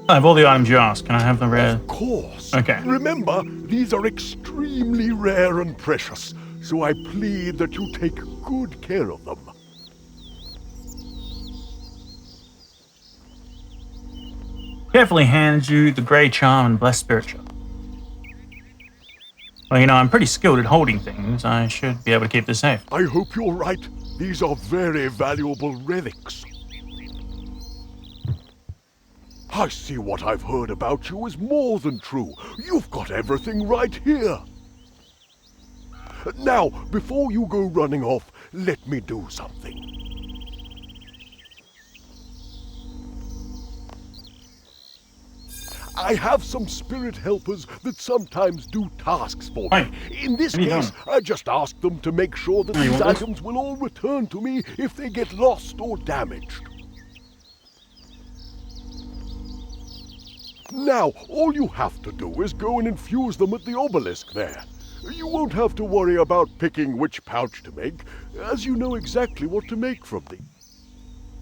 I have all the items you asked. Can I have the rare? Of course. Okay. Remember, these are extremely rare and precious, so I plead that you take good care of them. Carefully hand you the Grey Charm and Blessed Spiritual. Well, you know, I'm pretty skilled at holding things. I should be able to keep this safe. I hope you're right. These are very valuable relics. I see what I've heard about you is more than true. You've got everything right here. Now, before you go running off, let me do something. I have some spirit helpers that sometimes do tasks for me. Hi. In this How you case, I just ask them to make sure that Oh, you these want this? items will all return to me if they get lost or damaged. Now, all you have to do is go and infuse them at the obelisk there. You won't have to worry about picking which pouch to make, as you know exactly what to make from them.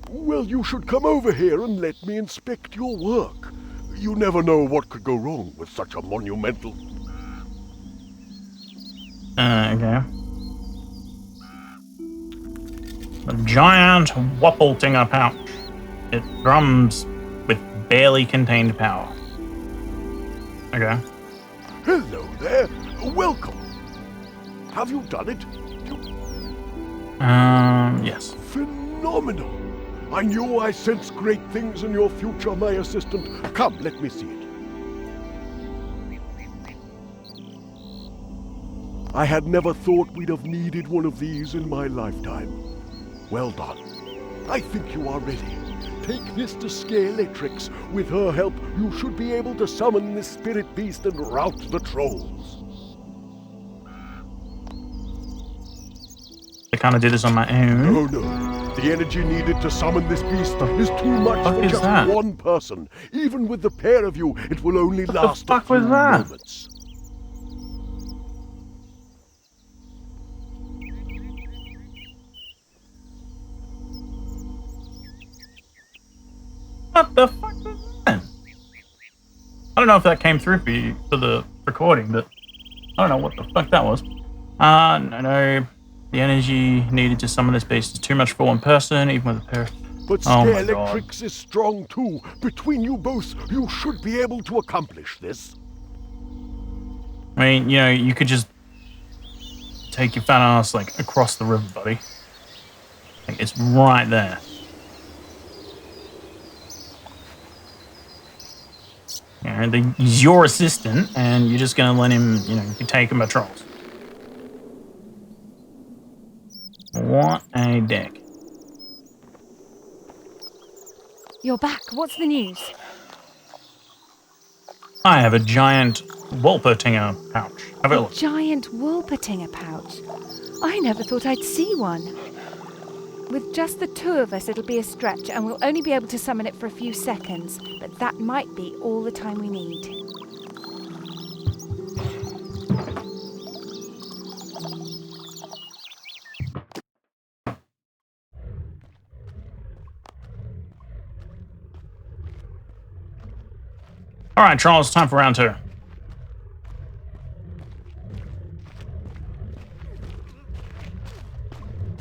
Well, you should come over here and let me inspect your work. You never know what could go wrong with such a monumental... Okay. A giant Wappletinger pouch. It drums with barely contained power. Okay. Hello there. Welcome. Have you done it? Yes. Phenomenal. I knew I sensed great things in your future, my assistant. Come, let me see it. I had never thought we'd have needed one of these in my lifetime. Well done. I think you are ready. Take this to Scalatrix. With her help, you should be able to summon this spirit beast and rout the trolls. I kind of did this on my own. Oh no. The energy needed to summon this beast is too much What for is just that? one person. Even with the pair of you, it will only last a fuck was few that? moments. What the fuck was that? I don't know if that came through for you for the recording, but I don't know what the fuck that was. No. The energy needed to summon this beast is too much for one person, even with a pair. But Oh my God. Scalatrix is strong too. Between you both, you should be able to accomplish this. I mean, you know, you could just take your fat ass like across the river, buddy. Like, it's right there. You know, he's your assistant, and you're just gonna let him, you know, take him by trolls. What a dick. You're back. What's the news? I have a giant Wappletinger pouch. Have a A look. giant Wulpetinger pouch. I never thought I'd see one. With just the two of us, it'll be a stretch, and we'll only be able to summon it for a few seconds, but that might be all the time we need. All right, Charles, time for round two.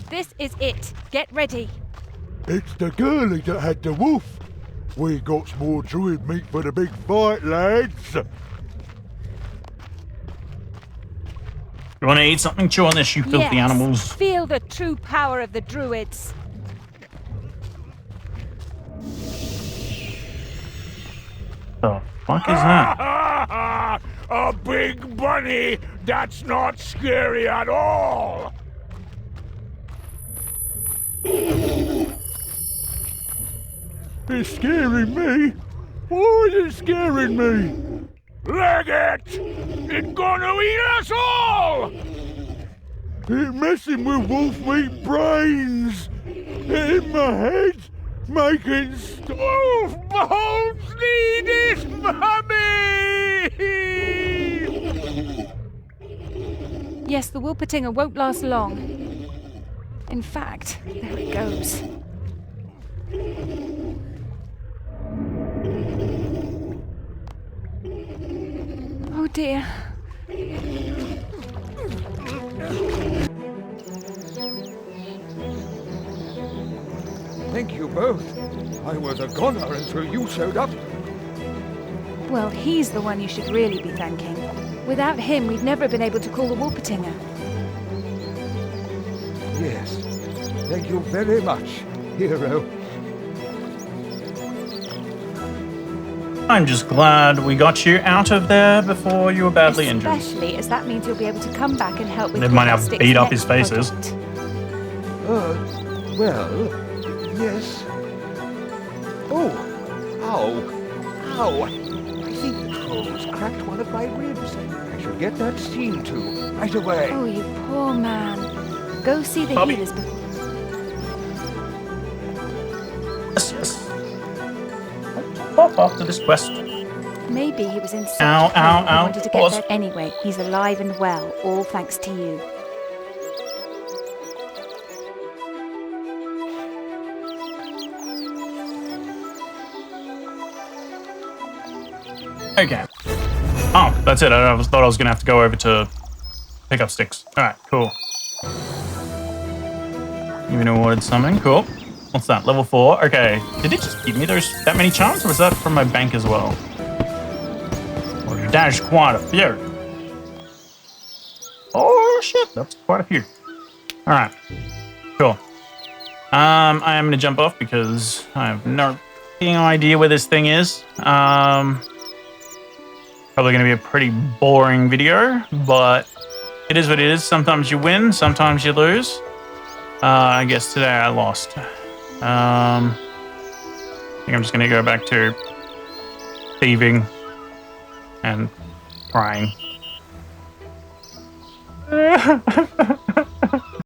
This is it. Get ready. It's the girlie that had the wolf. We got some more druid meat for the big fight, lads. You want to eat something? Chew on this, you filthy Yes. animals. Feel the true power of the druids. The fuck is that? A big bunny? That's not scary at all. It's scaring me. Why is it scaring me? Leg it! It's gonna eat us all! It's messing with wolf meat brains. In my head, making wolf bones need his mummy! Yes, the Wulpetinger won't last long. In fact, there it goes. dear. Thank you both. I was a goner until you showed up. Well, he's the one you should really be thanking. Without him, we'd never have been able to call the Wolpertinger. Yes. Thank you very much, hero. I'm just glad we got you out of there before you were badly injured. Especially as that means you'll be able to come back and help with They might have Plastic's beat up next his faces. project. Well, yes. Oh, ow. Ow. I think the trolls cracked one of my ribs. I should get that seen to right away. Oh, you poor man. Go see the Bobby. healers before. Yes, yes. Pop after this quest. Maybe he was in such Ow, pain ow, and ow. wanted to get Pause. there anyway. He's alive and well, all thanks to you. Okay. Oh, that's it. I thought I was going to have to go over to pick up sticks. All right, cool. Even awarded something. Cool. What's that? Level 4. Okay. Did it just give me that many charms, or was that from my bank as well? Or you dashed quite a few. Oh shit, that's quite a few. All right. Cool. I am going to jump off because I have no idea where this thing is. Probably going to be a pretty boring video, but it is what it is. Sometimes you win, sometimes you lose. I guess today I lost. I think I'm just going to go back to thieving and crying.